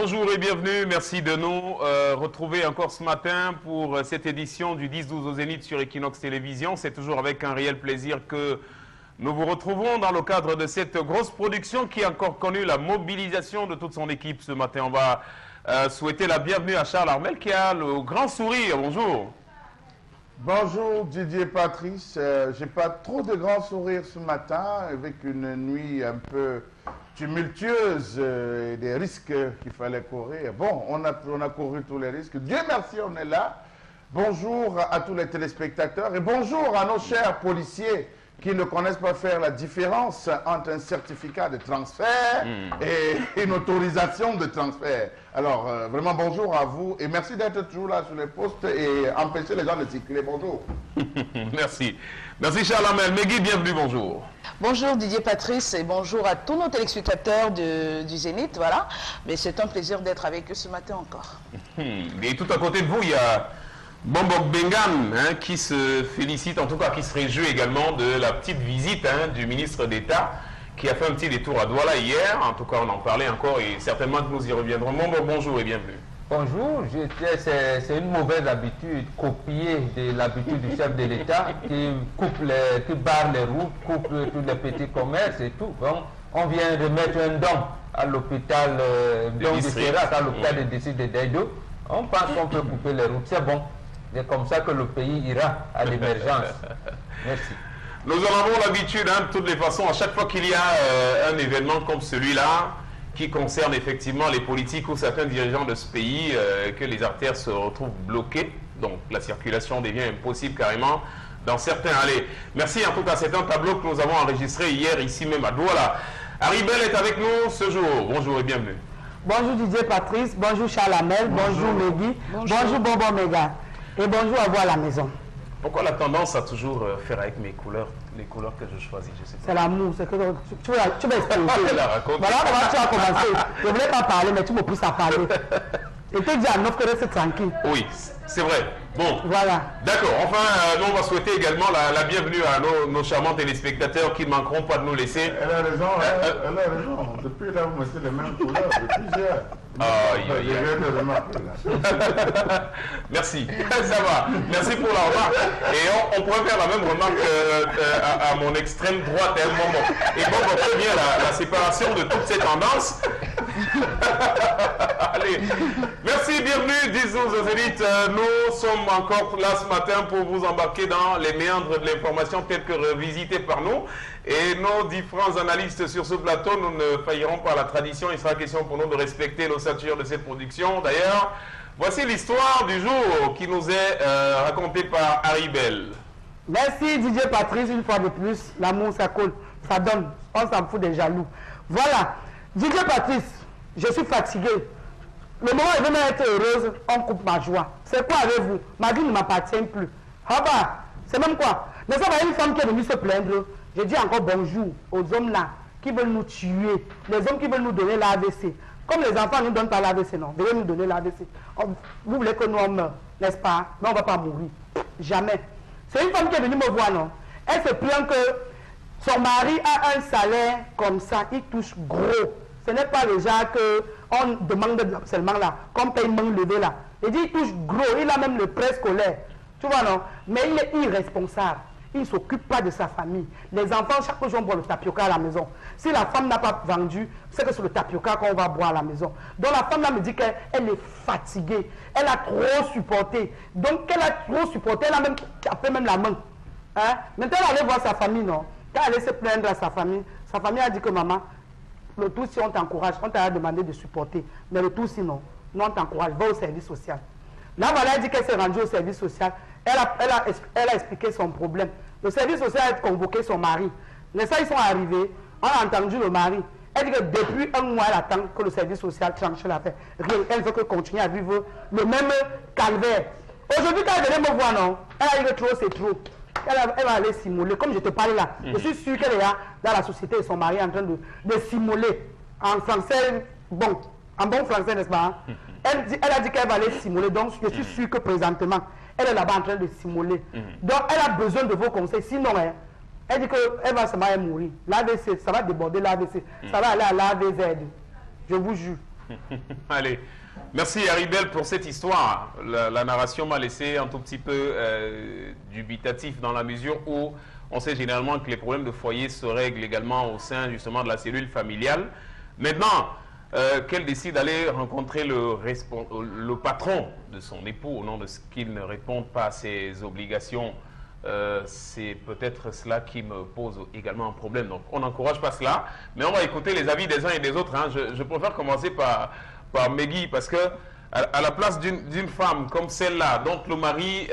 Bonjour et bienvenue, merci de nous retrouver encore ce matin pour cette édition du 10-12 au Zénith sur Equinox Télévision. C'est toujours avec un réel plaisir que nous vous retrouvons dans le cadre de cette grosse production qui a encore connu la mobilisation de toute son équipe ce matin. On va souhaiter la bienvenue à Charles Armel qui a le grand sourire. Bonjour. Bonjour Didier Patrice, j'ai pas trop de grands sourires ce matin avec une nuit un peu tumultueuse et des risques qu'il fallait courir. Bon, on a couru tous les risques. Dieu merci, on est là. Bonjour à tous les téléspectateurs et bonjour à nos chers policiers qui ne connaissent pas faire la différence entre un certificat de transfert et une autorisation de transfert. Alors, vraiment bonjour à vous et merci d'être toujours là sur les postes et empêcher les gens de circuler. Bonjour. Merci. Merci Charles Armel. Megui, bienvenue, bonjour. Bonjour Didier Patrice et bonjour à tous nos téléspectateurs du Zénith, voilà. Mais c'est un plaisir d'être avec eux ce matin encore. Et tout à côté de vous, il y a Bombok Bengan qui se félicite, en tout cas qui se réjouit également de la petite visite du ministre d'État qui a fait un petit détour à Douala hier. En tout cas, on en parlait encore et certainement que nous y reviendrons. Bombok, bonjour et bienvenue. Bonjour, c'est une mauvaise habitude, copier de l'habitude du chef de l'État qui barre les routes, coupe tous les petits commerces et tout. Bon, on vient de mettre un don à l'hôpital de Sérat, à l'hôpital de District de Daido. On pense qu'on peut couper les routes, c'est bon. C'est comme ça que le pays ira à l'émergence. Merci. Nous en avons l'habitude, de toutes les façons, à chaque fois qu'il y a un événement comme celui-là, qui concerne effectivement les politiques ou certains dirigeants de ce pays, que les artères se retrouvent bloquées. Donc la circulation devient impossible carrément dans certains allées. Merci, en tout cas, c'est un tableau que nous avons enregistré hier ici même à Douala. Haribel est avec nous ce jour. Bonjour et bienvenue. Bonjour Didier Patrice, bonjour Charles Armel, bonjour Megui, bonjour Bonbon Méga et bonjour à vous à la maison. Pourquoi la tendance à toujours faire avec mes couleurs, les couleurs que je choisis, je sais pas. C'est l'amour, c'est que tu vas expliquer. Voilà comment tu as commencé. Je ne voulais pas parler, mais tu me pousses à parler. Et te dis à Neuf que reste tranquille. Oui, c'est vrai. Bon, voilà. D'accord. Enfin, nous, on va souhaiter également la bienvenue à nos charmants téléspectateurs qui ne manqueront pas de nous laisser. Elle a raison, elle a raison. Depuis là, vous mettez les mêmes couleurs, depuis hier. Merci, ça va. Merci pour la remarque. Et on pourrait faire la même remarque à mon extrême droite à un moment. Et bon, on peut bien la séparation de toutes ces tendances. Allez, merci, bienvenue, 10-12 au Zénith. Nous sommes encore là ce matin pour vous embarquer dans les méandres de l'information telles que revisitées par nous. Et nos différents analystes sur ce plateau, nous ne faillirons pas à la tradition. Il sera question pour nous de respecter l'ossature de cette production. D'ailleurs, voici l'histoire du jour qui nous est racontée par Haribel. Merci Didier Patrice, une fois de plus. L'amour, ça colle, ça donne. On s'en fout des jaloux. Voilà. Didier Patrice, je suis fatigué. Le moment où je vais être heureuse, on coupe ma joie. C'est quoi avec vous? Ma vie ne m'appartient plus. Ah bah, c'est même quoi? Mais ça va, une femme qui est venue se plaindre. Je dis encore bonjour aux hommes là qui veulent nous tuer, les hommes qui veulent nous donner l'AVC. Comme les enfants ne nous donnent pas l'AVC, non, ils veulent nous donner l'AVC. Vous voulez que nous on meure, n'est-ce pas? Mais on ne va pas mourir. Jamais. C'est une femme qui est venue me voir, non? Elle se plaint que son mari a un salaire comme ça, il touche gros. Ce n'est pas le genre qu'on demande de l'harcèlement là, comme paiement levé là. Il dit il touche gros, il a même le prêt scolaire. Tu vois, non? Mais il est irresponsable. Il ne s'occupe pas de sa famille. Les enfants, chaque jour, on boit le tapioca à la maison. Si la femme n'a pas vendu, c'est que c'est le tapioca qu'on va boire à la maison. Donc la femme là me dit qu'elle est fatiguée. Elle a trop supporté. Donc qu'elle a trop supporté, elle a même tapé même la main. Hein? Maintenant, elle allait voir sa famille, non? Quand elle allait se plaindre à sa famille a dit que maman, le tout si on t'encourage, on t'a demandé de supporter. Mais le tout sinon, non, on t'encourage, va au service social. Là, voilà, elle dit qu'elle s'est rendue au service social. Elle a expliqué son problème. Le service social a convoqué son mari. Les ça, ils sont arrivés. On a entendu le mari. Elle dit que depuis un mois, elle attend que le service social tranche l'affaire. Rien. Elle veut que continuer à vivre le même calvaire. Aujourd'hui, quand elle venait me voir, non, elle a dit que trop, c'est trop. Elle va aller simuler. Comme je te parlais là, je suis sûr qu'elle est là dans la société et son mari est en train de simuler. En français, bon, en bon français, n'est-ce pas? Elle a dit qu'elle va aller simuler. Donc, je suis sûr que présentement, elle est là-bas en train de simuler. Donc, elle a besoin de vos conseils. Sinon, elle dit qu'elle va seulement mourir. L'AVC, ça va déborder l'AVC. Ça va aller à l'AVZ. Je vous jure. Allez, merci Haribel pour cette histoire. La narration m'a laissé un tout petit peu dubitatif dans la mesure où on sait généralement que les problèmes de foyer se règlent également au sein justement de la cellule familiale. Maintenant, qu'elle décide d'aller rencontrer le patron de son époux au nom de ce qu'il ne réponde pas à ses obligations, c'est peut-être cela qui me pose également un problème. Donc on n'encourage pas cela, mais on va écouter les avis des uns et des autres. Hein. Je préfère commencer par Megui, parce que à la place d'une femme comme celle-là, dont le mari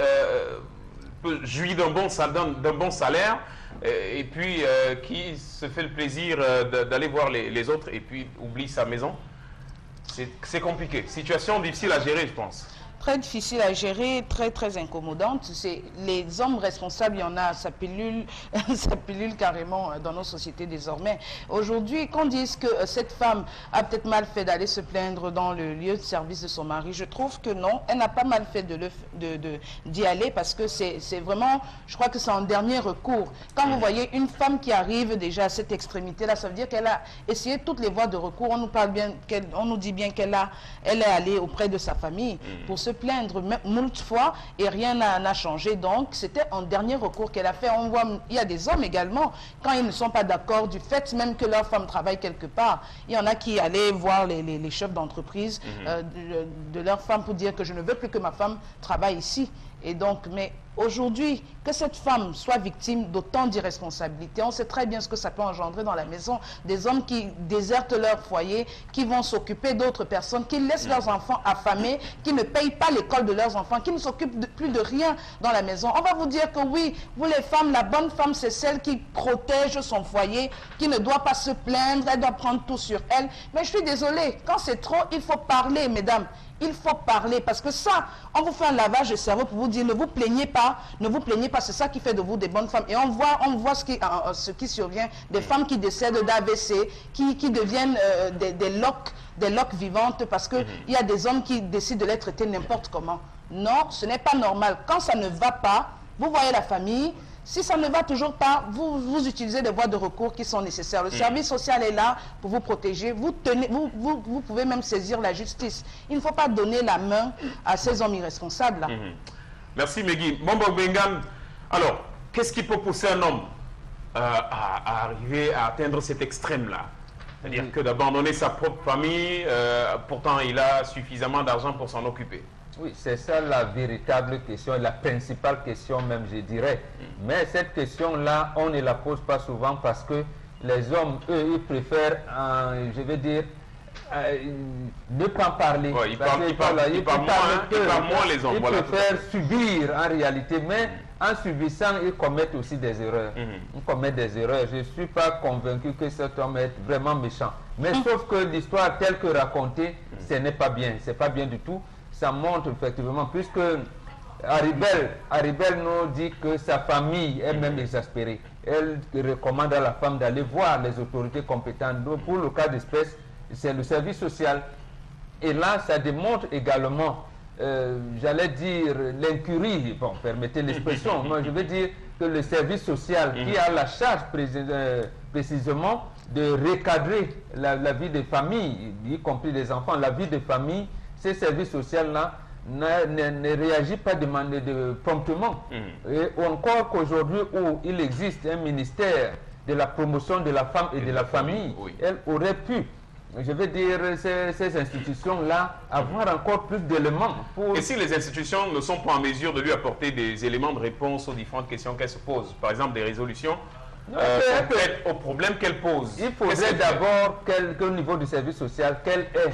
peut jouir d'un bon salaire, et puis qui se fait le plaisir d'aller voir les autres et puis oublie sa maison, c'est compliqué. Situation difficile à gérer, je pense. Très difficile à gérer, très incommodante. C'est les hommes responsables, il y en a, ça pilule carrément dans nos sociétés désormais. Aujourd'hui, qu'on dise que cette femme a peut-être mal fait d'aller se plaindre dans le lieu de service de son mari, je trouve que non, elle n'a pas mal fait d'y aller, parce que c'est vraiment, je crois que c'est en dernier recours. Quand vous voyez une femme qui arrive déjà à cette extrémité-là, ça veut dire qu'elle a essayé toutes les voies de recours. On nous parle bien, on nous dit bien qu'elle est allée auprès de sa famille pour se plaindre moult fois et rien n'a changé. Donc c'était en dernier recours qu'elle a fait. On voit, il y a des hommes également, quand ils ne sont pas d'accord du fait même que leur femme travaille quelque part, il y en a qui allaient voir les chefs d'entreprise de leur femme pour dire que je ne veux plus que ma femme travaille ici. Et donc, mais aujourd'hui, que cette femme soit victime d'autant d'irresponsabilité, on sait très bien ce que ça peut engendrer dans la maison. Des hommes qui désertent leur foyer, qui vont s'occuper d'autres personnes, qui laissent leurs enfants affamés, qui ne payent pas l'école de leurs enfants, qui ne s'occupent plus de rien dans la maison. On va vous dire que oui, vous les femmes, la bonne femme, c'est celle qui protège son foyer, qui ne doit pas se plaindre, elle doit prendre tout sur elle. Mais je suis désolée, quand c'est trop, il faut parler, mesdames. Il faut parler, parce que ça, on vous fait un lavage de cerveau pour vous dire ne vous plaignez pas, c'est ça qui fait de vous des bonnes femmes. Et on voit ce qui survient, des femmes qui décèdent d'AVC, qui deviennent des loques vivantes, parce qu'il y a des hommes qui décident de les traiter n'importe comment. Non, ce n'est pas normal. Quand ça ne va pas, vous voyez la famille. Si ça ne va toujours pas, vous utilisez des voies de recours qui sont nécessaires. Le service social est là pour vous protéger. Vous pouvez même saisir la justice. Il ne faut pas donner la main à ces hommes irresponsables là. Merci Megui. Mombo Bengan, alors, qu'est-ce qui peut pousser un homme à arriver à atteindre cet extrême-là? C'est-à-dire que d'abandonner sa propre famille, pourtant il a suffisamment d'argent pour s'en occuper. Oui, c'est ça la véritable question, la principale question même, je dirais. Mais cette question-là, on ne la pose pas souvent parce que les hommes, eux, ils préfèrent, je vais dire, ne pas parler. Ouais, ils parlent moins les hommes. Ils préfèrent subir en réalité, mais en subissant, ils commettent aussi des erreurs. Ils commettent des erreurs. Je ne suis pas convaincu que cet homme est vraiment méchant. Mais sauf que l'histoire telle que racontée, ce n'est pas bien. Ce n'est pas bien du tout. Ça montre effectivement, puisque Haribel nous dit que sa famille est même exaspérée. Elle recommande à la femme d'aller voir les autorités compétentes. Donc, pour le cas d'espèce, c'est le service social. Et là, ça démontre également, j'allais dire, l'incurie, bon, permettez l'expression, moi je veux dire que le service social qui a la charge précisément de recadrer la vie des familles, y compris des enfants, la vie des familles, ces services sociaux-là ne réagissent pas promptement. Et encore qu'aujourd'hui où il existe un ministère de la promotion de la femme et de la famille, elle aurait pu, je veux dire, ces institutions-là, avoir encore plus d'éléments. Et si les institutions ne sont pas en mesure de lui apporter des éléments de réponse aux différentes questions qu'elle se pose, par exemple des résolutions aux problèmes qu'elle pose? Il faudrait d'abord qu'au niveau du service social, quelle est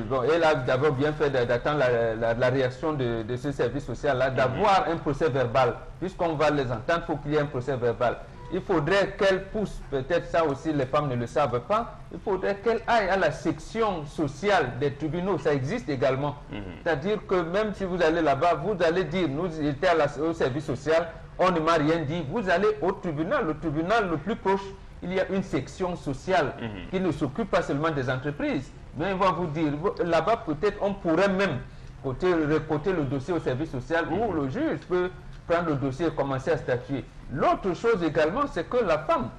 bon, elle a d'abord bien fait d'attendre la réaction de ce service social-là, d'avoir un procès verbal. Puisqu'on va les entendre, il faut qu'il y ait un procès verbal. Il faudrait qu'elle pousse, peut-être ça aussi les femmes ne le savent pas, il faudrait qu'elle aille à la section sociale des tribunaux, ça existe également. C'est-à-dire que même si vous allez là-bas, vous allez dire, nous étions au service social, on ne m'a rien dit, vous allez au tribunal le plus proche, il y a une section sociale qui ne s'occupe pas seulement des entreprises. Mais on va vous dire, là-bas peut-être on pourrait même reporter le dossier au service social où le juge peut prendre le dossier et commencer à statuer. L'autre chose également, c'est que la femme,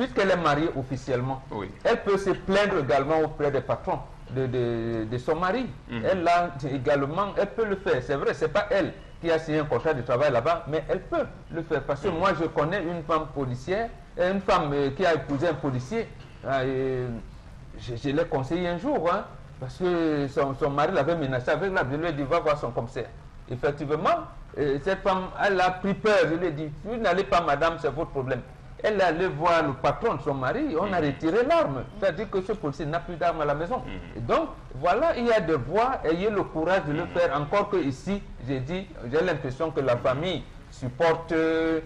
puisqu'elle est mariée officiellement, elle peut se plaindre également auprès des patrons de son mari. Elle a également, elle peut le faire. C'est vrai, c'est pas elle qui a signé un contrat de travail là-bas, mais elle peut le faire. Parce que moi, je connais une femme policière, une femme qui a épousé un policier. Je l'ai conseillé un jour, hein, parce que son mari l'avait menacé avec la. Je lui ai dit, va voir son commissaire. Effectivement, cette femme, elle a pris peur. Je lui ai dit, vous n'allez pas, madame, c'est votre problème. Elle est allée voir le patron de son mari, on a retiré l'arme. C'est-à-dire que ce policier n'a plus d'armes à la maison. Et donc, voilà, il y a des voies, ayez le courage de le faire. Encore que ici, j'ai l'impression que la famille supporte les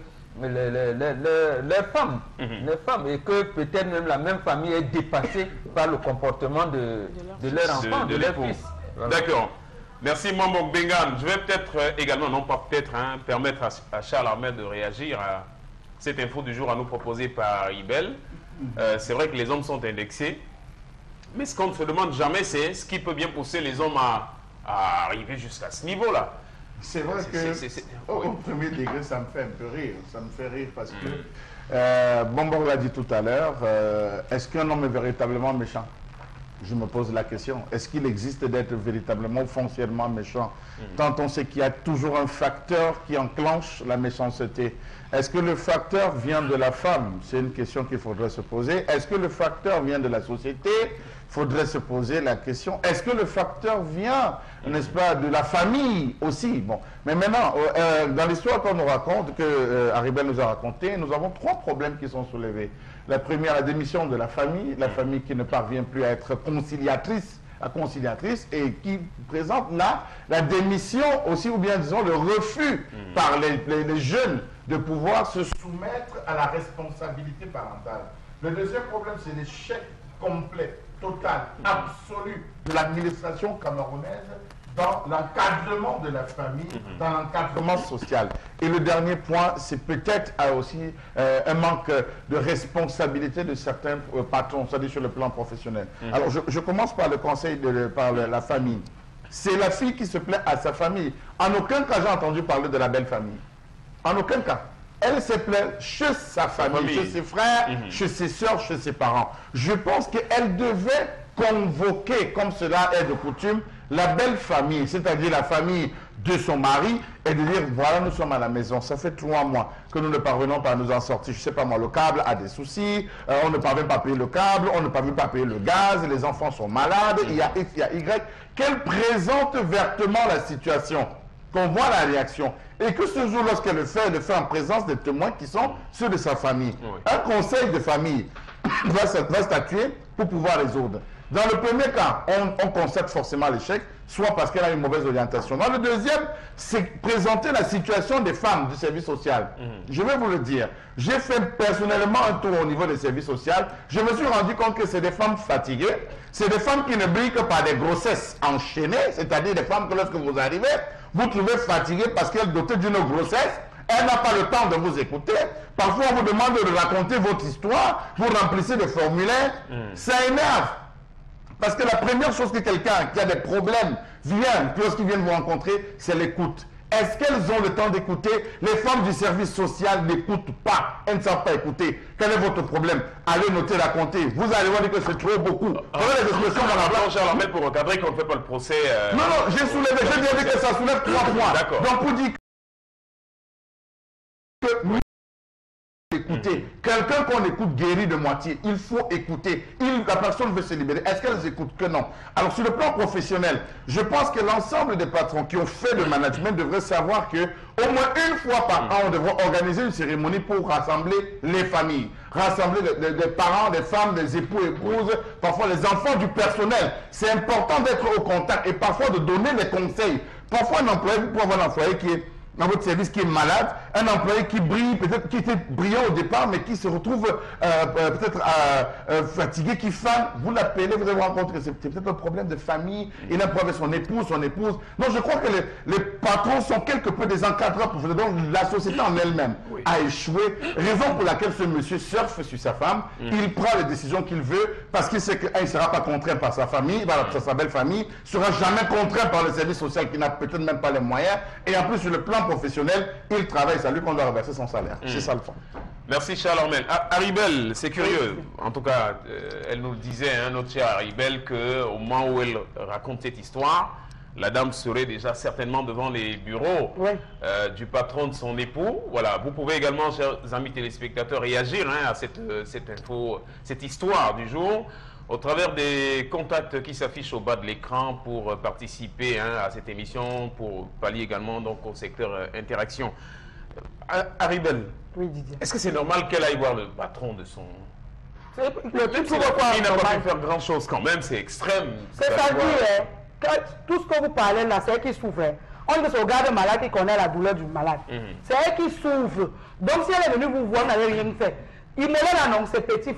femmes, et que peut-être même la même famille est dépassée par le comportement de leur enfant, de leur fils. Voilà. D'accord. Merci Mamok Bengan. Je vais peut-être également, non pas peut-être, permettre à Charles Ahmed de réagir à cette info du jour à nous proposer par Ibel. C'est vrai que les hommes sont indexés, mais ce qu'on ne se demande jamais, c'est ce qui peut bien pousser les hommes à arriver jusqu'à ce niveau-là. C'est vrai que au premier degré, ça me fait un peu rire. Ça me fait rire parce que, Bombor l'a dit tout à l'heure, est-ce qu'un homme est véritablement méchant? Je me pose la question. Est-ce qu'il existe d'être véritablement foncièrement méchant? Tant on sait qu'il y a toujours un facteur qui enclenche la méchanceté. Est-ce que le facteur vient de la femme? C'est une question qu'il faudrait se poser. Est-ce que le facteur vient de la société? Il faudrait se poser la question. Est-ce que le facteur vient, n'est-ce pas, de la famille aussi? Bon. Mais maintenant, dans l'histoire qu'on nous raconte, que Haribel nous a raconté, nous avons 3 problèmes qui sont soulevés. La première, la démission de la famille qui ne parvient plus à être conciliatrice, et qui présente là la démission aussi, ou bien disons le refus par les jeunes de pouvoir se soumettre à la responsabilité parentale. Le deuxième problème, c'est l'échec complet, total, absolu de l'administration camerounaise dans l'encadrement de la famille, dans l'encadrement social. Et le dernier point, c'est peut-être aussi un manque de responsabilité de certains patrons, c'est-à-dire sur le plan professionnel. Alors, je commence par le conseil, par la famille. C'est la fille qui se plaint à sa famille. En aucun cas, j'ai entendu parler de la belle famille. En aucun cas. Elle se plaint chez sa famille, chez ses frères, chez ses soeurs, chez ses parents. Je pense qu'elle devait convoquer, comme cela est de coutume, la belle famille, c'est-à-dire la famille de son mari, et de dire, voilà, nous sommes à la maison, ça fait 3 mois que nous ne parvenons pas à nous en sortir, je ne sais pas moi, le câble a des soucis, on ne parvient pas à payer le câble, on ne parvient pas à payer le gaz, les enfants sont malades, il y a X, il y a Y, qu'elle présente vertement la situation, qu'on voit la réaction, et que ce jour, lorsqu'elle le fait en présence des témoins qui sont ceux de sa famille. Un conseil de famille va statuer pour pouvoir résoudre. Dans le premier cas, on constate forcément l'échec, soit parce qu'elle a une mauvaise orientation. Dans le deuxième, c'est présenter la situation des femmes du service social. Je vais vous le dire. J'ai fait personnellement un tour au niveau des services sociaux. Je me suis rendu compte que c'est des femmes fatiguées. C'est des femmes qui ne brillent que par des grossesses enchaînées, c'est-à-dire des femmes que lorsque vous arrivez, vous trouvez fatiguées parce qu'elles dotées d'une grossesse. Elle n'a pas le temps de vous écouter. Parfois, on vous demande de raconter votre histoire. Vous remplissez des formulaires. Ça énerve. Parce que la première chose que quelqu'un qui a des problèmes vient, lorsqu'il vient vous rencontrer, c'est l'écoute. Est-ce qu'elles ont le temps d'écouter? Les femmes du service social n'écoutent pas. Elles ne savent pas écouter. Quel est votre problème? Allez noter, raconter. Vous allez voir que c'est trop beaucoup. Voilà les expressions dans la blanche. Charles Ahmed, pour recadrer qu'on ne fait pas le procès. Non, j'ai soulevé. J'ai bien dit que ça soulève 3 points. D'accord. Donc, pour dire que écouter. Quelqu'un qu'on écoute guérit de moitié. Il faut écouter. La personne veut se libérer. Est-ce qu'elles écoutent que non? Alors, sur le plan professionnel, je pense que l'ensemble des patrons qui ont fait le management devraient savoir que au moins une fois par an, on devrait organiser une cérémonie pour rassembler les familles. Rassembler les parents, les femmes, les époux, épouses, parfois les enfants du personnel. C'est important d'être au contact et parfois de donner des conseils. Parfois, un employé, vous pouvez avoir un employé qui est dans votre service qui est malade, un employé qui brille, peut-être qui était brillant au départ, mais qui se retrouve peut-être fatigué, qui fane, vous l'appelez, vous allez vous rendre compte que c'est peut-être un problème de famille, il a un problème avec son épouse, Donc je crois que les patrons sont quelque peu des encadrants, donc la société en elle-même a échoué, raison pour laquelle ce monsieur surfe sur sa femme, il prend les décisions qu'il veut, parce qu'il sait qu'il ne sera pas contraint par sa famille, par sa belle famille, ne sera jamais contraint par le service social qui n'a peut-être même pas les moyens, et en plus sur le plan professionnel, il travaille, c'est à lui qu'on doit reverser son salaire. C'est ça le fond. Merci Charles Ormel. Haribel, c'est curieux. En tout cas, elle nous le disait, hein, notre chère Haribel, qu'au moment où elle raconte cette histoire, la dame serait déjà certainement devant les bureaux du patron de son époux. Voilà, vous pouvez également, chers amis téléspectateurs, réagir hein, à cette info, cette histoire du jour, au travers des contacts qui s'affichent au bas de l'écran pour participer hein, à cette émission, pour pallier également donc, au secteur interaction. Haribel, oui, Didier. Est-ce que c'est normal qu'elle aille voir le patron de son... Il n'a pas pu faire grand-chose quand même, c'est extrême. C'est-à-dire, tout ce que vous parlez là, c'est elle qui souffre. On ne se regarde malade qui connaît la douleur du malade. C'est elle qui souffre. Donc si elle est venue vous voir, vous n'avez rien fait. Il me l'a annoncé petit,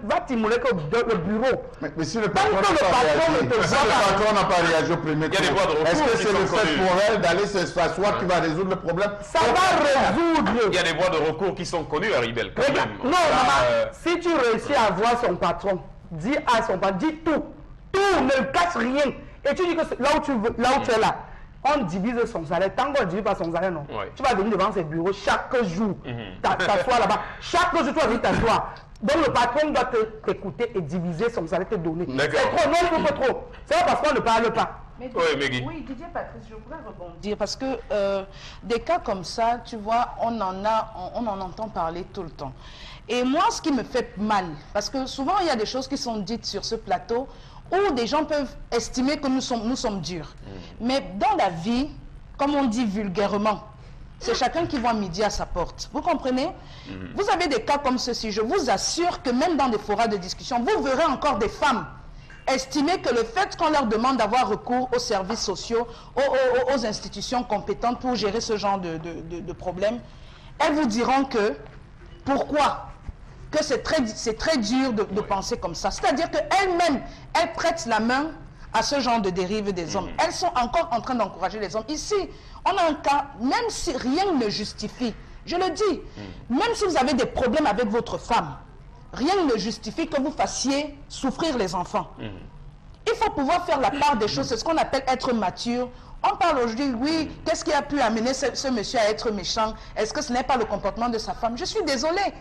va t'imuler que le bureau. Mais si le patron n'a pas réagi au premier tour, est-ce que c'est le fait pour elle d'aller s'asseoir qui va résoudre le problème? Ça va résoudre. Il y a des voies de recours qui sont connues, Haribel, quand même. Non, maman, si tu réussis à voir son patron, dis à son patron, dis tout. Tout, ne cache rien. Et tu dis que là où tu es là, on divise son salaire. Tant qu'on ne divise pas son salaire, non. Tu vas venir devant ses bureaux chaque jour. T'assois là-bas. Chaque jour, tu vas venir t'asseoir. Donc le patron doit t'écouter et diviser son salaire, te donner. C'est trop, non, il faut trop. C'est pas parce qu'on ne parle pas. Oui, Didier Patrice, je voudrais rebondir parce que des cas comme ça, tu vois, on en entend parler tout le temps. Et moi, ce qui me fait mal, parce que souvent, il y a des choses qui sont dites sur ce plateau où des gens peuvent estimer que nous sommes durs. Mais dans la vie, comme on dit vulgairement, c'est chacun qui voit midi à sa porte. Vous comprenez? Vous avez des cas comme ceci. Je vous assure que même dans des forats de discussion, vous verrez encore des femmes estimer que le fait qu'on leur demande d'avoir recours aux services sociaux, aux institutions compétentes pour gérer ce genre de problèmes, elles vous diront que pourquoi? Que c'est très dur de penser comme ça. C'est-à-dire qu'elles-mêmes, elles prêtent la main à ce genre de dérive des hommes. Elles sont encore en train d'encourager les hommes. Ici, on a un cas, même si rien ne justifie, je le dis, même si vous avez des problèmes avec votre femme, rien ne justifie que vous fassiez souffrir les enfants. Il faut pouvoir faire la part des choses. C'est ce qu'on appelle être mature. On parle aujourd'hui, oui, qu'est-ce qui a pu amener ce monsieur à être méchant? Est-ce que ce n'est pas le comportement de sa femme? Je suis désolée.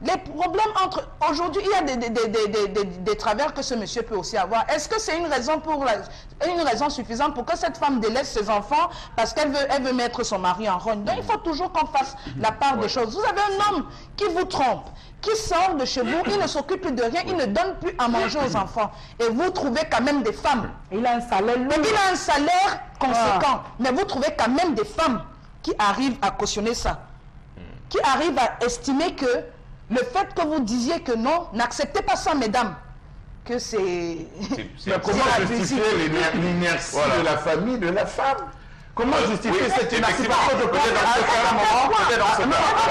Les problèmes entre... Aujourd'hui, il y a des travers que ce monsieur peut aussi avoir. Est-ce que c'est une raison suffisante pour que cette femme délaisse ses enfants parce qu'elle veut mettre son mari en rogne? Donc, il faut toujours qu'on fasse la part des choses. Vous avez un homme qui vous trompe, qui sort de chez vous, il ne s'occupe plus de rien, il ne donne plus à manger aux enfants. Et vous trouvez quand même des femmes. Il a un salaire lourd. Il a un salaire conséquent. Mais vous trouvez quand même des femmes qui arrivent à cautionner ça. Qui arrivent à estimer que le fait que vous disiez que non, n'acceptez pas ça, mesdames, que c'est... Mais comment justifier l'inertie de la famille, de la femme? Comment justifier cette inactivité?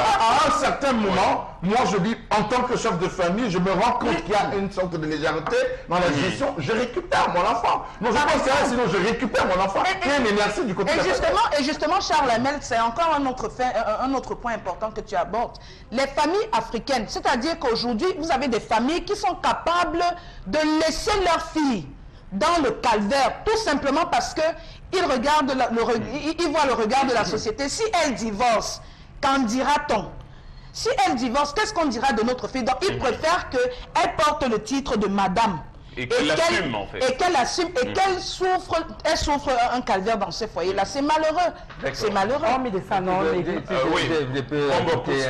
À un certain moment, moi je dis, en tant que chef de famille, je me rends compte qu'il y a une sorte de légèreté dans la gestion. Je récupère mon enfant. Non, je pense que sinon je récupère mon enfant. Il y a une énergie du côté de la famille. Et justement, Charles Hamel, c'est encore un autre point important que tu abordes. Les familles africaines, c'est-à-dire qu'aujourd'hui, vous avez des familles qui sont capables de laisser leurs filles dans le calvaire, tout simplement parce que ils voient le regard de la société. Si elle divorce, qu'en dira-t-on? Si elle divorce, qu'est-ce qu'on dira de notre fille? Donc, ils préfèrent qu'elle porte le titre de madame. Et qu'elle l'assume, en fait. Et qu'elle assume, et qu'elle souffre un calvaire dans ce foyer-là. C'est malheureux. C'est malheureux. Mais de ça, non,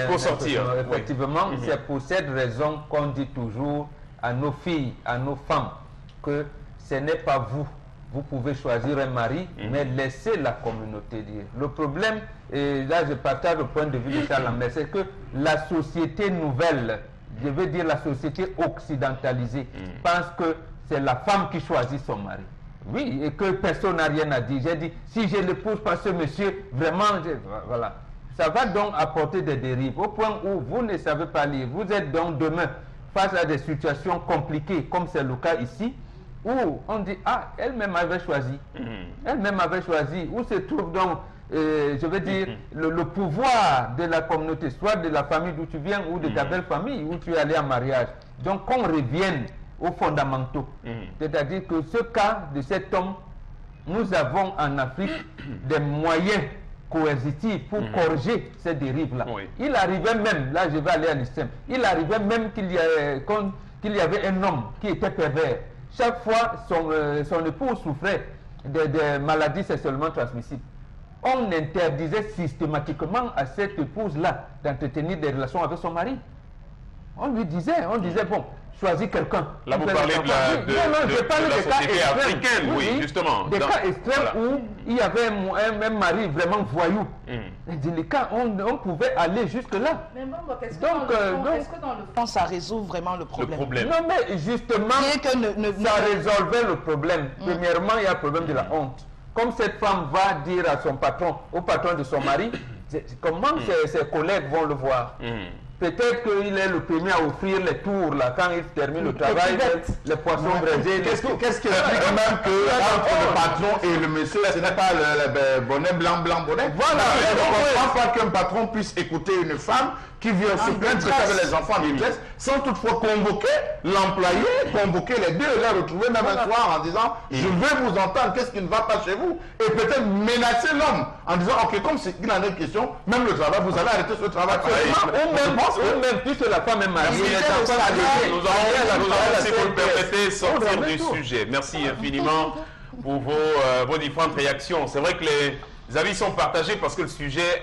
pour sortir. Effectivement, c'est pour cette raison qu'on dit toujours à nos filles, à nos femmes, que ce n'est pas vous. Vous pouvez choisir un mari, mais laissez la communauté dire. Le problème, et là je partage le point de vue de Charles Lambert, c'est que la société nouvelle, je veux dire la société occidentalisée, pense que c'est la femme qui choisit son mari. Oui, et que personne n'a rien à dire. J'ai dit, si je l'épouse par ce monsieur, vraiment, voilà. Ça va donc apporter des dérives, au point où vous ne savez pas lire. Vous êtes donc demain face à des situations compliquées, comme c'est le cas ici, où on dit, ah, elle-même avait choisi. Elle-même avait choisi. Où se trouve donc, je veux dire, le pouvoir de la communauté, soit de la famille d'où tu viens ou de ta belle famille où tu es allé en mariage. Donc, qu'on revienne aux fondamentaux. C'est-à-dire que ce cas de cet homme, nous avons en Afrique des moyens coercitives pour corriger ces dérives-là. Oui. Il arrivait même, là je vais aller à l'extrême, il arrivait même qu'il y avait un homme qui était pervers. Chaque fois, son épouse souffrait de maladies sexuellement transmissibles. On interdisait systématiquement à cette épouse-là d'entretenir des relations avec son mari. On lui disait, bon, choisis quelqu'un. Là, vous parlez de la société africaine, oui, justement. Des cas extrêmes où il y avait un mari vraiment voyou. Délicat, on pouvait aller jusque-là. Mais bon, est-ce que dans le fond, ça résout vraiment le problème? Non, mais justement, ça résolvait le problème. Premièrement, il y a le problème de la honte. Comme cette femme va dire à son patron, au patron de son mari, comment ses collègues vont le voir? Peut-être qu'il est le premier à offrir les tours là, quand il termine le travail, les poissons braisés. Qu'est-ce qui explique même que entre le patron et le monsieur, ce n'est pas le bonnet blanc, bonnet? Voilà, je ne comprends pas qu'un patron puisse écouter une femme qui vient se plaindre avec les enfants en détresse, sans toutefois convoquer l'employé, convoquer les deux, les retrouver même un soir en disant je vais vous entendre, qu'est-ce qui ne va pas chez vous, et peut-être menacer l'homme en disant ok, comme c'est qu'il en est question, même le travail, vous allez arrêter ce travail. Ou même puisque la femme est mariée, nous allons, si vous le permettez, sortir du sujet. Merci infiniment pour vos différentes réactions. C'est vrai que les avis sont partagés parce que le sujet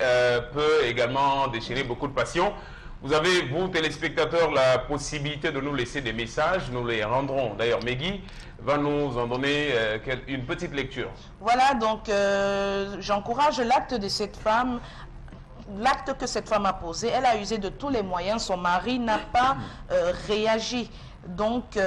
peut également déchaîner beaucoup de passion. Vous avez, vous, téléspectateurs, la possibilité de nous laisser des messages. Nous les rendrons. D'ailleurs, Meggy va nous en donner une petite lecture. Voilà, donc j'encourage l'acte de cette femme. L'acte que cette femme a posé, elle a usé de tous les moyens. Son mari n'a pas réagi. Donc,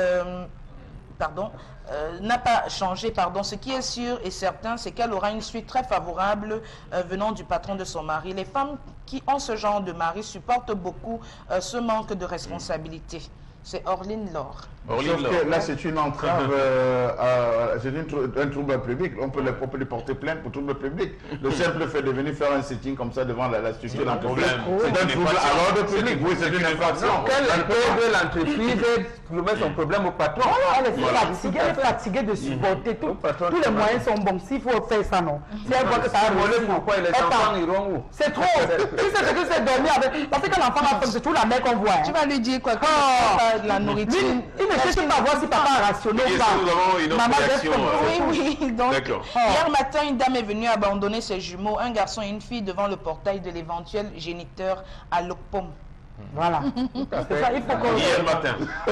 n'a pas changé, pardon. Ce qui est sûr et certain, c'est qu'elle aura une suite très favorable venant du patron de son mari. Les femmes qui ont ce genre de mari supportent beaucoup ce manque de responsabilité. C'est Orline Laure. Là, c'est une entrave, c'est un trouble public. On peut lui porter plainte pour trouble public. Le simple fait de venir faire un sitting comme ça devant la structure d'entreprise, c'est un trouble à l'ordre public. Oui, c'est une infraction. Elle peut l'entreprise soumettre son problème au patron. Elle est fatiguée de supporter. Tous les moyens sont bons. S'il faut faire ça, non. Si elle voit que ça a réussi, pourquoi les enfants iront où? C'est trop. Tu sais ce que c'est dormir avec. Parce que quand l'enfant a faim, c'est toujours la mère qu'on voit. Tu vas lui dire quoi? De la nourriture. Il ne cherche pas à voir si papa a rationné ou pas. Nous avons une autre réaction. Oui. Donc, hier matin, une dame est venue abandonner ses jumeaux, un garçon et une fille, devant le portail de l'éventuel géniteur à Lokpom. Voilà. C'est ça, il faut qu'on... Hier matin. À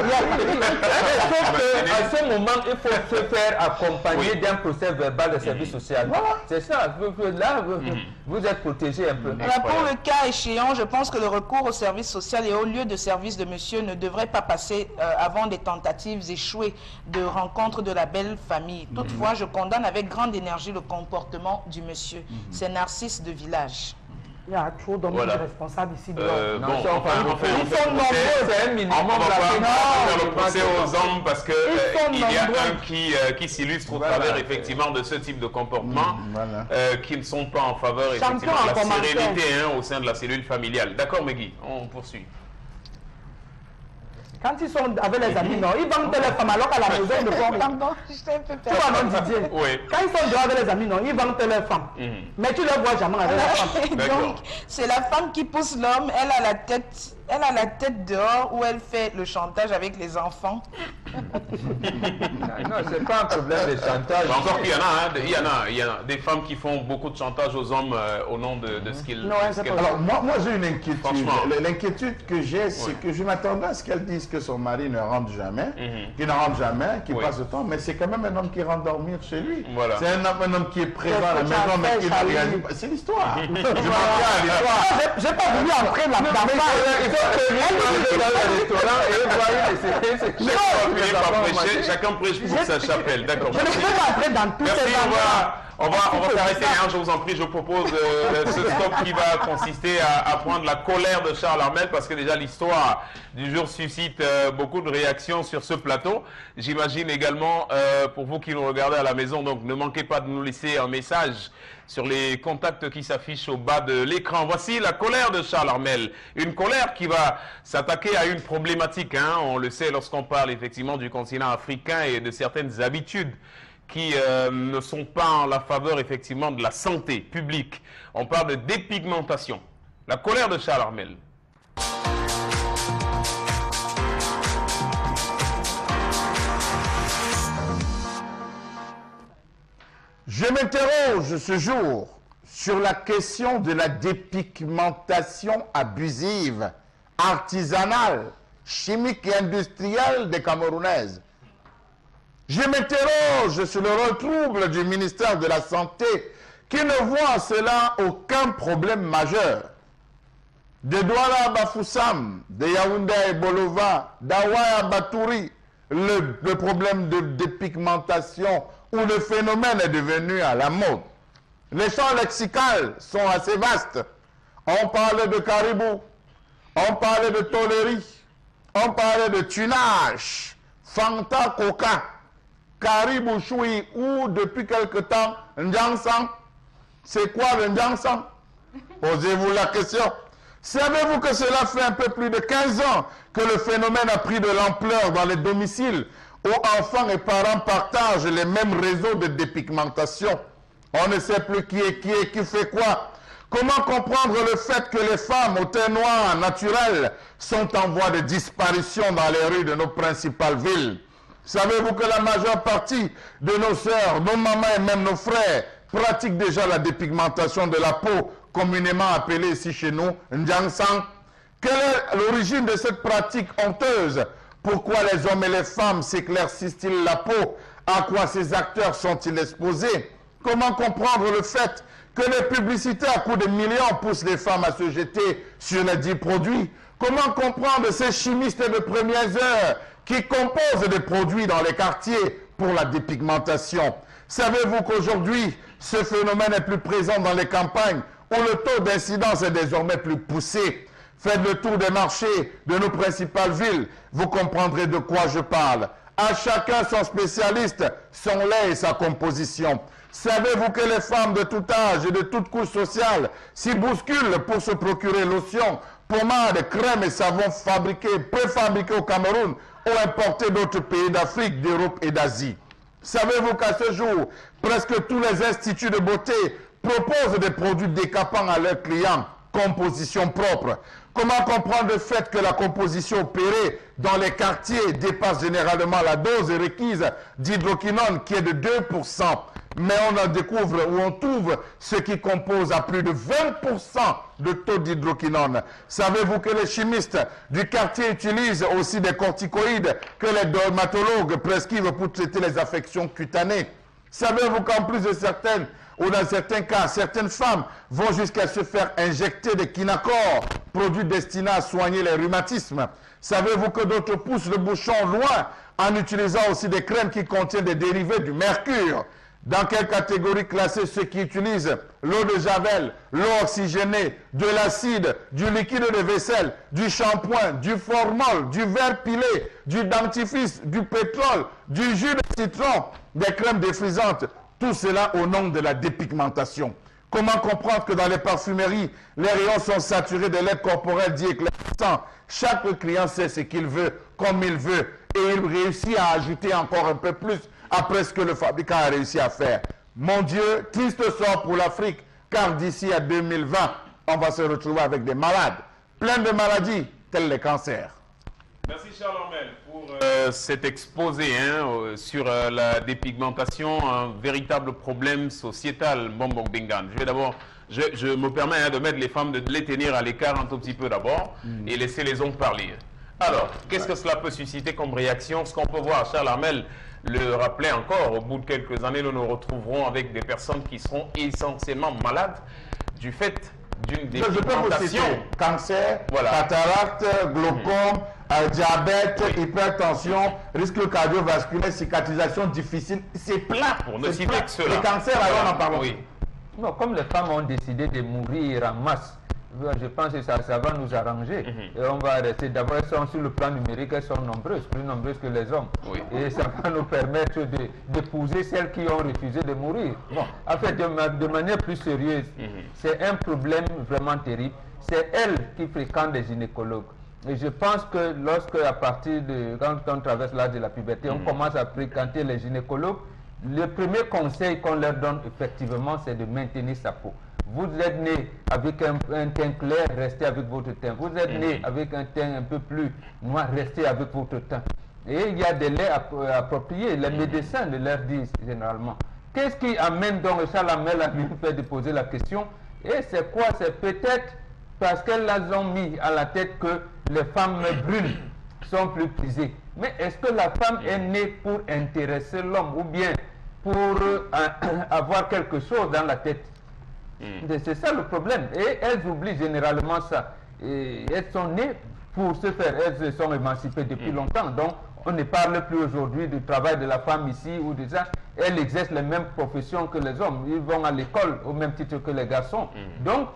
ce moment, il faut se faire accompagner d'un procès verbal de service social. C'est ça. Là, vous êtes protégé un peu. Alors, pour le cas échéant, je pense que le recours au service social et au lieu de service de monsieur ne devrait pas passer avant des tentatives échouées de rencontre de la belle famille. Toutefois, je condamne avec grande énergie le comportement du monsieur. C'est Narcisse de village. Il y a trop d'hommes responsables ici. Bon, ils sont nombreux. C'est un minimum. On va faire le procès aux hommes parce que il y a un qui s'illustre au travers effectivement de ce type de comportement qui ne sont pas en faveur effectivement de la sérénité au sein de la cellule familiale. D'accord, Meggy, on poursuit. Quand ils sont avec les amis, non, ils vendent les femmes alors qu'à la maison, ils ne font rien. Tu vois, non, Didier? Oui. Quand ils sont dehors avec les amis, non, ils vendent les femmes. Mais tu ne les vois jamais avec les femmes. Donc, c'est la femme qui pousse l'homme, elle a la tête dehors où elle fait le chantage avec les enfants. Non, c'est pas un problème de chantage. Encore qu'il y en a des femmes qui font beaucoup de chantage aux hommes au nom de ce qu'ils... Alors, moi j'ai une inquiétude. L'inquiétude que j'ai, c'est que je m'attendais à ce qu'elle dise que son mari ne rentre jamais, qu'il ne rentre jamais, qu'il passe le temps, mais c'est quand même un homme qui rentre dormir chez lui. Voilà. C'est un homme qui est présent à la maison, mais qui ne réagit pas. C'est l'histoire. Je m'en tiens à l'histoire. J'ai pas voulu entrer là-dedans. Chacun prêche pour sa chapelle. D'accord. Je ne peux pas entrer dans tout ça. On va s'arrêter, je vous en prie, je propose ce stop qui va consister à prendre la colère de Charles Armel parce que déjà l'histoire du jour suscite beaucoup de réactions sur ce plateau. J'imagine également pour vous qui nous regardez à la maison, donc ne manquez pas de nous laisser un message sur les contacts qui s'affichent au bas de l'écran. Voici la colère de Charles Armel, une colère qui va s'attaquer à une problématique, on le sait lorsqu'on parle effectivement du continent africain et de certaines habitudes qui ne sont pas en la faveur effectivement de la santé publique. On parle de dépigmentation. La colère de Charles Armel. Je m'interroge ce jour sur la question de la dépigmentation abusive, artisanale, chimique et industrielle des Camerounaises. Je m'interroge sur le rôle trouble du ministère de la Santé qui ne voit en cela aucun problème majeur. De Douala à Bafoussam, de Yaoundé à Bolova, d'Awa à Batouri, le problème de dépigmentation où le phénomène est devenu à la mode. Les champs lexicales sont assez vastes. On parlait de caribou, on parlait de tolérie, on parlait de tunage, Fanta Coca, caribou choui ou depuis quelque temps, Ndjansang. C'est quoi le Ndjansang? Posez-vous la question. Savez-vous que cela fait un peu plus de 15 ans que le phénomène a pris de l'ampleur dans les domiciles où enfants et parents partagent les mêmes réseaux de dépigmentation? On ne sait plus qui est qui fait quoi. Comment comprendre le fait que les femmes au teint noir naturel sont en voie de disparition dans les rues de nos principales villes? Savez-vous que la majeure partie de nos sœurs, nos mamans et même nos frères pratiquent déjà la dépigmentation de la peau, communément appelée ici chez nous Ndjansang? Quelle est l'origine de cette pratique honteuse? Pourquoi les hommes et les femmes s'éclaircissent-ils la peau? À quoi ces acteurs sont-ils exposés? Comment comprendre le fait que les publicités à coups de millions poussent les femmes à se jeter sur les dits produits? Comment comprendre ces chimistes de premières heures qui composent des produits dans les quartiers pour la dépigmentation? Savez-vous qu'aujourd'hui, ce phénomène est plus présent dans les campagnes où le taux d'incidence est désormais plus poussé? Faites le tour des marchés de nos principales villes, vous comprendrez de quoi je parle. À chacun son spécialiste, son lait et sa composition. Savez-vous que les femmes de tout âge et de toute couche sociale s'y bousculent pour se procurer lotion, pommade, crème et savon préfabriqués au Cameroun ou importés d'autres pays d'Afrique, d'Europe et d'Asie? Savez-vous qu'à ce jour, presque tous les instituts de beauté proposent des produits décapants à leurs clients, composition propre? Comment comprendre le fait que la composition opérée dans les quartiers dépasse généralement la dose requise d'hydroquinone qui est de 2%, mais on en découvre ou on trouve ce qui compose à plus de 20% de taux d'hydroquinone? Savez-vous que les chimistes du quartier utilisent aussi des corticoïdes que les dermatologues prescrivent pour traiter les affections cutanées? Savez-vous qu'en plus de certaines, ou dans certains cas, certaines femmes vont jusqu'à se faire injecter des kinacor, produits destinés à soigner les rhumatismes? Savez-vous que d'autres poussent le bouchon loin en utilisant aussi des crèmes qui contiennent des dérivés du mercure? Dans quelle catégorie classer ceux qui utilisent l'eau de javel, l'eau oxygénée, de l'acide, du liquide de vaisselle, du shampoing, du formol, du verre pilé, du dentifrice, du pétrole, du jus de citron, des crèmes défrisantes? Tout cela au nom de la dépigmentation. Comment comprendre que dans les parfumeries, les rayons sont saturés de lait corporel dit éclaircissant? Chaque client sait ce qu'il veut, comme il veut, et il réussit à ajouter encore un peu plus après ce que le fabricant a réussi à faire. Mon Dieu, triste sort pour l'Afrique, car d'ici à 2020, on va se retrouver avec des malades, plein de maladies, tels les cancers. Merci Charles Armel pour cet exposé sur la dépigmentation, un véritable problème sociétal. Bonbon Bengan. Je vais d'abord, je me permets de mettre les femmes, de les tenir à l'écart un tout petit peu d'abord et laisser les hommes parler. Alors, qu'est-ce que cela peut susciter comme réaction? Ce qu'on peut voir, Charles Armel le rappelait encore, au bout de quelques années, nous nous retrouverons avec des personnes qui seront essentiellement malades du fait d'une dépigmentation. Je peux vous citer cancer, voilà, cataracte, glaucome, diabète, hypertension, risque cardiovasculaire, cicatrisation difficile. C'est plat. Pour ne citer que cela. Les cancers, alors on en parle. Oui. Non, comme les femmes ont décidé de mourir en masse, je pense que ça va nous arranger. Et on va rester. D'abord, elles sont sur le plan numérique, elles sont nombreuses, plus nombreuses que les hommes. Oui. Et ça va nous permettre d'épouser celles qui ont refusé de mourir. Bon, en fait, de manière plus sérieuse, c'est un problème vraiment terrible. C'est elles qui fréquentent les gynécologues. Et je pense que lorsque, à partir de, quand on traverse l'âge de la puberté, on commence à fréquenter les gynécologues, le premier conseil qu'on leur donne effectivement, c'est de maintenir sa peau. Vous êtes né avec un teint clair, restez avec votre teint. Vous êtes né avec un teint un peu plus noir, restez avec votre teint. Et il y a des laits appropriés, les médecins le leur disent généralement. Qu'est-ce qui amène donc, et ça l'amène à lui faire de poser la question, et c'est quoi? C'est peut-être parce qu'elles ont mis à la tête que les femmes brunes sont plus prisées. Mais est-ce que la femme est née pour intéresser l'homme ou bien pour avoir quelque chose dans la tête? C'est ça le problème. Et elles oublient généralement ça. Et elles sont nées pour se faire. Elles se sont émancipées depuis longtemps. Donc, on ne parle plus aujourd'hui du travail de la femme ici ou de ça. Elles exercent les mêmes professions que les hommes. Ils vont à l'école au même titre que les garçons. Donc,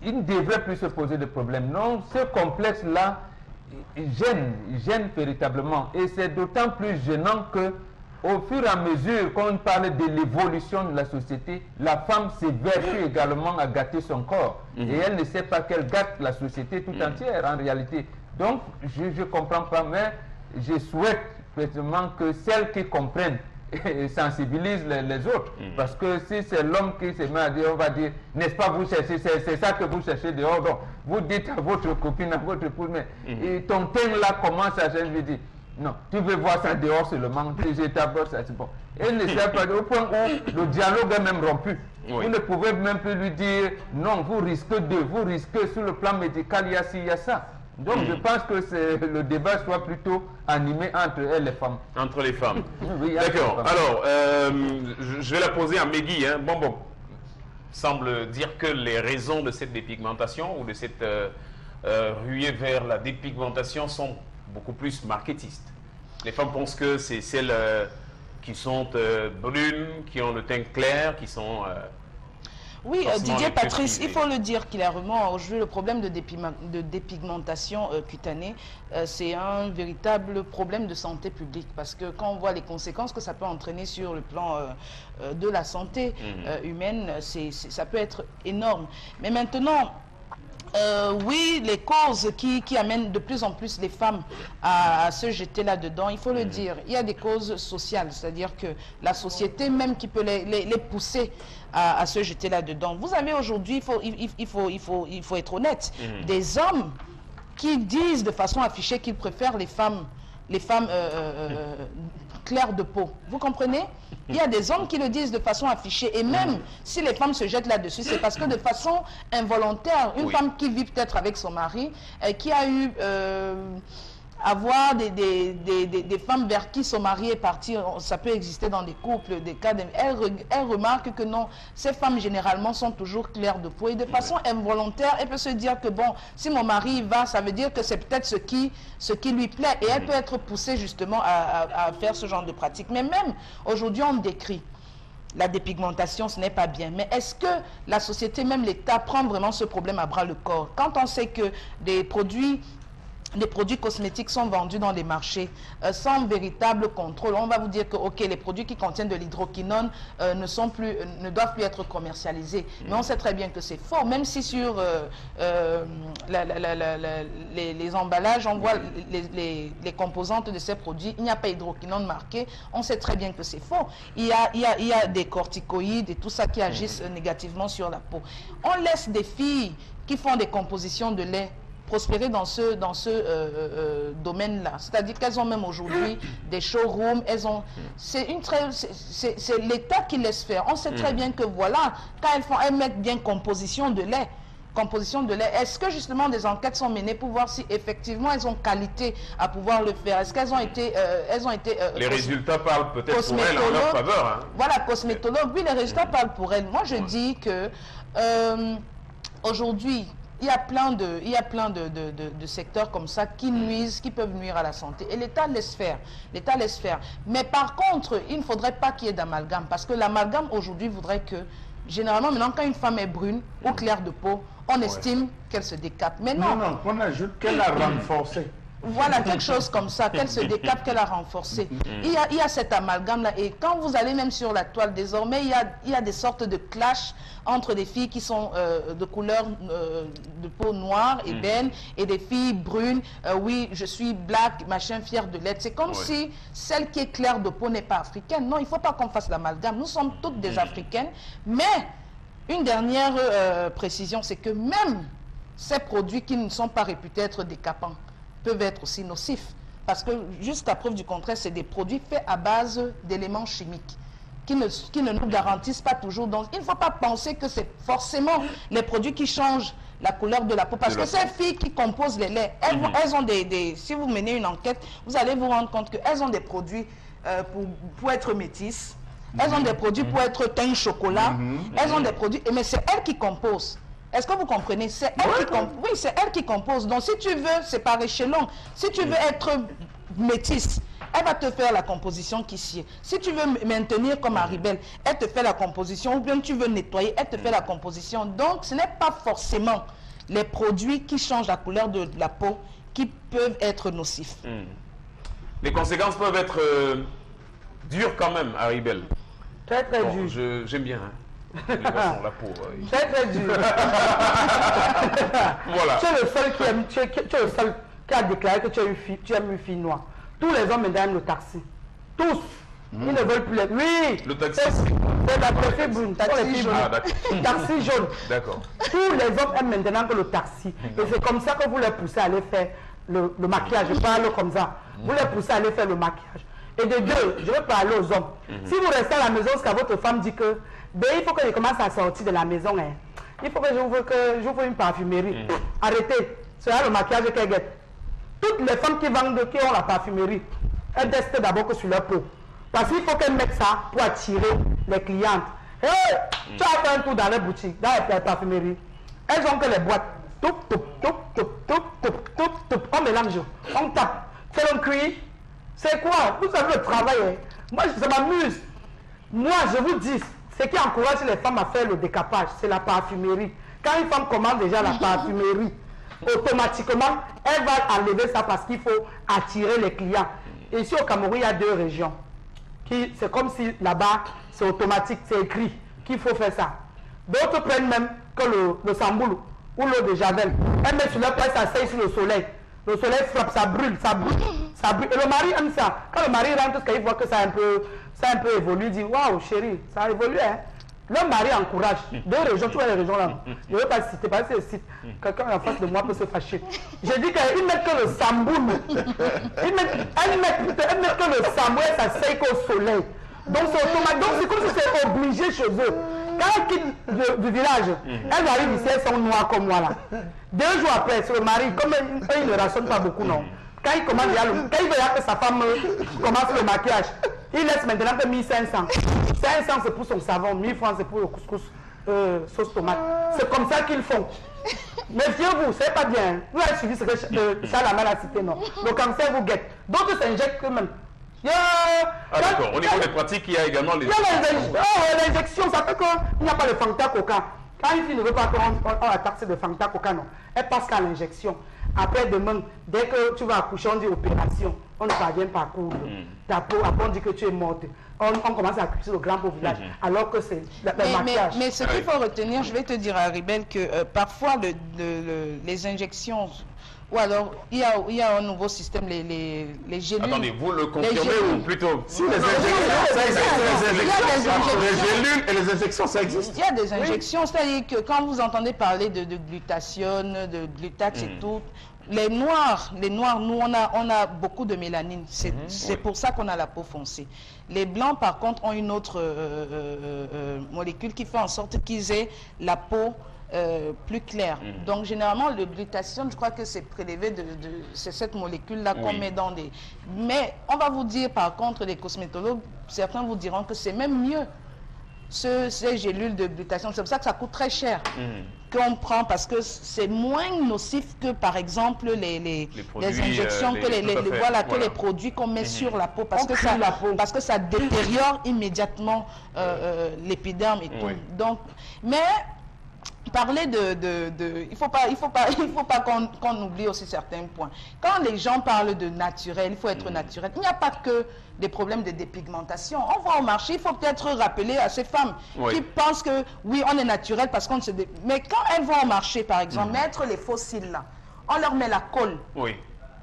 ils ne devraient plus se poser de problème. Non, ce complexe-là gêne véritablement. Et c'est d'autant plus gênant que au fur et à mesure qu'on parle de l'évolution de la société, la femme s'évertue également à gâter son corps. Et elle ne sait pas qu'elle gâte la société tout entière en réalité. Donc, je ne comprends pas, mais je souhaite effectivement que celles qui comprennent sensibilisent les autres. Parce que si c'est l'homme qui se met à dire, on va dire, n'est-ce pas, vous cherchez, c'est ça que vous cherchez dehors. Donc, vous dites à votre copine, à votre épouse, mais et ton teint là commence à changer, je lui dis, non, tu veux voir ça dehors seulement, je t'aborde ça, c'est bon. Et ne sait pas, au point où le dialogue est même rompu. Vous ne pouvez même plus lui dire, non, vous risquez sur le plan médical, il y a ci, il y a ça. Donc je pense que le débat soit plutôt animé entre elles, les femmes. Entre les femmes. Oui, d'accord. Alors, je vais la poser à Megui. Hein. Bon, semble dire que les raisons de cette dépigmentation ou de cette ruée vers la dépigmentation sont beaucoup plus marketistes. Les femmes pensent que c'est celles qui sont brunes, qui ont le teint clair, qui sont... Oui, Didier Patrice, il faut le dire clairement, aujourd'hui le problème de dépigmentation cutanée, c'est un véritable problème de santé publique parce que quand on voit les conséquences que ça peut entraîner sur le plan de la santé humaine, ça peut être énorme. Mais maintenant, oui, les causes qui amènent de plus en plus les femmes à se jeter là-dedans, il faut le dire, il y a des causes sociales, c'est-à-dire que la société même qui peut les pousser à se jeter là-dedans. Vous avez aujourd'hui, il faut être honnête, des hommes qui disent de façon affichée qu'ils préfèrent les femmes claires de peau. Vous comprenez? Il y a des hommes qui le disent de façon affichée. Et même si les femmes se jettent là-dessus, c'est parce que de façon involontaire, une femme qui vit peut-être avec son mari, qui a eu... avoir des femmes vers qui son mari est parti, ça peut exister dans des couples, des cas, elle remarque que non, ces femmes généralement sont toujours claires de peau et de façon involontaire, elle peut se dire que bon, si mon mari y va, ça veut dire que c'est peut-être ce qui lui plaît et elle peut être poussée justement à faire ce genre de pratique. Mais même aujourd'hui, on décrit la dépigmentation, ce n'est pas bien. Mais est-ce que la société, même l'État, prend vraiment ce problème à bras le corps? Quand on sait que des produits cosmétiques sont vendus dans les marchés sans véritable contrôle. On va vous dire que ok, les produits qui contiennent de l'hydroquinone ne doivent plus être commercialisés. Mais on sait très bien que c'est faux. Même si sur les emballages, on voit les composantes de ces produits, il n'y a pas hydroquinone marqué. On sait très bien que c'est faux. Il y a des corticoïdes et tout ça qui agissent négativement sur la peau. On laisse des filles qui font des compositions de lait prospérer dans ce domaine-là. C'est-à-dire qu'elles ont même aujourd'hui des showrooms, c'est l'État qui laisse faire. On sait très bien que voilà, quand elles mettent bien composition de lait, est-ce que justement des enquêtes sont menées pour voir si effectivement elles ont qualité à pouvoir le faire? Est-ce qu'elles ont été... les résultats parlent peut-être pour elles en leur faveur. Hein. Voilà, cosmétologue, oui, les résultats parlent pour elles. Moi, je dis que aujourd'hui, il y a plein de secteurs comme ça qui peuvent nuire à la santé. Et l'État laisse faire. L'État laisse faire. Mais par contre, il ne faudrait pas qu'il y ait d'amalgame. Parce que l'amalgame aujourd'hui voudrait que, généralement, maintenant, quand une femme est brune ou claire de peau, on estime qu'elle se décape. Mais non. Non, qu'on ajoute qu'elle a renforcé. Voilà, quelque chose comme ça, qu'elle se décape, qu'elle a renforcé. Il y a cet amalgame-là. Et quand vous allez même sur la toile, désormais, il y a des sortes de clashs entre des filles qui sont de couleur de peau noire, ébène, et des filles brunes. Oui, je suis black, machin, fière de l'être. C'est comme si celle qui est claire de peau n'est pas africaine. Non, il ne faut pas qu'on fasse l'amalgame. Nous sommes toutes des africaines. Mais une dernière précision, c'est que même ces produits qui ne sont pas réputés être décapants peuvent être aussi nocifs. Parce que, jusqu'à preuve du contraire, c'est des produits faits à base d'éléments chimiques qui ne nous garantissent pas toujours. Donc, il ne faut pas penser que c'est forcément les produits qui changent la couleur de la peau. Parce que ces filles qui composent les laits, elles ont si vous menez une enquête, vous allez vous rendre compte qu'elles ont des produits pour être métisses. Elles ont des produits pour être teint chocolat. Elles ont des produits, mais c'est elles qui composent. Est-ce que vous comprenez? C'est elle qui compose. Oui, c'est elle qui compose. Donc, si tu veux, c'est par échelon. Si tu veux être métisse, elle va te faire la composition qui sied. Si tu veux maintenir comme Haribel, elle te fait la composition. Ou bien tu veux nettoyer, elle te fait la composition. Donc, ce n'est pas forcément les produits qui changent la couleur de la peau qui peuvent être nocifs. Les conséquences peuvent être dures quand même, Haribel. Très, très dur. J'aime bien, hein. La peau, très très dur. Voilà. Tu es le seul tu es le seul qui a déclaré que tu aimes une fille noire. Tous les hommes maintenant le taxi. Tous. Ils ne veulent plus les... Oui. Le taxi. C'est la préfet brune. Taxi jaune. Taxi jaune. D'accord. Tous les hommes aiment maintenant que le taxi. Et c'est comme ça que vous les poussez à aller faire le maquillage. Je parle comme ça. Vous les poussez à aller faire le maquillage. Et de deux, je veux parler aux hommes. Si vous restez à la maison, parce que votre femme dit que il faut que je commence à sortir de la maison. Hein. Il faut que j'ouvre une parfumerie. Arrêtez. C'est là le maquillage qu'elle guette. Toutes les femmes qui ont la parfumerie, elles testent d'abord que sur leur peau. Parce qu'il faut qu'elles mettent ça pour attirer les clientes. Hey, tu as fait un tour dans les boutiques, dans les parfumeries. Elles ont que les boîtes. Toup, toup, toup, toup, toup, toup, toup, toup. On mélange, on tape. C'est le cuir. C'est quoi? Vous savez le travail. Hein? Moi, ça m'amuse. Moi, je vous dis, ce qui encourage les femmes à faire le décapage, c'est la parfumerie. Quand une femme commande déjà la parfumerie, automatiquement, elle va enlever ça parce qu'il faut attirer les clients. Et ici au Cameroun, il y a 2 régions. C'est comme si là-bas, c'est automatique, c'est écrit qu'il faut faire ça. D'autres prennent même que le samboul ou l'eau de javel. Elles mettent sur leur place, ça sèche sur le soleil. Le soleil frappe, ça brûle, ça brûle, ça brûle. Et le mari aime ça. Quand le mari rentre, quand il voit que ça a un peu évolué, il dit waouh chérie, ça a évolué. Hein? Le mari encourage. 2 régions, tu vois les régions là. Je ne veux pas citer, parce que c'est site. Quelqu'un en face de moi peut se fâcher. J'ai dit qu'ils mettent que le samboul. Ils mettent que le samboul, ça sèche au soleil. Donc c'est automatique. Donc c'est comme si c'est obligé chez eux. Quand elle quitte du village, elle arrive ici, elles sont noires comme moi là. 2 jours après, c'est le mari, comme il ne rationne pas beaucoup, non. Quand il commande, quand il veut que sa femme commence le maquillage, il laisse maintenant que 1500. 500 c'est pour son savon, 1000 francs c'est pour le couscous sauce tomate. C'est comme ça qu'ils font. Méfiez-vous, c'est pas bien. Vous avez suivi ce que Charles a cité, non. Le cancer vous guette. D'autres s'injectent eux-mêmes. D'accord. Au niveau des pratiques, il y a également les injections. Ça fait qu'il n'y a pas le Fanta Coca. Quand une fille ne veut pas qu'on la taxe de Fanta Coca, non. Elle passe qu'à l'injection. Après demain, dès que tu vas accoucher, on dit opération. On ne parvient pas à coudre ta peau. Après, on dit que tu es morte. On commence à accoucher au grand beau village. Alors que c'est le maquillage. Mais ce qu'il faut retenir, je vais te dire à Haribel que parfois les injections. Ou alors, il y a un nouveau système, les gélules. Attendez, vous le confirmez ou plutôt si les gélules et les injections, ça existe. Il y a des injections, c'est-à-dire que quand vous entendez parler de glutathione, de glutax et tout, les noirs, nous, on a beaucoup de mélanine. C'est pour ça qu'on a la peau foncée. Les blancs, par contre, ont une autre molécule qui fait en sorte qu'ils aient la peau plus clair. Donc généralement le glutathione, je crois que c'est prélevé c'est cette molécule là qu'on met dans des... Mais on va vous dire par contre, les cosmétologues, certains vous diront que c'est même mieux ces gélules de glutathione. C'est pour ça que ça coûte très cher qu'on prend, parce que c'est moins nocif que par exemple les injections, que les produits qu'on met sur la peau, parce que ça détériore immédiatement l'épiderme et tout. Donc, mais parler il faut pas qu'on oublie aussi certains points. Quand les gens parlent de naturel, il faut être naturel. Il n'y a pas que des problèmes de dépigmentation. On va au marché, il faut peut-être rappeler à ces femmes qui pensent que oui, on est naturel parce qu'on se... Mais quand elles vont au marché, par exemple, mettre les faux cils là, on leur met la colle. Oui.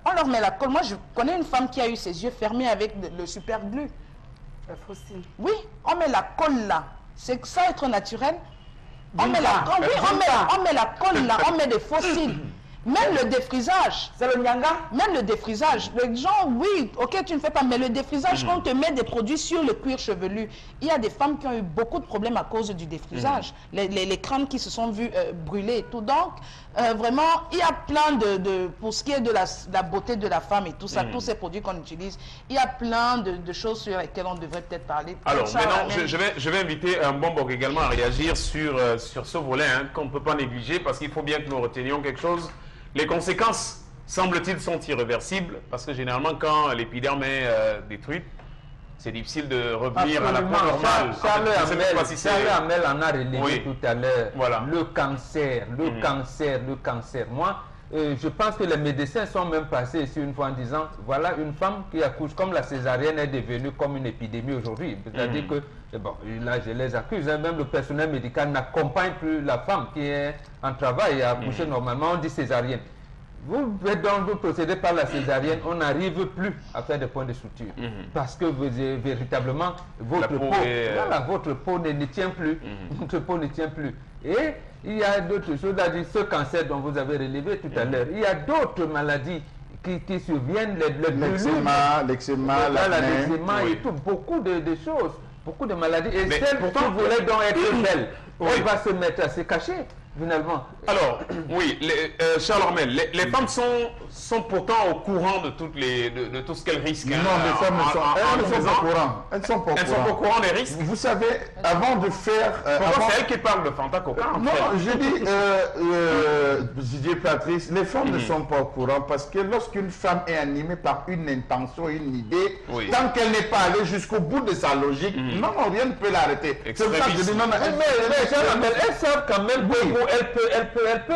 On leur met la colle. Moi, je connais une femme qui a eu ses yeux fermés avec le super glue. La faux cils. Oui, on met la colle là. C'est ça être naturel. On met la colle, on met la colle là, on met des faux cils. Même le défrisage. C'est le nyanga? Même le défrisage. Les gens, oui, ok, tu ne fais pas, mais le défrisage, quand on te met des produits sur le cuir chevelu, il y a des femmes qui ont eu beaucoup de problèmes à cause du défrisage. Les crânes qui se sont vus brûler et tout. Donc, vraiment, il y a plein pour ce qui est de la beauté de la femme et tout ça, tous ces produits qu'on utilise, il y a plein de choses sur lesquelles on devrait peut-être parler. Alors, maintenant, je vais inviter un Mbombock également à réagir sur ce volet qu'on ne peut pas négliger parce qu'il faut bien que nous retenions quelque chose. Les conséquences, semble-t-il, sont irréversibles parce que généralement, quand l'épiderme est détruite, c'est difficile de revenir à la peau normale. Charles Hamel en a relevé tout à l'heure. Voilà. Le cancer. Moi, je pense que les médecins sont même passés ici une fois en disant, voilà une femme qui accouche comme la césarienne est devenue comme une épidémie aujourd'hui. C'est-à-dire que, bon, là je les accuse, même le personnel médical n'accompagne plus la femme qui est en travail et a accouché normalement, on dit césarienne. Vous procédez par la césarienne, on n'arrive plus à faire des points de suture. Parce que véritablement, votre peau ne tient plus. Votre peau ne tient plus. Et il y a d'autres choses, ce cancer dont vous avez relevé tout à l'heure. Il y a d'autres maladies qui surviennent, l'eczéma, l'eczéma et tout, beaucoup de choses, beaucoup de maladies. Et celle qui voulait donc être belle, elle va se mettre à se cacher. Finalement. Alors, oui, Charles Hamel, les femmes sont pourtant au courant de tout ce qu'elles risquent. Non, les femmes ne sont pas au courant. Elles ne sont pas au courant des risques. Vous savez, avant de faire... c'est elle qui parle de Fanta Coca. Non, je dis, Didier Patrice, les femmes ne sont pas au courant parce que lorsqu'une femme est animée par une intention, une idée, tant qu'elle n'est pas allée jusqu'au bout de sa logique, non, rien ne peut l'arrêter. C'est pour ça que je dis non, mais elles savent quand même beaucoup. Elle peut.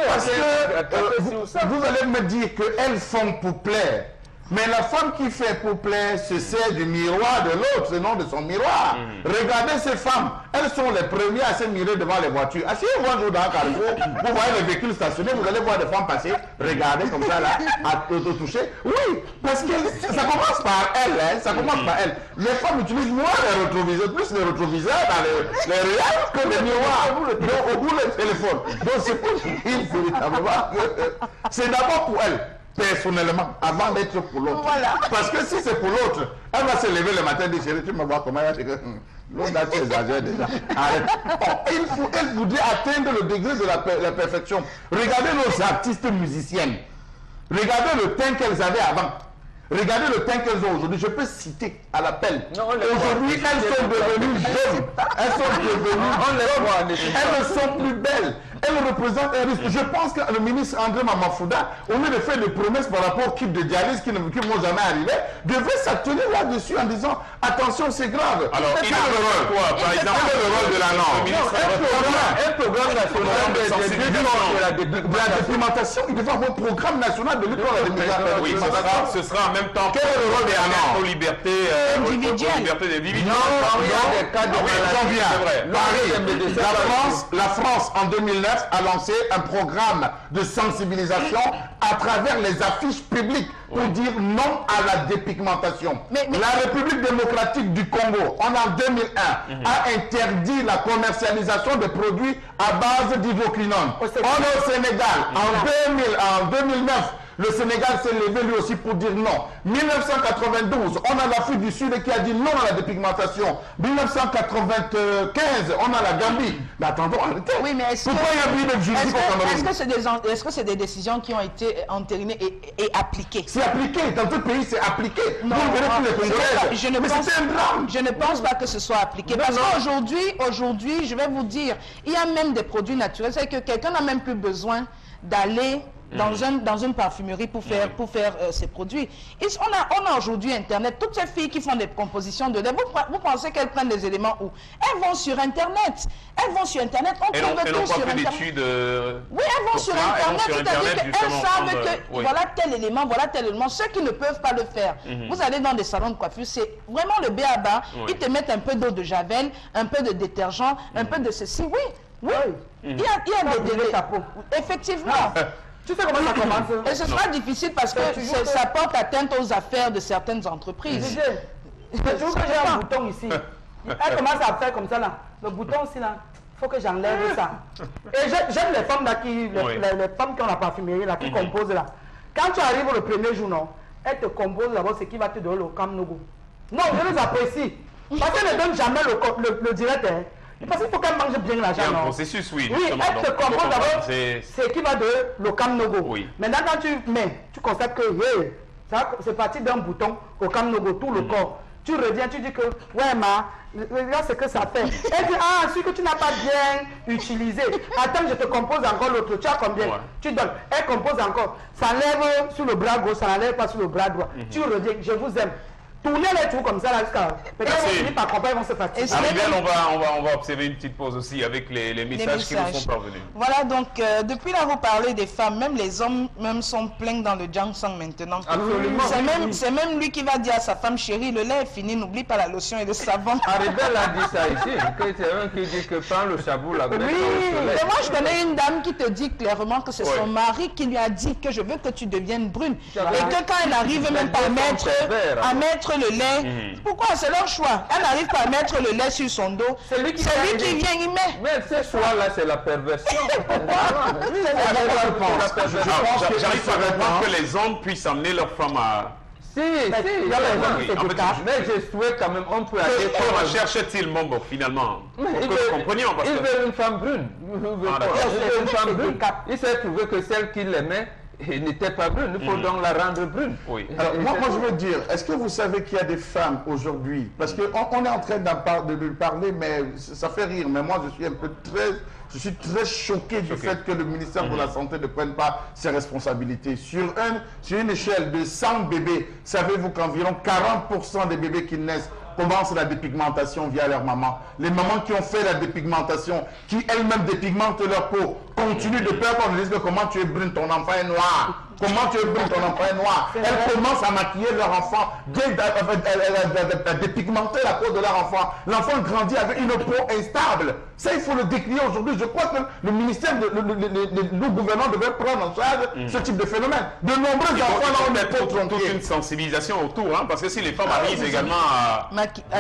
Parce que vous allez me dire qu'elles font pour plaire. Mais la femme qui fait pour plaire se sert du miroir de l'autre, c'est non de son miroir. Regardez ces femmes, elles sont les premières à se mirer devant les voitures. Asseyez-vous un jour dans un carrefour, vous voyez les véhicules stationnés, vous allez voir des femmes passer, regardez comme ça là, à toucher. Oui, parce que ça commence par elles, ça commence par elles. Les femmes utilisent moins les rétroviseurs, plus les rétroviseurs dans les réels que les miroirs, au bout du téléphone. Donc c'est pour dire véritablement que c'est d'abord pour elles. Personnellement, avant d'être pour l'autre. Voilà. Parce que si c'est pour l'autre, elle va se lever le matin et dire, chérie, tu me vois comment elle va dire que l'autre a exagéré déjà. Arrête. Bon, elle voudrait atteindre le degré de la perfection. Regardez nos artistes musiciennes. Regardez le teint qu'elles avaient avant. Regardez le teint qu'elles ont aujourd'hui. Je peux citer à l'appel. Aujourd'hui, elles sont devenues jeunes. Elles sont devenues jeunes. Elles ne sont plus belles. Elles représentent un risque. Je pense que le ministre André Mamafouda, au lieu de faire des promesses par rapport aux kits de dialyse qui ne vont jamais arriver, devrait s'atteler là-dessus en disant attention, c'est grave. Alors, il a le rôle, quoi, par exemple, le rôle de la norme. Un programme national de la documentation. Il devrait avoir un programme national de lutte contre la documentation. Oui, ce sera en même temps. Quel est le rôle de la norme aux libertés individuelles? Non, il y a des cas de maladie. La France, en 2009, a lancé un programme de sensibilisation à travers les affiches publiques pour dire non à la dépigmentation. La République démocratique du Congo, en 2001, a interdit la commercialisation de produits à base d'hydroquinone. On est au Sénégal, en 2009, le Sénégal s'est levé lui aussi pour dire non. 1992, on a l'Afrique du Sud qui a dit non à la dépigmentation. 1995, on a la Gambie. Mais attendons, arrêtez. Oui, mais pourquoi il y a eu de juridique au Cameroun? Est-ce que c'est des décisions qui ont été entérinées et appliquées? C'est appliqué. Dans tout pays, c'est appliqué. Non, je ne pense pas que ce soit appliqué. Parce qu'aujourd'hui, je vais vous dire, il y a même des produits naturels. C'est que quelqu'un n'a même plus besoin d'aller dans une parfumerie pour faire ces produits. On a aujourd'hui Internet, toutes ces filles qui font des compositions de lait, vous pensez qu'elles prennent des éléments où? Elles vont sur Internet. Elles vont sur Internet, on trouve tout sur Internet. Oui, elles vont sur Internet, c'est-à-dire qu'elles savent que voilà tel élément, ceux qui ne peuvent pas le faire. Vous allez dans des salons de coiffure, c'est vraiment le B.A.-ba. Ils te mettent un peu d'eau de javel, un peu de détergent, un peu de ceci. Oui. Il y a des ta peau. Effectivement. Tu sais comment ça commence? Et ce sera difficile parce que ça porte atteinte aux affaires de certaines entreprises. Je trouve que j'ai un bouton ici. Elle commence à faire comme ça là. Le bouton aussi là. Il faut que j'enlève ça. Et j'aime les femmes là les femmes qui ont la parfumerie là, qui composent là. Quand tu arrives le premier jour, non, elles te composent d'abord ce qui va te donner le Kamnogo. Non, je les apprécie. Parce qu'elles ne donnent jamais le direct. Parce qu'il faut qu'elle mange bien l'argent. Il y a un processus, oui. Oui, elle te compose d'abord ce qui va de le Kamnogo. Oui. Maintenant, quand tu constates que c'est parti d'un bouton au Kamnogo, tout le corps. Tu reviens, tu dis que, ouais, regarde ce que ça fait. Elle dit, celui que tu n'as pas bien utilisé. Attends, je te compose encore l'autre. Tu as combien? Tu donnes. Elle compose encore. Ça lève sur le bras gauche, ça n'enlève pas sur le bras droit. Tu reviens, je vous aime. Tournez les trous comme ça là jusqu'à. Peut-être qu'on finit par comprendre, ils vont se fatiguer. Arrivel, on va observer une petite pause aussi avec les messages qui nous sont parvenus. Voilà, donc depuis là vous parlez des femmes, même les hommes même sont pleins dans le Jangsang maintenant. Absolument. C'est même lui qui va dire à sa femme, chérie, le lait est fini, n'oublie pas la lotion et le savon. Arrivel a dit ça ici, que c'est un qui dit que prends le chabou là. Oui, mais moi je connais une dame qui te dit clairement que c'est son mari qui lui a dit que je veux que tu deviennes brune. Et que quand elle arrive même pas à mettre le lait. Pourquoi? C'est leur choix. Elle n'arrive pas à mettre le lait sur son dos. C'est lui qui vient y mettre. Mais ce choix-là, c'est la perversion. J'arrive pas à comprendre que les hommes puissent amener leur femme à... Si, mais je souhaite quand même, on peut aller... Comment cherche-t-il Mombo finalement? Il veut une femme brune. Il s'est trouvé que celle qu'il aimait n'était pas brune, il faut donc la rendre brune. Oui. Alors moi je veux dire, est-ce que vous savez qu'il y a des femmes aujourd'hui, parce qu'on est en train de lui parler, mais ça fait rire, mais moi je suis très choqué du fait que le ministère de la Santé ne prenne pas ses responsabilités. Sur une échelle de 100 bébés, savez-vous qu'environ 40% des bébés qui naissent commencent la dépigmentation via leur maman. Les mamans qui ont fait la dépigmentation, qui elles-mêmes dépigmentent leur peau, continuent de peur qu'on dise que comment tu es brune, ton enfant est noir. Comment tu es brune, ton enfant est noir. Elles commencent à maquiller leur enfant, à dépigmenter la peau de leur enfant. L'enfant grandit avec une peau instable. Ça, il faut le décrire aujourd'hui. Je crois que le ministère, le gouvernement devrait prendre en charge ce type de phénomène. De nombreux enfants, là, on est toute une sensibilisation autour, hein, parce que si les femmes arrivent également à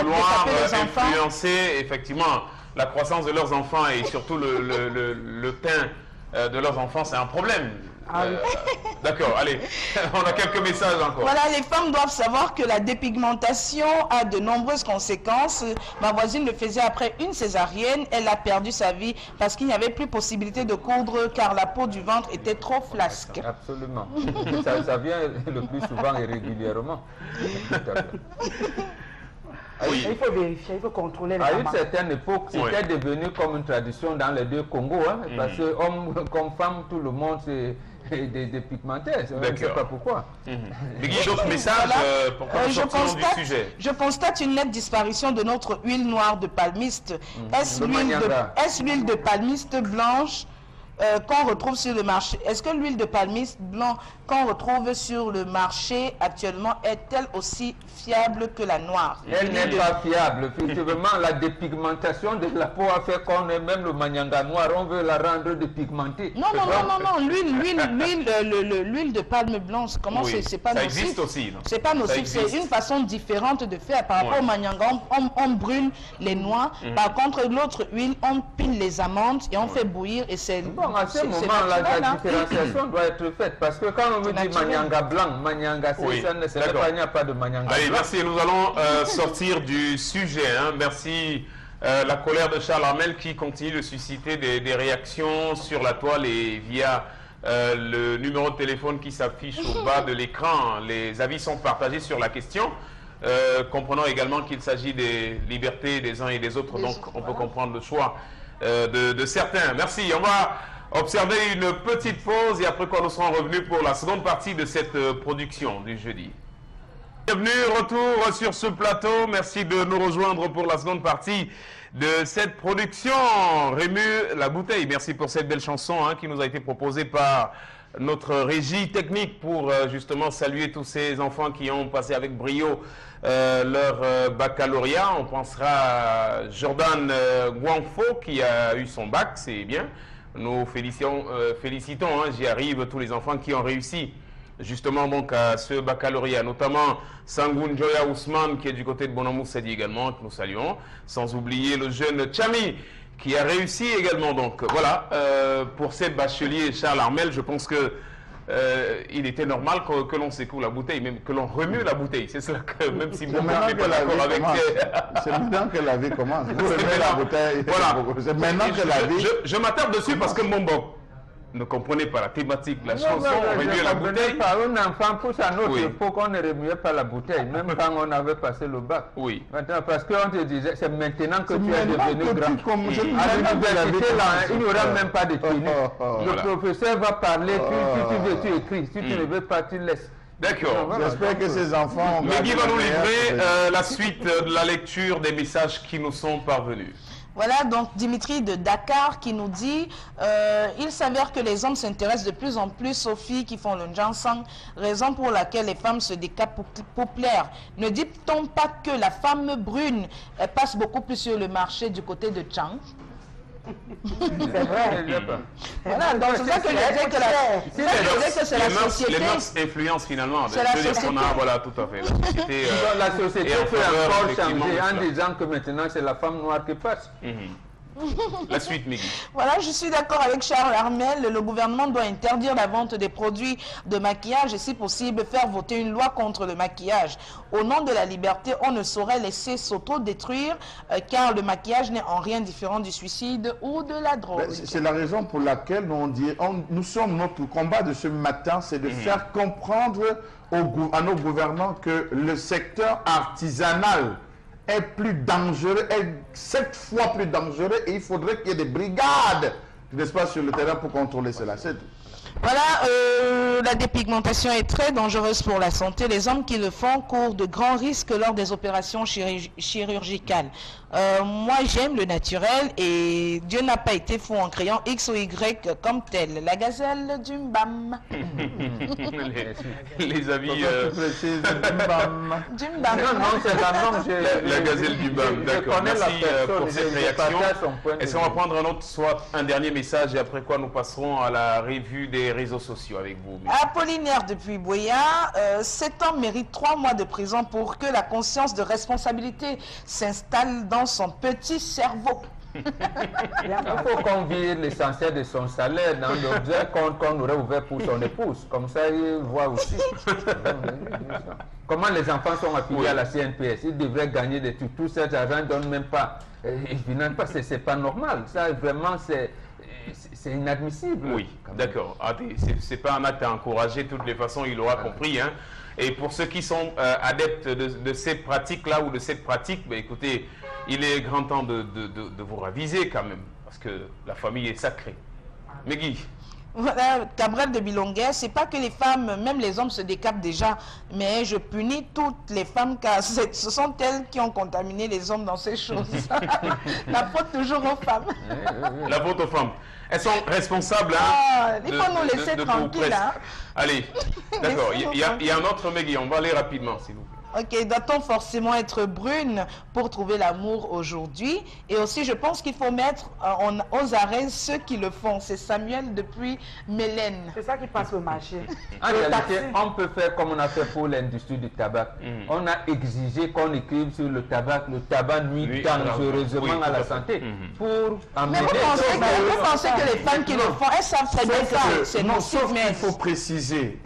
vouloir influencer effectivement la croissance de leurs enfants et surtout le teint de leurs enfants, c'est un problème. D'accord, allez, on a quelques messages encore. Voilà, les femmes doivent savoir que la dépigmentation a de nombreuses conséquences. Ma voisine le faisait après une césarienne. Elle a perdu sa vie parce qu'il n'y avait plus possibilité de coudre car la peau du ventre était trop flasque. Absolument. Ça vient le plus souvent et régulièrement. Oui. Il faut vérifier, il faut contrôler les mamans. À une certaine époque, c'était devenu comme une tradition dans les deux Congos, hein, parce que hommes comme femmes, tout le monde s'est dépigmenté. Je ne sais pas pourquoi. D'autres messages pour du sujet. Je constate une nette disparition de notre huile noire de palmiste. Est-ce l'huile de palmiste blanche qu'on retrouve sur le marché? Est-ce que l'huile de palmiste blanc qu'on retrouve sur le marché actuellement est-elle aussi fiable que la noire? Elle n'est pas fiable. Effectivement, la dépigmentation de la peau a fait qu'on est même le manyanga noir, on veut la rendre dépigmentée. Non, l'huile de palme blanche, comment c'est pas nocif? Ça existe aussi. C'est pas nocif, c'est une façon différente de faire. Par rapport au manyanga, on brûle les noix. Par contre, l'autre huile, on pile les amandes et on fait bouillir et c'est... Bon, à ce moment-là, la différenciation doit être faite parce que quand on me dit manyanga blanc, manyanga c'est pas, il n'y a pas de manyanga. Allez, merci. Nous allons sortir du sujet. Hein. Merci. La colère de Charles Armel qui continue de susciter des réactions sur la toile et via le numéro de téléphone qui s'affiche au bas de l'écran. Les avis sont partagés sur la question. Comprenons également qu'il s'agit des libertés des uns et des autres, donc on peut comprendre le choix de certains. Merci. On va observer une petite pause et après quoi nous serons revenus pour la seconde partie de cette production du jeudi. Bienvenue, retour sur ce plateau. Merci de nous rejoindre pour la seconde partie de cette production. Rému La Bouteille, merci pour cette belle chanson qui nous a été proposée par notre régie technique pour justement saluer tous ces enfants qui ont passé avec brio leur baccalauréat. On pensera à Jordan Guangfo qui a eu son bac, c'est bien. Nous félicitons, j'y arrive, tous les enfants qui ont réussi justement donc à ce baccalauréat, notamment Sangoun Joya Ousmane qui est du côté de Bonamou Sadi également, que nous saluons, sans oublier le jeune Chami qui a réussi également. Donc voilà, pour ces bacheliers Charles Armel, je pense que il était normal que l'on secoue la bouteille, même que l'on remue la bouteille. C'est cela que même si mon n'est pas d'accord avec... C'est maintenant que la vie commence. Vous remue la bouteille. Voilà. C'est maintenant que la vie... Je m'attarde dessus parce que Mombok ne comprenait pas la thématique, la chanson, remuer la bouteille. Par un enfant pousse à notre époque, on ne remuait pas la bouteille, même quand on avait passé le bac. Oui. Maintenant, parce qu'on te disait, c'est maintenant que tu es devenu grand. À l'université, il n'y aura même pas de tenue. Le professeur va parler, tu écris. Si tu ne veux pas, tu laisses. D'accord. J'espère que ces enfants... Meggy va nous livrer la suite de la lecture des messages qui nous sont parvenus. Voilà, donc Dimitri de Dakar qui nous dit il s'avère que les hommes s'intéressent de plus en plus aux filles qui font le Njansang, raison pour laquelle les femmes se décapent pour plaire. Ne dit-on pas que la femme brune passe beaucoup plus sur le marché du côté de Chang? C'est vrai. Voilà, donc c'est ça que je disais que c'est la société. Les mœurs influencent finalement. C'est la société. Voilà, tout à fait. La société peut encore changer en disant que maintenant c'est la femme noire qui passe. La suite, Meggy. Voilà, je suis d'accord avec Charles Armel. Le gouvernement doit interdire la vente des produits de maquillage et si possible faire voter une loi contre le maquillage. Au nom de la liberté, on ne saurait laisser s'auto-détruire car le maquillage n'est en rien différent du suicide ou de la drogue. C'est la raison pour laquelle notre combat de ce matin, c'est de faire comprendre à nos gouvernants que le secteur artisanal est plus dangereux, est 7 fois plus dangereux et il faudrait qu'il y ait des brigades, n'est-ce pas, sur le terrain pour contrôler cela. C'est tout. Voilà, la dépigmentation est très dangereuse pour la santé. Les hommes qui le font courent de grands risques lors des opérations chirurgicales. Moi, j'aime le naturel et Dieu n'a pas été fou en créant X ou Y comme tel. La gazelle du Mbam. les avis... Dumbam. Dumbam. Non, c'est la norme. La gazelle du Mbam, d'accord. Merci pour cette réaction. Est-ce qu'on va prendre un dernier message et après quoi nous passerons à la revue des réseaux sociaux avec vous? Apollinaire depuis Boya, cet homme mérite 3 mois de prison pour que la conscience de responsabilité s'installe dans son petit cerveau. Il faut qu'on vire l'essentiel de son salaire dans l'objet qu'on aurait ouvert pour son épouse. Comme ça, il voit aussi. Comment les enfants sont affiliés à la CNPS? Ils devraient gagner des trucs. Tout cet argent ne donne même pas. Évidemment, c'est pas normal. Ça, vraiment, c'est inadmissible. Oui, d'accord. C'est pas un acte à encourager. De toutes les façons, il aura compris. Et pour ceux qui sont adeptes de ces pratiques-là ou de cette pratique, écoutez, il est grand temps de vous raviser quand même, parce que la famille est sacrée. Meggy. Voilà, Cabrel de Bilonguet, c'est pas que les femmes, même les hommes se décapent déjà, mais je punis toutes les femmes car ce sont elles qui ont contaminé les hommes dans ces choses. La faute toujours aux femmes. La faute aux femmes. Elles sont responsables. Il faut nous laisser tranquilles. Allez, d'accord. Il y a un autre Meggy, on va aller rapidement, s'il vous plaît. Ok, doit-on forcément être brune pour trouver l'amour aujourd'hui? Et aussi, je pense qu'il faut mettre aux arrêts ceux qui le font. C'est Samuel depuis Mélène. C'est ça qui passe au marché. En réalité, on peut faire comme on a fait pour l'industrie du tabac. On a exigé qu'on écrive sur le tabac nuit dangereusement à la santé. Pour amener... Mais vous pensez que les femmes qui le font, elles savent très bien que c'est nocif.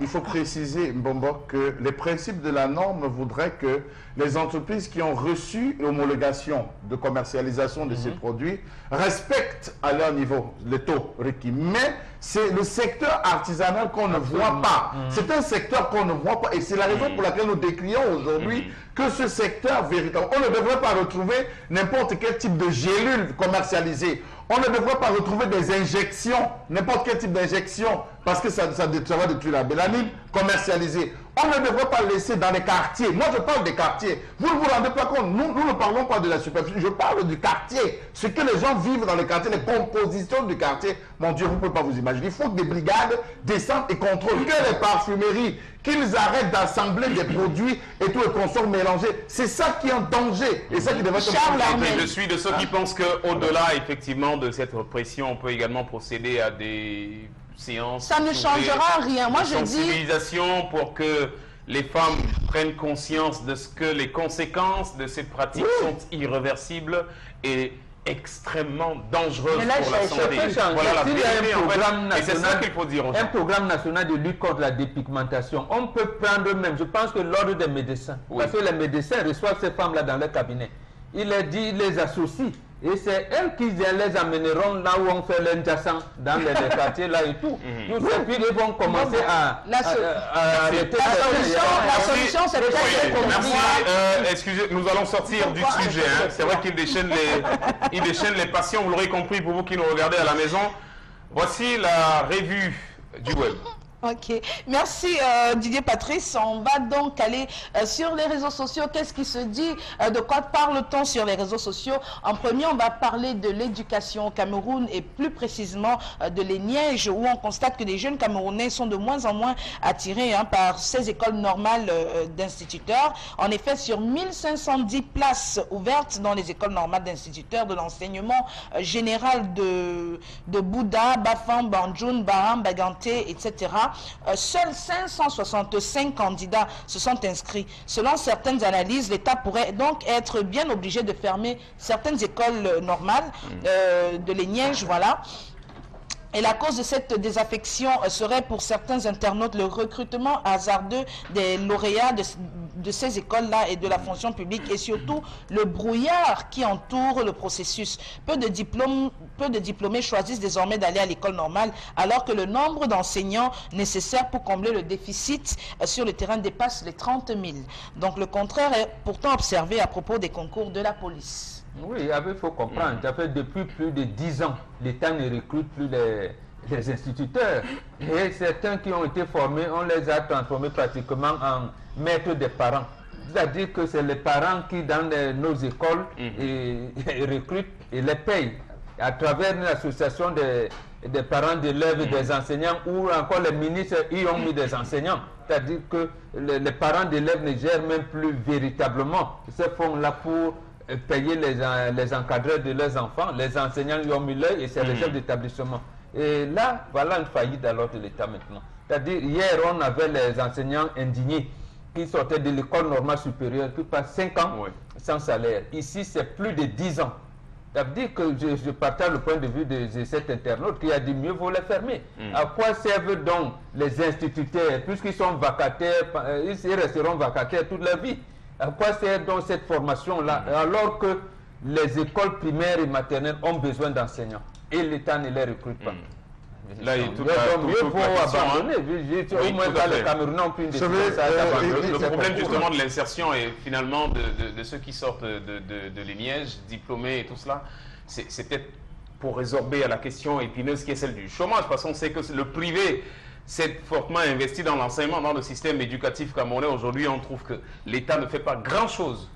Il faut préciser, Mbombo, que les principes de la norme voudraient vrai que les entreprises qui ont reçu l'homologation de commercialisation de ces produits respectent à leur niveau les taux requis. Mais c'est le secteur artisanal qu'on ne voit pas. C'est un secteur qu'on ne voit pas. Et c'est la raison pour laquelle nous décrions aujourd'hui que ce secteur véritable, on ne devrait pas retrouver n'importe quel type de gélule commercialisée. On ne devrait pas retrouver des injections, n'importe quel type d'injection, parce que ça va détruire la mélanine commercialisée. On ne devrait pas laisser dans les quartiers. Moi, je parle des quartiers. Vous ne vous rendez pas compte. Nous ne parlons pas de la superficie. Je parle du quartier. Ce que les gens vivent dans les quartiers, les compositions du quartier. Mon Dieu, vous ne pouvez pas vous imaginer. Il faut que des brigades descendent et contrôlent. Que les parfumeries, qu'ils arrêtent d'assembler des produits et tout, et qu'on soit mélangé. C'est ça qui est en danger. Et ça qui devrait être... Je suis de ceux qui pensent qu'au-delà, effectivement, de cette répression, on peut également procéder à des séances. Ça ne changera rien. Moi, je dis... sensibilisation pour que les femmes prennent conscience de ce que les conséquences de ces pratiques sont irréversibles et extrêmement dangereuses pour la santé. Voilà la vérité, en fait. Et c'est ça qu'il faut dire aux gens. Un programme national de lutte contre la dépigmentation. On peut prendre même, je pense que l'ordre des médecins, parce que les médecins reçoivent ces femmes-là dans leur cabinet. Il les dit, il les associe. Et c'est elles qui les amèneront là où on fait l'injacent, dans les quartiers là et tout. Et puis ils vont commencer à arrêter. La solution, c'est peut-être... Merci. Excusez, nous allons sortir du sujet. C'est vrai qu'il déchaîne les passions, vous l'aurez compris pour vous qui nous regardez à la maison. Voici la revue du web. Ok, merci Didier Patrice. On va donc aller sur les réseaux sociaux. Qu'est-ce qui se dit? De quoi parle-t-on sur les réseaux sociaux? En premier, on va parler de l'éducation au Cameroun et plus précisément de l'ENIEJ, où on constate que les jeunes Camerounais sont de moins en moins attirés par ces écoles normales d'instituteurs. En effet, sur 1510 places ouvertes dans les écoles normales d'instituteurs de l'enseignement général de Bouddha, Bafang, Banjoun, Baham, Baganté, etc., seuls 565 candidats se sont inscrits. Selon certaines analyses, l'État pourrait donc être bien obligé de fermer certaines écoles normales de l'ENIEJ, voilà. Et la cause de cette désaffection serait pour certains internautes le recrutement hasardeux des lauréats de ces écoles-là et de la fonction publique, et surtout le brouillard qui entoure le processus. Peu de diplômés choisissent désormais d'aller à l'école normale, alors que le nombre d'enseignants nécessaires pour combler le déficit sur le terrain dépasse les 30 000. Donc le contraire est pourtant observé à propos des concours de la police. Oui, il faut comprendre. Ça fait depuis plus de 10 ans, l'État ne recrute plus les instituteurs. Et certains qui ont été formés, on les a transformés pratiquement en maîtres des parents. C'est-à-dire que c'est les parents qui, dans nos écoles, recrutent et les payent à travers une association des parents d'élèves et des enseignants, ou encore les ministres y ont mis des enseignants. C'est-à-dire que les parents d'élèves ne gèrent même plus véritablement ces fonds-là pour payer les encadreurs de leurs enfants. Les enseignants lui ont mis l'œil et c'est les chefs d'établissement. Et là, voilà une faillite alors de l'État maintenant. C'est-à-dire, hier, on avait les enseignants indignés qui sortaient de l'école normale supérieure, qui passent 5 ans sans salaire. Ici, c'est plus de 10 ans. Ça veut dire que je partage le point de vue de cet internaute qui a dit mieux vaut les fermer. À quoi servent donc les instituteurs? Puisqu'ils sont vacataires, ils resteront vacataires toute leur vie. À quoi sert donc cette formation-là, alors que les écoles primaires et maternelles ont besoin d'enseignants et l'État ne les recrute pas? Là, il faut abandonner. Au moins, les Camerounais ont pris une décision. Le problème justement de l'insertion et finalement de ceux qui sortent de l'ENIEJ, diplômés et tout cela, c'est peut-être pour résorber à la question épineuse qui est celle du chômage, parce qu'on sait que le privé s'est fortement investi dans l'enseignement, dans le système éducatif camerounais. Aujourd'hui, on trouve que l'État ne fait pas grand-chose.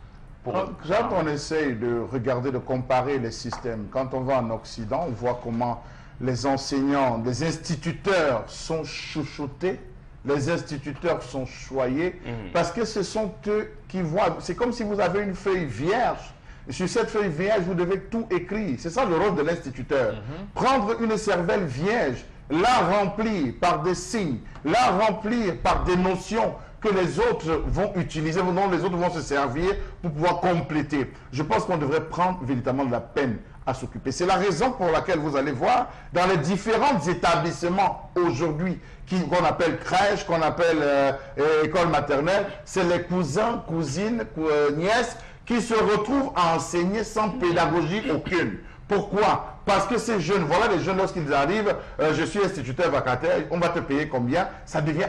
Quand on essaye de regarder, de comparer les systèmes, quand on va en Occident, on voit comment les enseignants, les instituteurs sont chouchoutés, les instituteurs sont choyés, parce que ce sont eux qui voient. C'est comme si vous avez une feuille vierge. Et sur cette feuille vierge, vous devez tout écrire. C'est ça le rôle de l'instituteur. Prendre une cervelle vierge, la remplir par des signes, la remplir par des notions que les autres vont utiliser, dont les autres vont se servir pour pouvoir compléter. Je pense qu'on devrait prendre véritablement de la peine à s'occuper. C'est la raison pour laquelle vous allez voir dans les différents établissements aujourd'hui qu'on appelle crèche, qu'on appelle école maternelle, c'est les cousins, cousines, nièces qui se retrouvent à enseigner sans pédagogie aucune. Pourquoi? Parce que ces jeunes, voilà les jeunes, lorsqu'ils arrivent, je suis instituteur vacataire, on va te payer combien? Ça devient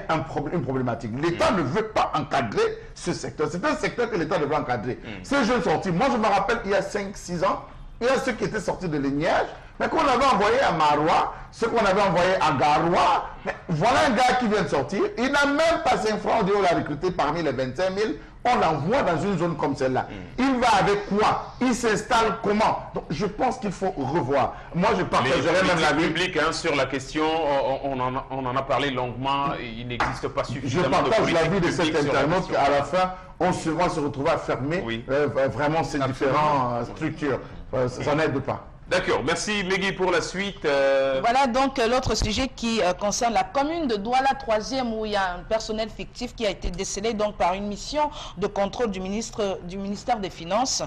une problématique. L'État ne veut pas encadrer ce secteur. C'est un secteur que l'État devrait encadrer. Ces jeunes sortis, moi je me rappelle, il y a 5-6 ans, il y a ceux qui étaient sortis de l'Ignège, mais qu'on avait envoyé à Marois, ceux qu'on avait envoyé à Garoua. Mais voilà un gars qui vient de sortir, il n'a même pas 5 francs, on l'a recruté parmi les 25 000. On l'envoie dans une zone comme celle-là. Il va avec quoi? Il s'installe comment? Donc, je pense qu'il faut revoir. Moi, je partagerai même l'avis. Public, hein, sur la question, on en a parlé longuement. Il n'existe pas suffisamment de politique. Je partage l'avis de cet internaute qu'à la fin, on va se retrouver à fermer vraiment ces différentes structures. Ça n'aide pas. D'accord, merci Megui pour la suite. Voilà donc l'autre sujet qui concerne la commune de Douala 3e où il y a un personnel fictif qui a été décelé donc par une mission de contrôle du ministère des Finances,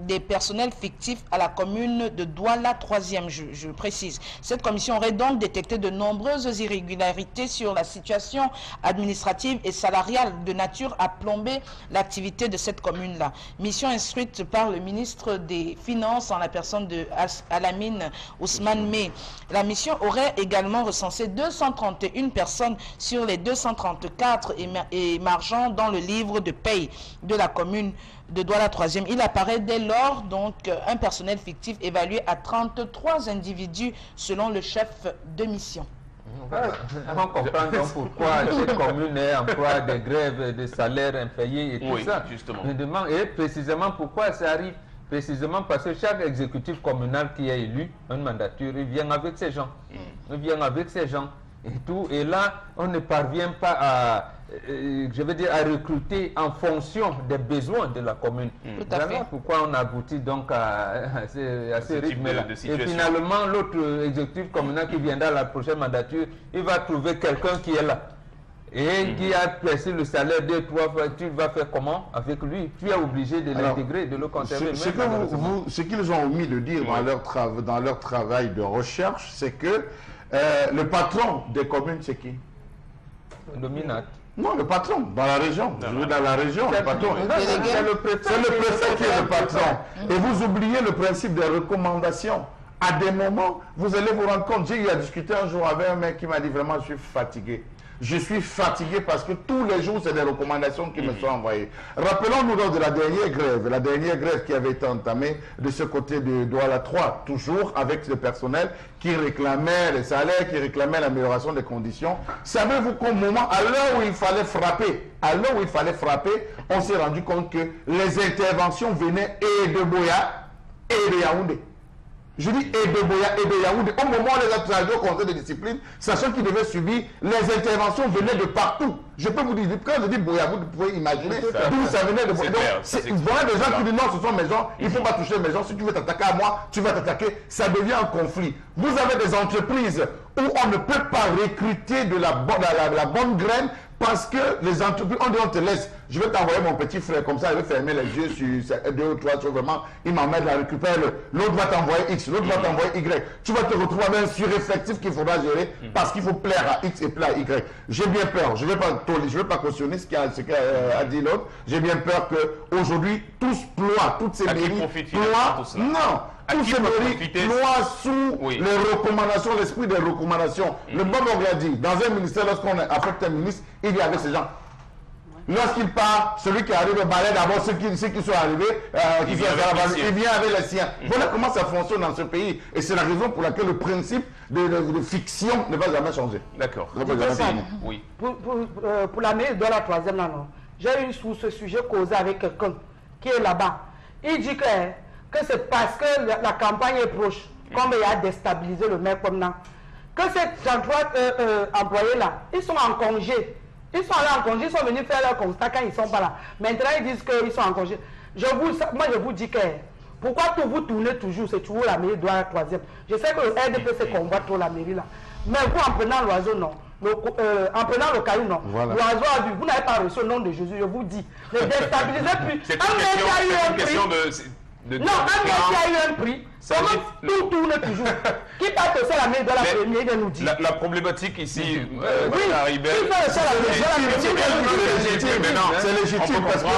des personnels fictifs à la commune de Douala 3e, je précise. Cette commission aurait donc détecté de nombreuses irrégularités sur la situation administrative et salariale de nature à plomber l'activité de cette commune-là. Mission instruite par le ministre des Finances en la personne de Alamine Ousmane May. La mission aurait également recensé 231 personnes sur les 234 émargeant dans le livre de paye de la commune de Douala 3e. Il apparaît dès lors donc un personnel fictif évalué à 33 individus selon le chef de mission. On comprend donc pourquoi cette commune emploie des grèves de salaires impayés et tout ça. Justement. Et précisément pourquoi ça arrive? Précisément parce que chaque exécutif communal qui est élu, une mandature, il vient avec ses gens. Il vient avec ses gens et tout. Et là, on ne parvient pas à, je veux dire, à recruter en fonction des besoins de la commune. Voilà pourquoi on aboutit donc à ce rythme-là. Et finalement, l'autre exécutif communal qui viendra à la prochaine mandature, il va trouver quelqu'un qui est là. Et qui a placé le salaire 2-3 fois, tu vas faire comment avec lui? Tu es obligé de l'intégrer, de le conserver. Ce qu'ils ont omis de dire dans leur travail de recherche, c'est que le patron des communes, c'est qui? Le MINAT. Non, le patron, dans la région. Dans la région, le patron. C'est le préfet qui est le patron. Et vous oubliez le principe des recommandations. À des moments, vous allez vous rendre compte. J'ai eu à discuter un jour avec un mec qui m'a dit vraiment, je suis fatigué. Je suis fatigué parce que tous les jours, c'est des recommandations qui me sont envoyées. Rappelons-nous lors de la dernière grève qui avait été entamée de ce côté de Douala 3, toujours avec le personnel qui réclamait les salaires, qui réclamait l'amélioration des conditions. Savez-vous qu'au moment, à l'heure où il fallait frapper, on s'est rendu compte que les interventions venaient et de Boya et de Yaoundé. Je dis et de Boya et de Yaoundé. Au moment où les a traduits au conseil de discipline, sachant qu'ils devaient subir, les interventions venaient de partout. Je peux vous dire, quand je dis Boya, vous pouvez imaginer d'où ça venait de Boya. Donc, voilà des gens qui disent non, ce sont mes gens, il ne faut pas toucher mes gens. Si tu veux t'attaquer à moi, tu vas t'attaquer. Ça devient un conflit. Vous avez des entreprises où on ne peut pas recruter de la bonne graine parce que les entreprises, on te laisse, je vais t'envoyer mon petit frère comme ça, il va fermer les yeux sur 2 ou 3 choses vraiment, il m'emmène à récupérer l'autre va t'envoyer X, l'autre va t'envoyer Y. Tu vas te retrouver avec un sureffectif qu'il faudra gérer parce qu'il faut plaire à X et plaire à Y. J'ai bien peur, je ne vais pas cautionner ce qu'a dit l'autre, j'ai bien peur qu'aujourd'hui, tous ploient, toutes ces mairies ploient. Non! Tout ce mérite ploie sous les recommandations, l'esprit des recommandations. Le bon l'a dit, dans un ministère, lorsqu'on affecte un ministre, il y avait ces gens. Lorsqu'il part, celui qui arrive balaye d'abord ceux qui sont arrivés, il vient avec les siens. Voilà comment ça fonctionne dans ce pays. Et c'est la raison pour laquelle le principe de fiction ne va jamais changer. D'accord. Oui. Pour la mairie de la 3e, non. J'ai eu sur ce sujet causé avec quelqu'un qui est là-bas. Il dit que c'est parce que la campagne est proche, comme il a déstabilisé le maire comme ça, que ces 33 employés-là, ils sont en congé. Ils sont allés en congé, ils sont venus faire leur constat quand ils ne sont pas là. Maintenant, ils disent qu'ils sont en congé. Moi, je vous dis que pourquoi vous tournez toujours, c'est toujours la mairie de la 3e. Je sais que le RDPC combat trop la mairie là. Mais vous, en prenant l'oiseau, non. En prenant le caillou, non. Voilà. L'oiseau a vu, vous n'avez pas reçu le nom de Jésus, je vous dis. Ne déstabilisez plus. C'est une question de... de... Non, un mec qui a eu un prix, comment tout tourne toujours. Qui t'a tossé la mairie de la première de nous dire? La problématique ici, oui, Haribel, c'est légitime parce que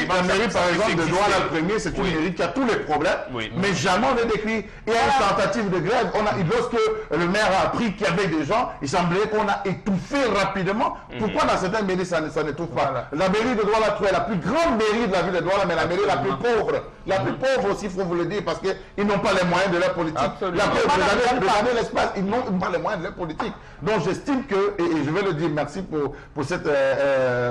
la mairie par exemple de Douala premier, c'est une mairie qui a tous les problèmes, mais jamais on est décrit. Il y a une tentative de grève. Lorsque le maire a appris qu'il y avait des gens, il semblait qu'on a étouffé rapidement. Pourquoi dans certaines mairies ça n'étouffe pas? La mairie de Douala est la plus grande mairie de la ville de Douala, mais la mairie la plus pauvre. La plus pauvre aussi, il faut vous le dire, parce qu'ils n'ont pas les moyens de leur politique. La pauvre, l'espace, ils n'ont pas les moyens de leur politique. Donc j'estime que, et je vais le dire, merci pour cette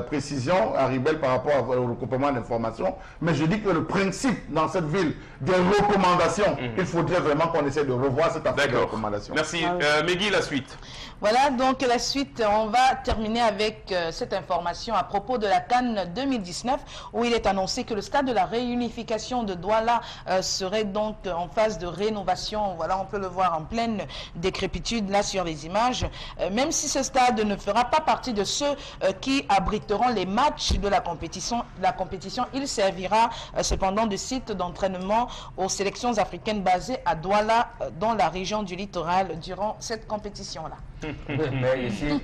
précision, Haribel, par rapport au recoupement d'informations, mais je dis que le principe dans cette ville des recommandations, il faudrait vraiment qu'on essaie de revoir cette affaire de recommandations. Merci. Megui, la suite. Voilà, donc la suite, on va terminer avec cette information à propos de la CAN 2019, où il est annoncé que le stade de la réunification de Douala serait donc en phase de rénovation. Voilà, on peut le voir en pleine décrépitude là sur les images. Même si ce stade ne fera pas partie de ceux qui abriteront les matchs de la compétition, il servira cependant de site d'entraînement aux sélections africaines basées à Douala, dans la région du littoral, durant cette compétition-là. Mais ici,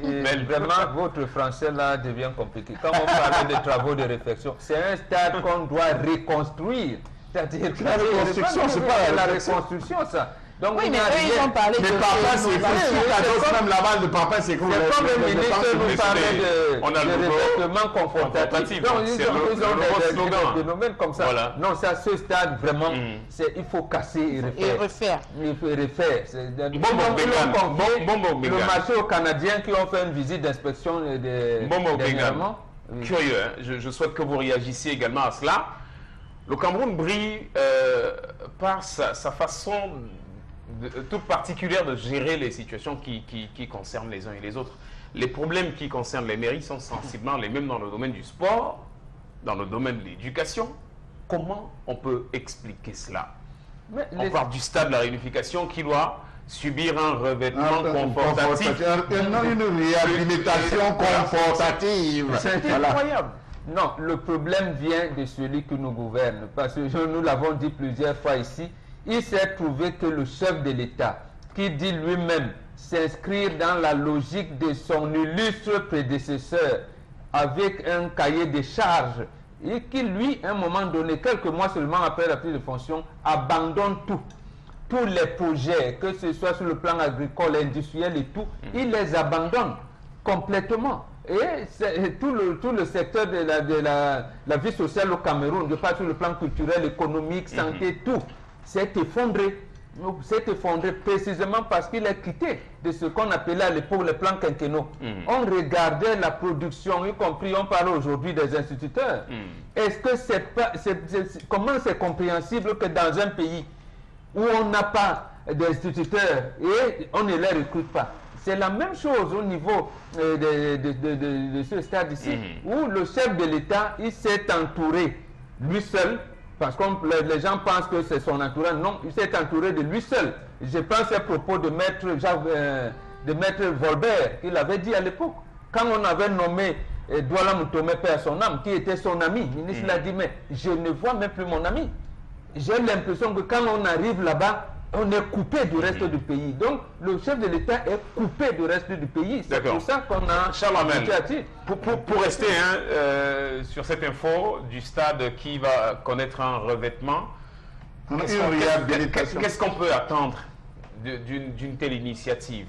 vraiment, votre français là devient compliqué. Quand on parle de travaux de réflexion, c'est un stade qu'on doit reconstruire. C'est-à-dire que la reconstruction, c'est pas la reconstruction, ça. Donc, oui, mais eux, ils ont parlé de... Papa, c'est même la balle de Papa, c'est comme le ministre nous parlait de revêtement confortatif. Donc, ils ont des phénomènes comme ça. Voilà. Non, c'est à ce stade, vraiment, il faut casser et refaire. Il faut refaire. Le marché aux Canadiens qui ont fait une visite d'inspection dernièrement. Curieux, hein? Je souhaite que vous réagissiez également à cela. Le Cameroun brille par sa façon toute particulière de gérer les situations qui concernent les uns et les autres. Les problèmes qui concernent les mairies sont sensiblement les mêmes dans le domaine du sport, dans le domaine de l'éducation. Comment on peut expliquer cela? On parle du stade de la réunification qui doit subir un revêtement confortatif. Une réhabilitation confortative. C'est incroyable. Non, le problème vient de celui qui nous gouverne. Parce que nous l'avons dit plusieurs fois ici, il s'est trouvé que le chef de l'État, qui dit lui-même s'inscrire dans la logique de son illustre prédécesseur, avec un cahier de charges, et qui lui, à un moment donné, quelques mois seulement après la prise de fonction, abandonne tout. Tous les projets, que ce soit sur le plan agricole, industriel et tout, il les abandonne complètement. Et tout le secteur de la vie sociale au Cameroun, je parle sur le plan culturel, économique, santé, tout, s'est effondré. S'est effondré précisément parce qu'il est quitté de ce qu'on appelait à l'époque les plans quinquennaux. On regardait la production, y compris, on parle aujourd'hui des instituteurs. Est-ce que comment c'est compréhensible que dans un pays où on n'a pas d'instituteurs et on ne les recrute pas? C'est la même chose au niveau de ce stade ici, où le chef de l'État, il s'est entouré lui seul, parce que les gens pensent que c'est son entourage. Non, il s'est entouré de lui seul. Je pense à propos de maître Volbert, qu'il avait dit à l'époque, quand on avait nommé Douala Moutomé Père son âme, qui était son ami, le ministre l'a dit, mais je ne vois même plus mon ami. J'ai l'impression que quand on arrive là-bas, on est coupé du reste du pays. Donc, le chef de l'État est coupé du reste du pays. C'est pour ça qu'on a... Pour rester sur cette info du stade qui va connaître un revêtement, qu'est-ce qu'on peut attendre d'une telle initiative?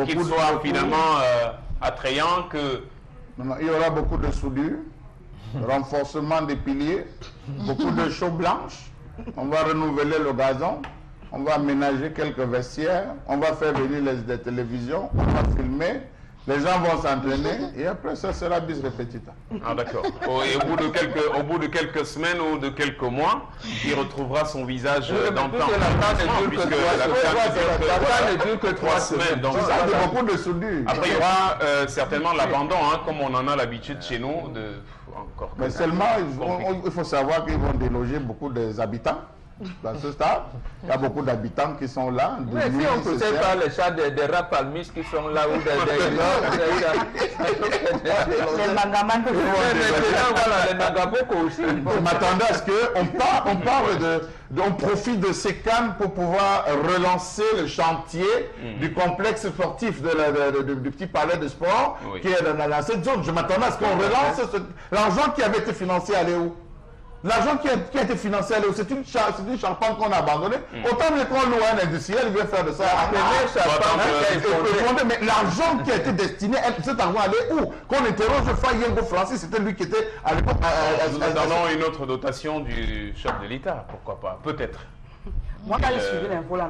Qu'il soit finalement attrayant que... Il y aura beaucoup de soudure, renforcement des piliers, beaucoup de chaux blanches. On va renouveler le gazon. On va aménager quelques vestiaires, on va faire venir des télévisions, on va filmer, les gens vont s'entraîner et après ça sera bis repetita. Ah d'accord. Et au bout de quelques semaines ou de quelques mois, il retrouvera son visage d'antan. Puisque la ne dure que 3 semaines. Donc ça a beaucoup de soudure. Après il y aura certainement l'abandon, comme on en a l'habitude chez nous. Mais seulement, il faut savoir qu'ils vont déloger beaucoup des habitants. Dans ce stade, il y a beaucoup d'habitants qui sont là. Mais si on ne sait pas les chats des rats palmistes qui sont là ou des Mangaman. Voilà, les Nagaboko aussi. Je m'attendais à ce qu'on parle on profite de ces cannes pour pouvoir relancer le chantier du complexe sportif du petit palais de sport qui est dans cette zone. Je m'attendais à ce qu'on relance l'argent qui avait été financé, aller où? L'argent qui a été financé, c'est une charpente qu'on a abandonnée. Autant mieux qu'on loue un industriel, il veut faire de ça. Mais l'argent qui a été destiné, cet argent allait où? Qu'on interroge Fayengo Francis, c'était lui qui était à l'époque. Nous attendons une autre dotation du chef de l'État, pourquoi pas? Peut-être. Moi, quand j'ai suivi l'info là,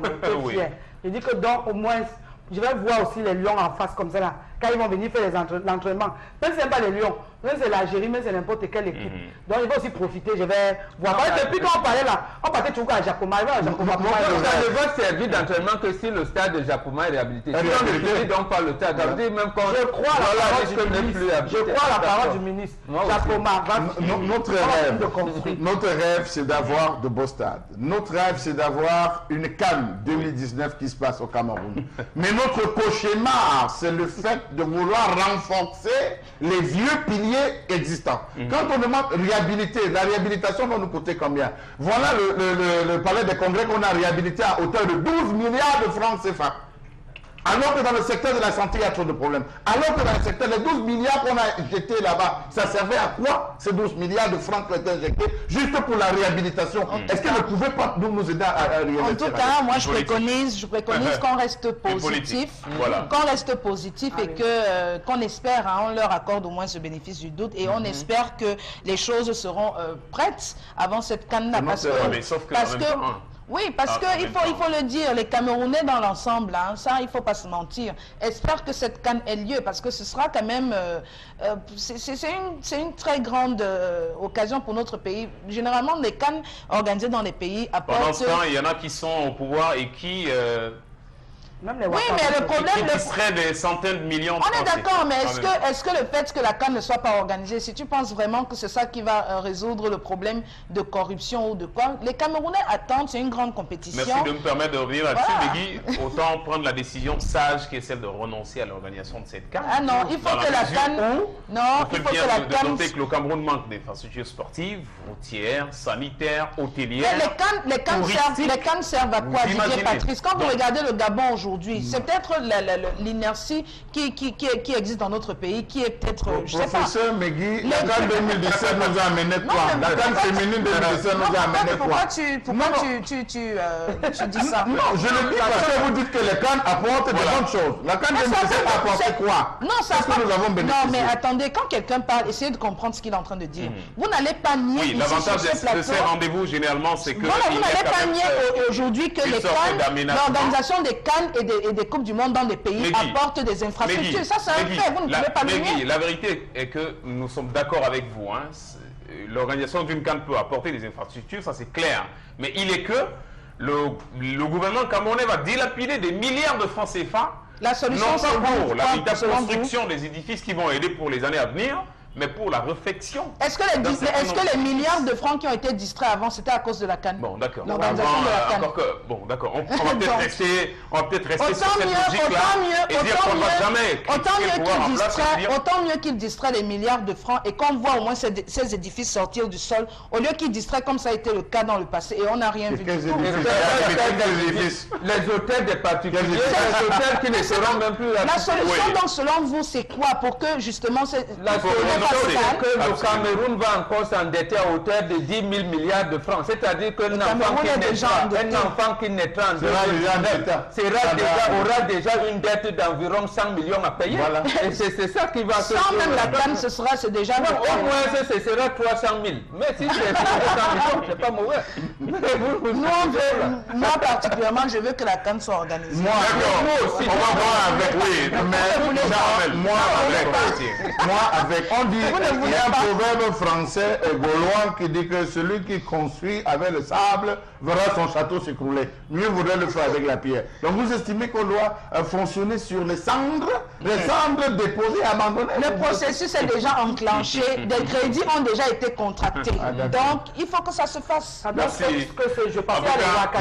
je dis que donc au moins, je vais voir aussi les lions en face comme ça là. Quand ils vont venir faire l'entraînement. Même si ce n'est pas les lions, même si c'est l'Algérie, même si c'est n'importe quelle équipe. Donc il faut aussi profiter, je vais voir. Depuis qu'on parlait là, on partait toujours à Jacoma. Ça ne va servir d'entraînement que si le stade de Jacoma est réhabilité. Si on ne finit donc pas le stade, ça veut dire même quand je crois à la parole du ministre. Jacoma va notre rêve, c'est d'avoir de beaux stades. Notre rêve, c'est d'avoir une CAN 2019 qui se passe au Cameroun. Mais notre cauchemar, c'est le fait de vouloir renforcer les vieux piliers existants. Quand on demande réhabiliter, la réhabilitation va nous coûter combien? Voilà le palais des congrès qu'on a réhabilité à hauteur de 12 milliards de francs CFA. Alors que dans le secteur de la santé, il y a trop de problèmes. Alors que dans le secteur, les 12 milliards qu'on a injectés là-bas, ça servait à quoi ces 12 milliards de francs qui ont été injectés juste pour la réhabilitation? Est-ce qu'elle ne pouvait pas nous aider à réhabiliter? En tout cas, moi je préconise qu'on reste positif, qu'on reste positif et qu'on espère, on leur accorde au moins ce bénéfice du doute et on espère que les choses seront prêtes avant cette canne-là. Oui, parce qu'il faut le dire, les Camerounais dans l'ensemble, ça, il ne faut pas se mentir, espèrent que cette canne ait lieu, parce que ce sera quand même, c'est une très grande occasion pour notre pays. Généralement, les cannes organisées dans les pays apportent... Pendant ce temps, il y en a qui sont au pouvoir et qui... Oui, mais le problème... Qui serait des centaines de millions de On est d'accord, mais est-ce que le fait que la CAN ne soit pas organisée, si tu penses vraiment que c'est ça qui va résoudre le problème de corruption ou de quoi? Les Camerounais attendent, c'est une grande compétition. Merci de me permettre de revenir là-dessus, Megui. Autant prendre la décision sage qui est celle de renoncer à l'organisation de cette CAN. Ah non, il faut que la CAN... Non, il faut que la CAN... Noter que le Cameroun manque d'infrastructures sportives, routières, sanitaires, hôtelières. Les CAN servent à quoi, Didier Patrice? Quand vous regardez le Gabon aujourd'hui, c'est peut-être l'inertie qui existe dans notre pays, qui est peut-être, je sais pas. Professeur Megui, la CAN 2017 nous a amené quoi? La CAN féminine 2017 nous a amené quoi? Pourquoi tu dis ça? Non, je le dis parce que vous dites que les CAN apportent de bonnes choses. La CAN 2017 a apporté quoi? Non, ça que nous avons bénéficié. Non, mais attendez, quand quelqu'un parle, essayez de comprendre ce qu'il est en train de dire. Vous n'allez pas nier. Oui, l'avantage de ces rendez-vous, généralement, c'est que... Voilà, vous n'allez pas nier aujourd'hui que les CAN, l'organisation des CAN et des Coupes du Monde dans des pays apportent des infrastructures. Ça, c'est un fait, vous ne pouvez pas le nier. La vérité est que nous sommes d'accord avec vous. L'organisation d'une CAN peut apporter des infrastructures, ça c'est clair. Mais il est que le gouvernement camerounais va dilapider des milliards de francs CFA, la solution, non pas pour la véritable construction des édifices qui vont aider pour les années à venir, mais pour la réflexion. Est-ce que les milliards de francs qui ont été distraits avant, c'était à cause de la CAN? Bon, d'accord. L'organisation de la CAN. Bon, d'accord. On va peut-être rester sur cette logique-là et dire qu'on ne va jamais... Autant mieux qu'il distrait les milliards de francs et qu'on voit au moins ces édifices sortir du sol, au lieu qu'il distrait comme ça a été le cas dans le passé et on n'a rien vu. Les hôtels des particuliers, les hôtels qui ne seront même plus... La solution, donc, selon vous, c'est quoi pour que, justement... La solution, c'est que le Cameroun va encore s'endetter à hauteur de 10 000 milliards de francs. C'est-à-dire qu'un enfant qui naîtra en 2019 aura déjà une dette d'environ 100 millions à payer. Voilà. Et c'est ça qui va se... Sans même la CAN, c'est déjà... Non, au moins, ce sera 300 000. Mais si c'est 300 millions, c'est pas mauvais. Moi, particulièrement, je veux que la CAN soit organisée. Moi aussi. On va voir avec... Oui, mais moi avec... On dit, il y a un proverbe français gaulois qui dit que celui qui construit avec le sable verra son château s'écrouler. Mieux vaudrait le faire avec la pierre. Donc vous estimez qu'on doit fonctionner sur les cendres déposées, abandonnées? Le processus est déjà enclenché, des crédits ont déjà été contractés. Donc il faut que ça se fasse. Merci. Je pense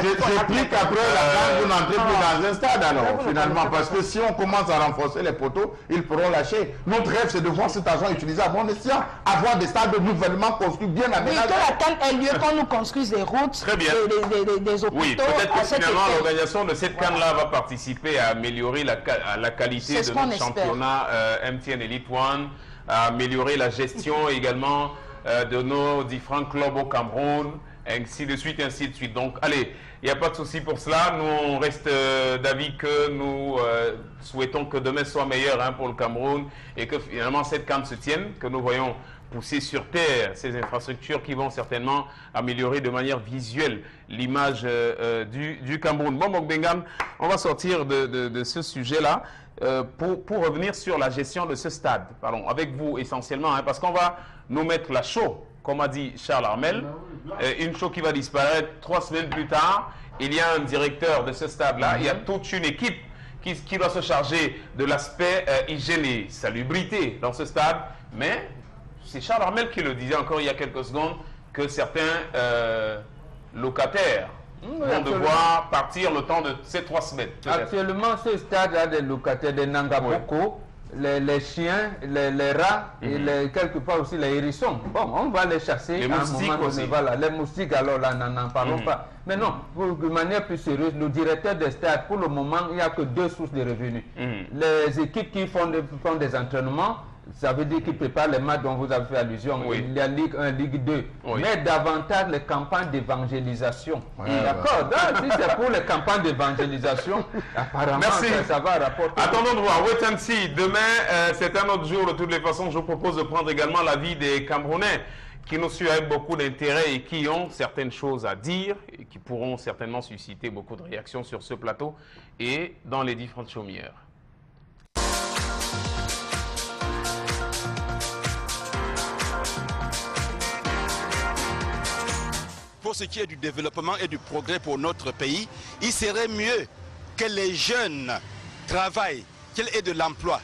J'ai pris qu'après la vous n'entrez plus dans un stade alors, finalement, parce que si on commence à renforcer les poteaux, ils pourront lâcher. Notre rêve, c'est de voir cet argent utilisé à bon escient, avoir des stades nouvellement construits, bien aménagés. Oui, que la canne ait lieu quand nous construisons des routes, Très bien. Des hôpitaux. Oui, peut-être que à cette finalement échelle. l'organisation de cette canne-là va participer à améliorer la qualité de notre championnat MTN Elite One, à améliorer la gestion également de nos différents clubs au Cameroun, ainsi de suite, ainsi de suite. Donc, allez, il n'y a pas de souci pour cela. Nous, on reste d'avis que nous souhaitons que demain soit meilleur pour le Cameroun et que finalement cette canne se tienne, que nous voyons pousser sur terre ces infrastructures qui vont certainement améliorer de manière visuelle l'image du Cameroun. Bon, Bengan, on va sortir de ce sujet-là pour revenir sur la gestion de ce stade. Pardon, avec vous essentiellement, parce qu'on va nous mettre la show, comme a dit Charles Armel, une show qui va disparaître 3 semaines plus tard. Il y a un directeur de ce stade-là, il y a toute une équipe qui doit se charger de l'aspect hygiène et salubrité dans ce stade, mais c'est Charles Armel qui le disait encore il y a quelques secondes que certains locataires vont devoir partir le temps de ces 3 semaines. Actuellement, ce stade a des locataires, des Nangaboko, les chiens, les rats et quelque part aussi les hérissons. Bon, on va les chasser. Les moustiques aussi. Voilà, les moustiques, alors là, n'en parlons pas. Mais non, de manière plus sérieuse, le directeur des stades, pour le moment, il n'y a que 2 sources de revenus. Les équipes qui font des entraînements, ça veut dire qu'ils préparent les matchs dont vous avez fait allusion. Il y a Ligue 1, Ligue 2. Mais davantage les campagnes d'évangélisation. D'accord. Si c'est pour les campagnes d'évangélisation, apparemment, ça va rapporter. Attendons de voir. Wait and see. Demain, c'est un autre jour. De toutes les façons, je vous propose de prendre également l'avis des Camerounais qui nous suivent avec beaucoup d'intérêt et qui ont certaines choses à dire et qui pourront certainement susciter beaucoup de réactions sur ce plateau et dans les différentes chaumières. Pour ce qui est du développement et du progrès pour notre pays, il serait mieux que les jeunes travaillent, qu'ils aient de l'emploi.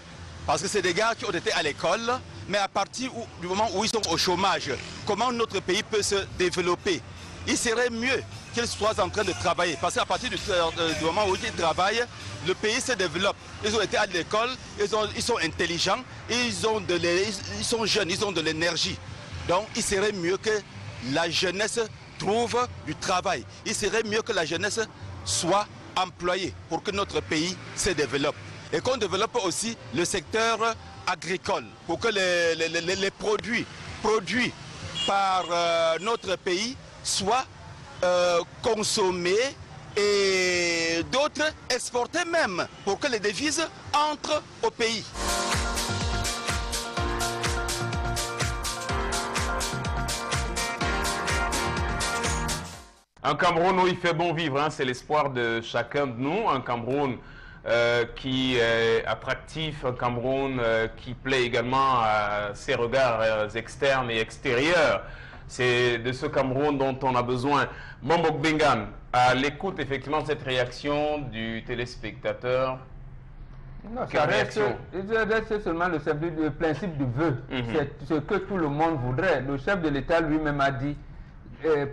Parce que c'est des gars qui ont été à l'école, mais à partir du moment où ils sont au chômage, comment notre pays peut se développer? Il serait mieux qu'ils soient en train de travailler. Parce qu'à partir du moment où ils travaillent, le pays se développe. Ils ont été à l'école, ils sont intelligents, ils sont jeunes, ils ont de l'énergie. Donc il serait mieux que la jeunesse trouve du travail. Il serait mieux que la jeunesse soit employée pour que notre pays se développe. Et qu'on développe aussi le secteur agricole pour que les produits produits par notre pays soient consommés et d'autres exportés même pour que les devises entrent au pays. Un Cameroun où il fait bon vivre, c'est l'espoir de chacun de nous. Un Cameroun qui est attractif, un Cameroun qui plaît également à ses regards externes et extérieurs. C'est de ce Cameroun dont on a besoin. Bombok Bengan, à l'écoute effectivement de cette réaction du téléspectateur. Non, ça reste seulement le principe du vœu. C'est ce que tout le monde voudrait. Le chef de l'État lui-même a dit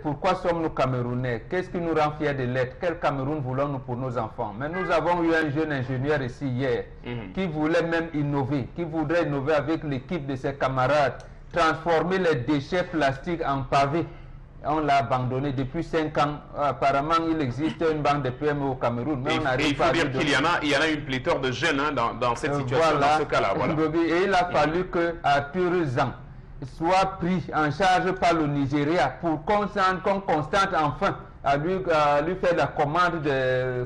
pourquoi sommes-nous Camerounais? Qu'est-ce qui nous rend fiers de l'être? Quel Cameroun voulons-nous pour nos enfants? Mais nous avons eu un jeune ingénieur ici hier qui voulait même innover, qui voudrait innover avec l'équipe de ses camarades, transformer les déchets plastiques en pavés. On l'a abandonné depuis 5 ans. Apparemment, il existe une banque de PME au Cameroun. Mais il faut dire qu'il y en a une pléthore de jeunes dans cette situation, dans ce cas-là. Voilà. Et il a fallu que Arthur Zan soit pris en charge par le Nigeria pour qu'on constate enfin à lui faire la commande de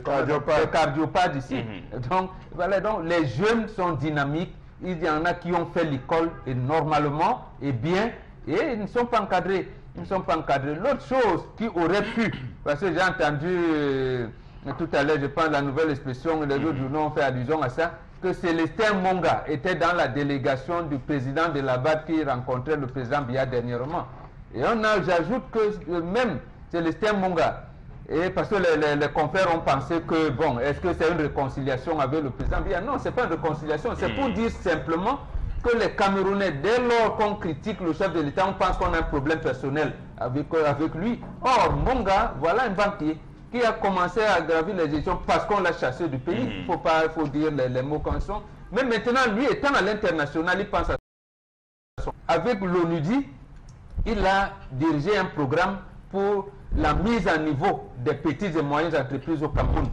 cardiopathe ici. Donc, voilà, donc les jeunes sont dynamiques. Il y en a qui ont fait l'école et normalement et bien, et ils ne sont pas encadrés. Ils ne sont pas encadrés. L'autre chose qui aurait pu, parce que j'ai entendu tout à l'heure, je pense la nouvelle expression, les autres journaux ont fait allusion à ça, que Célestin Monga était dans la délégation du président de la BAD qui rencontrait le président Biya dernièrement. Et j'ajoute que même Célestin Monga, et parce que les confrères ont pensé que, bon, est-ce que c'est une réconciliation avec le président Biya? Non, ce n'est pas une réconciliation, c'est pour dire simplement que les Camerounais, dès lors qu'on critique le chef de l'État, on pense qu'on a un problème personnel avec lui. Or, Monga, voilà un banquier qui a commencé à gravir les échelons parce qu'on l'a chassé du pays. Il faut dire les mots comme sont. Mais maintenant, lui étant à l'international, il pense à ça. Avec l'ONUDI, il a dirigé un programme pour la mise à niveau des petites et moyennes entreprises au Cameroun.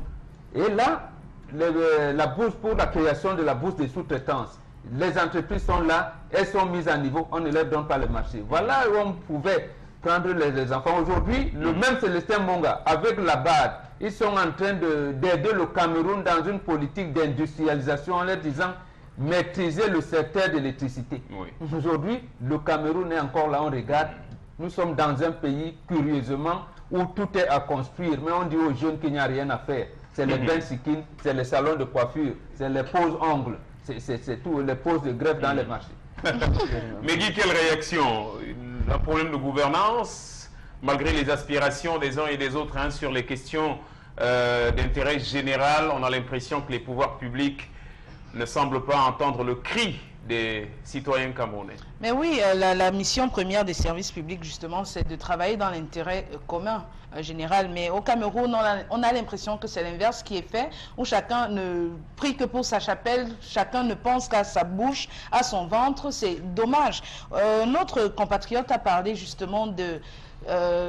Et là, la bourse pour la création de la bourse des sous-traitances, les entreprises sont là, elles sont mises à niveau, on ne leur donne pas le marché. Voilà où on pouvait prendre les enfants. Aujourd'hui, le même Célestin Monga, avec la BAD, ils sont en train d'aider le Cameroun dans une politique d'industrialisation en leur disant maîtriser le secteur de l'électricité. Oui. Aujourd'hui, le Cameroun est encore là, on regarde. Nous sommes dans un pays, curieusement, où tout est à construire, mais on dit aux jeunes qu'il n'y a rien à faire. C'est les bains sikines, c'est les salons de coiffure, c'est les poses ongles, c'est tout, les poses de greffe dans les marchés. Mais Guy, quelle réaction? Un problème de gouvernance, malgré les aspirations des uns et des autres sur les questions d'intérêt général, on a l'impression que les pouvoirs publics ne semblent pas entendre le cri des citoyens camerounais. Mais oui, la mission première des services publics, justement, c'est de travailler dans l'intérêt commun général. Mais au Cameroun, on a l'impression que c'est l'inverse qui est fait, où chacun ne prie que pour sa chapelle, chacun ne pense qu'à sa bouche, à son ventre. C'est dommage. Notre compatriote a parlé justement de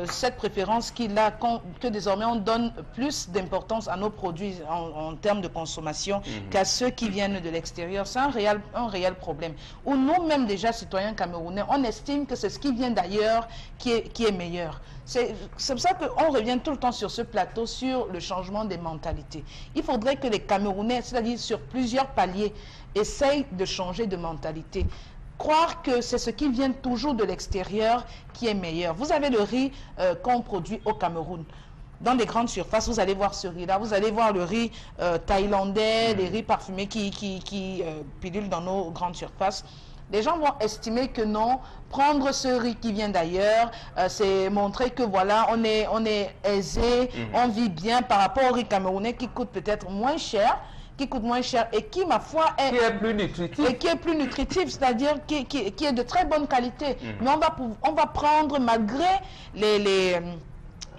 cette préférence qu'il a, que désormais on donne plus d'importance à nos produits en termes de consommation qu'à ceux qui viennent de l'extérieur. C'est un réel problème. Où nous-mêmes déjà, citoyens camerounais, on estime que c'est ce qui vient d'ailleurs qui est meilleur. C'est pour ça qu'on revient tout le temps sur ce plateau, sur le changement des mentalités. Il faudrait que les Camerounais, c'est-à-dire sur plusieurs paliers, essayent de changer de mentalité. Croire que c'est ce qui vient toujours de l'extérieur qui est meilleur. Vous avez le riz qu'on produit au Cameroun. Dans les grandes surfaces, vous allez voir ce riz-là. Vous allez voir le riz thaïlandais, les riz parfumés qui pilulent dans nos grandes surfaces. Les gens vont estimer que non, prendre ce riz qui vient d'ailleurs, c'est montrer que voilà, on est aisé, on vit bien par rapport au riz camerounais qui coûte peut-être moins cher, et qui, ma foi, est plus nutritif. Et qui est plus nutritif, c'est-à-dire qui est de très bonne qualité. Mais on va prendre, malgré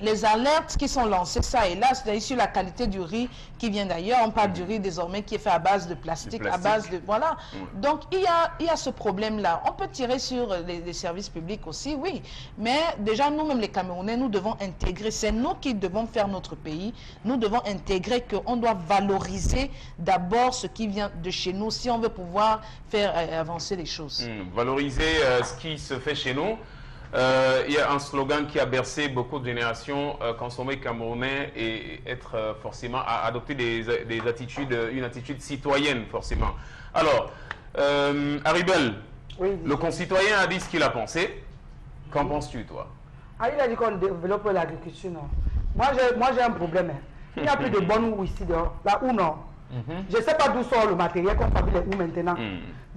les alertes qui sont lancées ça et là, c'est-à-dire sur la qualité du riz qui vient d'ailleurs. On parle du riz désormais qui est fait à base de plastique, à base de... Voilà. Donc, il y a ce problème-là. On peut tirer sur les services publics aussi, oui. Mais déjà, nous-mêmes, les Camerounais, nous devons intégrer. C'est nous qui devons faire notre pays. Nous devons intégrer qu'on doit valoriser d'abord ce qui vient de chez nous si on veut pouvoir faire avancer les choses. Valoriser ce qui se fait chez nous. Il y a un slogan qui a bercé beaucoup de générations, consommer camerounais et être forcément à adopter des attitudes, une attitude citoyenne forcément. Alors, Haribel, oui, le concitoyen a dit ce qu'il a pensé. Qu'en penses-tu, toi? Il a dit qu'on développe l'agriculture, non. Moi j'ai un problème. Il n'y a plus de bonnes houes ici dehors. La houe, non. Je ne sais pas d'où sort le matériel qu'on fabrique les houes maintenant.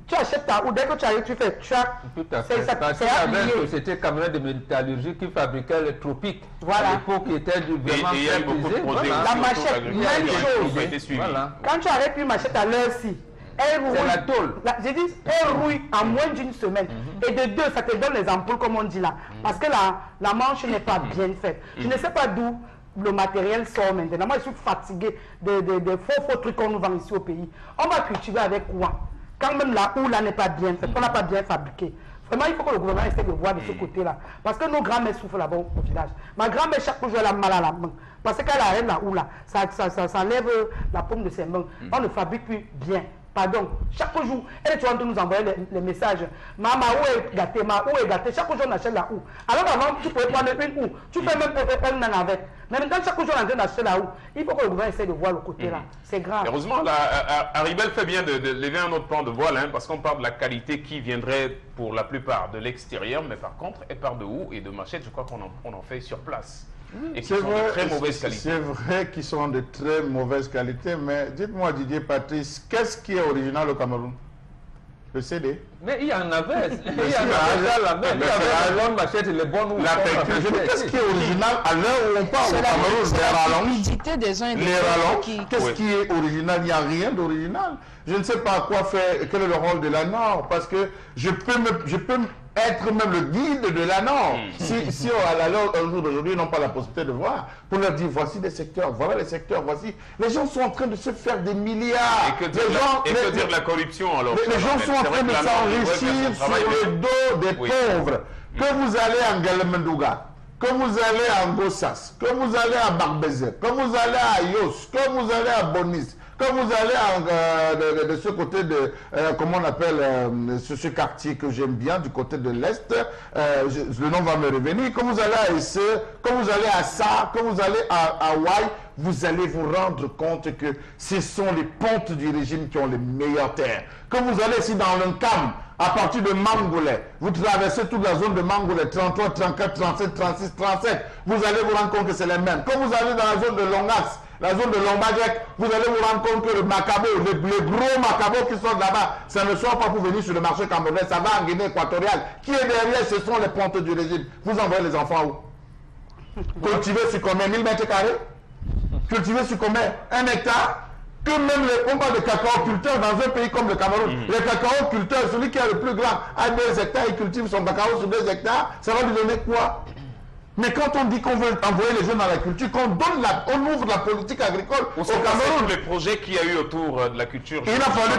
Tu achètes ta houe, dès que tu arrives, tu fais track. Tout à fait. Parce qu'il y avait une société camerounaise de métallurgie qui fabriquait les tropiques. Voilà. À l'époque, qui était vraiment et il y a beaucoup de produits. La machette, même chose. Voilà. Quand tu arrêtes une machette à l'heure-ci, elle rouille. C'est la tôle. J'ai dit, elle rouille en moins d'une semaine. Et de deux, ça te donne les ampoules, comme on dit là. Parce que la manche n'est pas bien faite. Je ne sais pas d'où le matériel sort maintenant. Moi, je suis fatigué des faux trucs qu'on nous vend ici au pays. On va cultiver avec quoi? Quand même la houe là n'est pas bien faite, on n'a pas bien fabriqué. Vraiment, il faut que le gouvernement essaie de voir de ce côté-là. Parce que nos grands-mères souffrent là-bas au village. Ma grand-mère, chaque jour, elle a mal à la main. Parce qu'elle arrête la houe là, ça enlève la paume de ses mains. On ne fabrique plus bien. Pardon, chaque jour, elle est en train de nous envoyer les messages. Maman, où est gâtée? Ma houe est gâtée. Chaque jour, on achète la houe. Alors avant, tu pouvais prendre une houe. Tu peux même faire une avec. Mais maintenant, chaque jour, on est en train d'acheter la houe. Il faut que le gouvernement essaie de voir le côté là. C'est grave. Heureusement, Haribel fait bien de lever un autre pan de voile, parce qu'on parle de la qualité qui viendrait pour la plupart de l'extérieur, mais par contre, elle part de houe et de machette, je crois qu'on en fait sur place. et qui sont de très mauvaise qualité. C'est vrai qu'ils sont de très mauvaise qualité, mais dites-moi Didier Patrice, qu'est-ce qui est original au Cameroun? Le CD? Mais il y en avait. Il y en avait la même. Il y avait la longue machette, les bonnes. La peinture. Qu'est-ce qui est original à l'heure où on parle au Cameroun? C'est la fluidité des uns et des autres. Qu'est-ce qui est original? Il n'y a rien d'original. Je ne sais pas quoi faire, quel est le rôle de la Nord, parce que je peux être même le guide de la Nord. Si à l'heure d'aujourd'hui, ils n'ont pas la possibilité de voir, pour leur dire, voici des secteurs, voilà les secteurs, voici. Les gens sont en train de se faire des milliards. Et que dire de la corruption alors? Les gens sont en train de s'enrichir sur le dos des pauvres. Que vous allez en Galemendouga, que vous allez à Gossas, que vous allez à Barbézé, que vous allez à Yos, que vous allez à Bonis, que vous allez de ce côté de, comment on appelle ce quartier que j'aime bien, du côté de l'Est, le nom va me revenir, que vous allez à Esse, que vous allez à Sa, que vous allez à Hawaï, vous allez vous rendre compte que ce sont les pontes du régime qui ont les meilleures terres. Que vous allez ici dans l'Uncam, à partir de Mangoulé, vous traversez toute la zone de Mangoulé, 33, 34, 37, 36, 37, vous allez vous rendre compte que c'est les mêmes. Quand vous allez dans la zone de Longas, la zone de Lombadjek, vous allez vous rendre compte que le macabo, les gros macabos qui sont là-bas, ça ne soit pas pour venir sur le marché camerounais, ça va en Guinée équatoriale. Qui est derrière, ce sont les pontes du régime. Vous envoyez les enfants où? Cultiver sur combien? 1000 mètres carrés? Cultiver sur combien? 1 hectare? Que même on parle de cacao-culteurs dans un pays comme le Cameroun. Les cacao-culteurs, celui qui a le plus grand, à 2 hectares, il cultive son cacao sur 2 hectares, ça va lui donner quoi? Mais quand on dit qu'on veut envoyer les jeunes dans la culture, on ouvre la politique agricole au Cameroun. Les projets qu'il y a eu autour de la culture. Il a fallu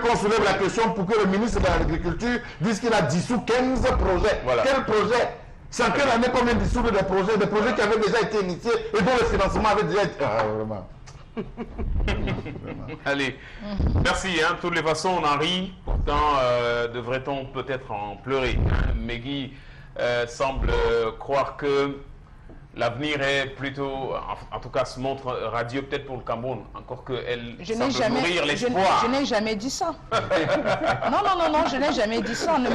qu'on soulève la question pour que le ministre de l'Agriculture dise qu'il a dissous 15 projets. Voilà. Quel projet? C'est en quelle année qu'on vient de dissoudre des projets qui avaient déjà été initiés et dont le financement avait déjà été... Ah, vraiment. Allez, merci. De toutes les façons, on en rit. Pourtant, devrait-on peut-être en pleurer? Meggy semble croire que l'avenir est plutôt, en tout cas, se montre radieux peut-être pour le Cameroun, encore qu'elle semble nourrir l'espoir. Je n'ai jamais dit ça. Non, je n'ai jamais dit ça. Ne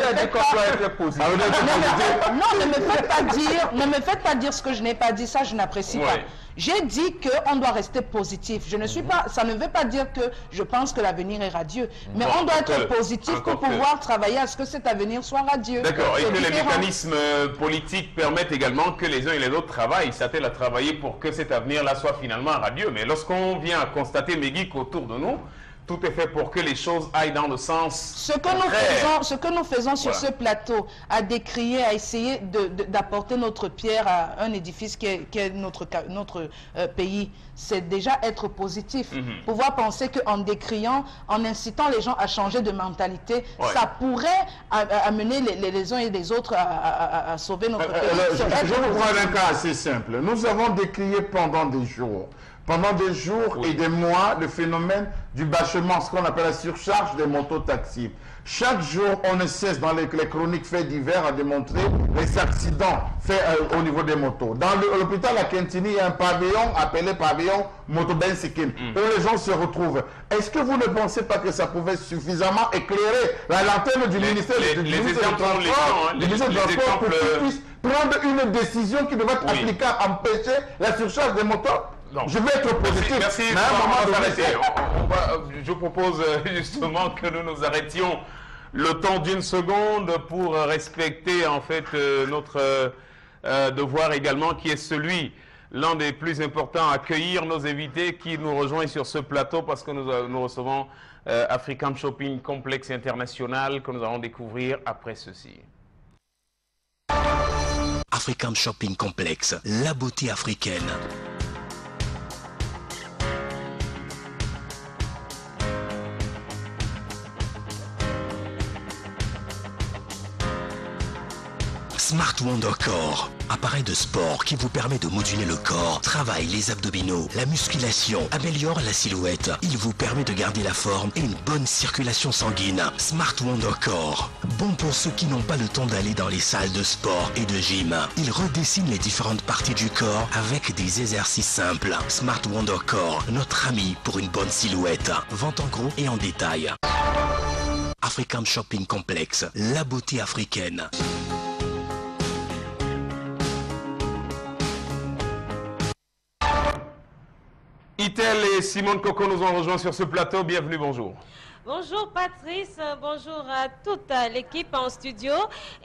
me faites pas dire ce que je n'ai pas dit, ça je n'apprécie pas. J'ai dit qu'on doit rester positif. Je ne suis pas, ça ne veut pas dire que je pense que l'avenir est radieux, mais on doit être positif pour pouvoir travailler à ce que cet avenir soit radieux. D'accord, et que les mécanismes politiques permettent également que les uns et les autres travaillent, s'attellent à travailler pour que cet avenir-là soit finalement radieux. Mais lorsqu'on vient à constater, Meggy, qu'autour de nous, tout est fait pour que les choses aillent dans le sens ce que nous faisons sur ce plateau, à décrier, à essayer d'apporter notre pierre à un édifice qui est notre pays, c'est déjà être positif. Pouvoir penser qu'en décriant, en incitant les gens à changer de mentalité, ça pourrait amener les uns et les autres à sauver notre pays. Je vous prends un cas assez simple. Nous avons décrié pendant des jours et des mois le phénomène du bâchement, ce qu'on appelle la surcharge des mototaxis. Chaque jour, on ne cesse dans les chroniques faits divers à démontrer les accidents faits au niveau des motos. Dans l'hôpital à Kentini, il y a un pavillon appelé pavillon Motoben Sikin, où les gens se retrouvent. Est-ce que vous ne pensez pas que ça pouvait suffisamment éclairer la lanterne du ministère du Transport pour qu'ils puissent prendre une décision qui devrait être applicable à empêcher la surcharge des motos? Non. Je vais être positif. Merci. Je propose justement que nous nous arrêtions le temps d'une seconde pour respecter en fait notre devoir également, qui est celui, l'un des plus importants, accueillir nos invités qui nous rejoignent sur ce plateau, parce que nous recevons African Shopping Complex International, que nous allons découvrir après ceci. African Shopping Complex, la beauté africaine. Smart Wonder Core, appareil de sport qui vous permet de moduler le corps, travaille les abdominaux, la musculation, améliore la silhouette. Il vous permet de garder la forme et une bonne circulation sanguine. Smart Wonder Core, bon pour ceux qui n'ont pas le temps d'aller dans les salles de sport et de gym. Il redessine les différentes parties du corps avec des exercices simples. Smart Wonder Core, notre ami pour une bonne silhouette. Vente en gros et en détail. African Shopping Complex, la beauté africaine. Itel et Simone Coco nous ont rejoints sur ce plateau. Bienvenue, bonjour. Bonjour Patrice, bonjour à toute l'équipe en studio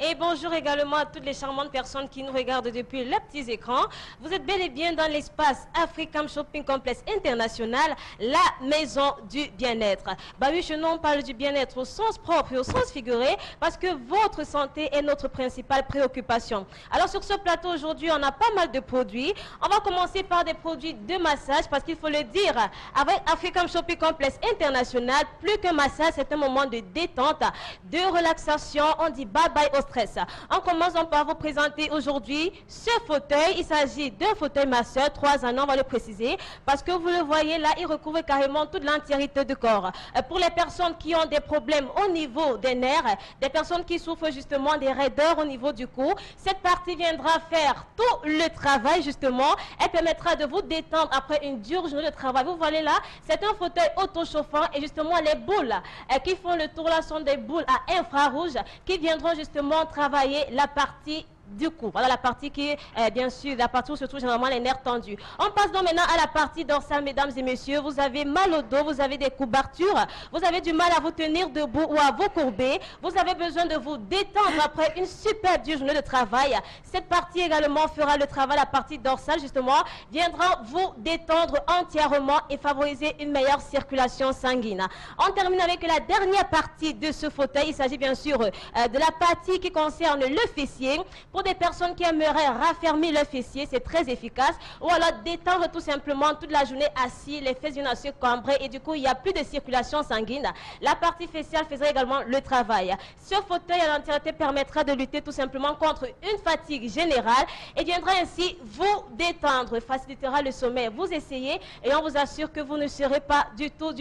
et bonjour également à toutes les charmantes personnes qui nous regardent depuis les petits écrans. Vous êtes bel et bien dans l'espace Africam Shopping Complex International, la maison du bien-être. Bah oui, chez nous on parle du bien-être au sens propre et au sens figuré parce que votre santé est notre principale préoccupation. Alors sur ce plateau aujourd'hui, on a pas mal de produits. On va commencer par des produits de massage parce qu'il faut le dire, avec Africam Shopping Complex International, plus que massage, c'est un moment de détente, de relaxation. On dit bye bye au stress. On commence par vous présenter aujourd'hui ce fauteuil. Il s'agit d'un fauteuil masseur, 3 anneaux, on va le préciser, parce que vous le voyez là, il recouvre carrément toute l'entièreté du corps. Pour les personnes qui ont des problèmes au niveau des nerfs, des personnes qui souffrent justement des raideurs au niveau du cou, cette partie viendra faire tout le travail justement. Elle permettra de vous détendre après une dure journée de travail. Vous voyez là, c'est un fauteuil auto-chauffant et justement les boules qui font le tour là sont des boules à infrarouge qui viendront justement travailler la partie du coup. Voilà la partie qui est bien sûr la partie où se trouvent généralement les nerfs tendus. On passe donc maintenant à la partie dorsale, mesdames et messieurs. Vous avez mal au dos, vous avez des courbatures, vous avez du mal à vous tenir debout ou à vous courber, vous avez besoin de vous détendre après une super dure journée de travail. Cette partie également fera le travail, la partie dorsale justement, viendra vous détendre entièrement et favoriser une meilleure circulation sanguine. On termine avec la dernière partie de ce fauteuil. Il s'agit bien sûr de la partie qui concerne le fessier. Pour des personnes qui aimeraient raffermir le fessier, c'est très efficace. Ou alors détendre tout simplement toute la journée assis, les fesses viennent à se cambrer et du coup il n'y a plus de circulation sanguine. La partie faciale faisait également le travail. Ce fauteuil à l'entièreté permettra de lutter tout simplement contre une fatigue générale et viendra ainsi vous détendre, facilitera le sommeil. Vous essayez et on vous assure que vous ne serez pas du tout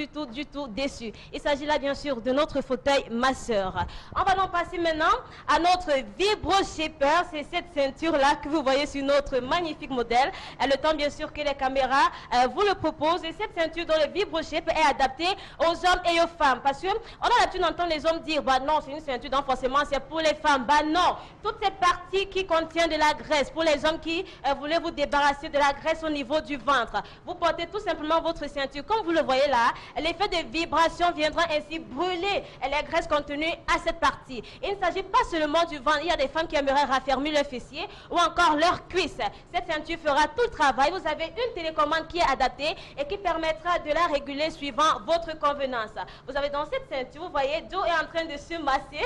déçus. Il s'agit là bien sûr de notre fauteuil masseur. On va donc passer maintenant à notre Vibro Shaper. C'est cette ceinture-là que vous voyez sur notre magnifique modèle. Le temps, bien sûr, que les caméras vous le proposent. Et cette ceinture dans le Vibro Shaper est adaptée aux hommes et aux femmes. Parce qu'on a l'habitude d'entendre les hommes dire, bah non, c'est une ceinture, donc forcément, c'est pour les femmes. Bah non, toute cette partie qui contient de la graisse, pour les hommes qui voulaient vous débarrasser de la graisse au niveau du ventre, vous portez tout simplement votre ceinture. Comme vous le voyez là, l'effet de vibration viendra ainsi brûler les graisses contenues à cette partie. Il ne s'agit pas seulement du ventre. Il y a des femmes qui aimeraient raffermir le fessier ou encore leurs cuisses. Cette ceinture fera tout le travail. Vous avez une télécommande qui est adaptée et qui permettra de la réguler suivant votre convenance. Vous avez dans cette ceinture, vous voyez, Joe est en train de se masser.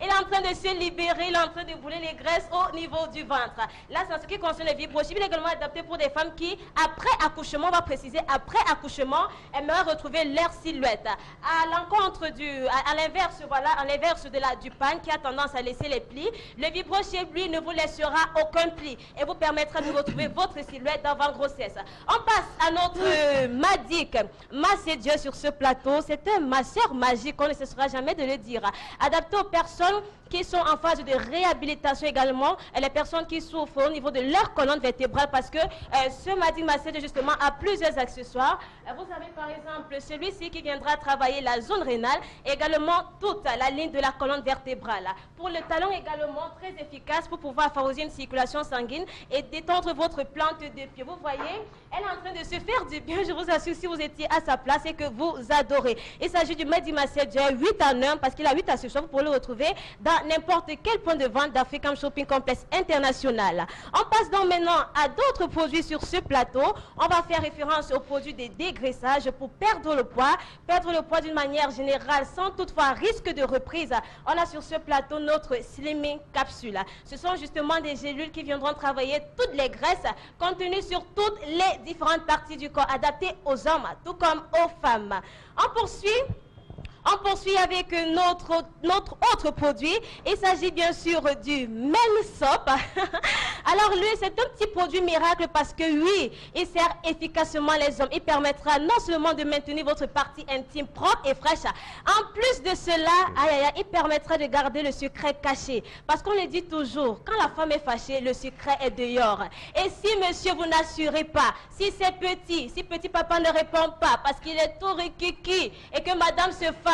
Il est en train de se libérer, il est en train de brûler les graisses au niveau du ventre. Là, c'est en ce qui concerne le Vibro Shaper. Il est également adapté pour des femmes qui, après accouchement, on va préciser, après accouchement, aimeraient retrouver leur silhouette. À l'encontre à l'inverse, voilà, à l'inverse du pan qui a tendance à laisser les plis, le Vibro Shaper, lui, ne vous laissera aucun pli et vous permettra de retrouver votre silhouette d'avant grossesse. On passe à notre Madic Massédieu sur ce plateau. C'est un masseur magique, on ne cessera jamais de le dire. Adapté aux personnes qui sont en phase de réhabilitation également, et les personnes qui souffrent au niveau de leur colonne vertébrale, parce que ce Madic Massédieu justement a plusieurs accessoires. Vous avez par exemple celui-ci qui viendra travailler la zone rénale et également toute la ligne de la colonne vertébrale. Pour le talon également très efficace pour pouvoir favoriser une circulation sanguine et détendre votre plante de pied. Vous voyez, elle est en train de se faire du bien. Je vous assure, si vous étiez à sa place et que vous adorez. Il s'agit du Madic Massédieu 8 en 1 parce qu'il a 8 accessoires. Vous pourrez le retrouver dans n'importe quel point de vente d'Africam Shopping Complex International. On passe donc maintenant à d'autres produits sur ce plateau. On va faire référence aux produits de dégraissage pour perdre le poids d'une manière générale sans toutefois risque de reprise. On a sur ce plateau notre Slimming Capsule. Ce sont justement des gélules qui viendront travailler toutes les graisses contenues sur toutes les différentes parties du corps, adaptées aux hommes tout comme aux femmes. On poursuit avec notre autre produit. Il s'agit bien sûr du Men Soap. Alors lui, c'est un petit produit miracle parce que oui, il sert efficacement les hommes. Il permettra non seulement de maintenir votre partie intime propre et fraîche, en plus de cela, il permettra de garder le secret caché. Parce qu'on le dit toujours, quand la femme est fâchée, le secret est dehors. Et si monsieur, vous n'assurez pas, si petit papa ne répond pas parce qu'il est tout rikiki et que madame se fâche,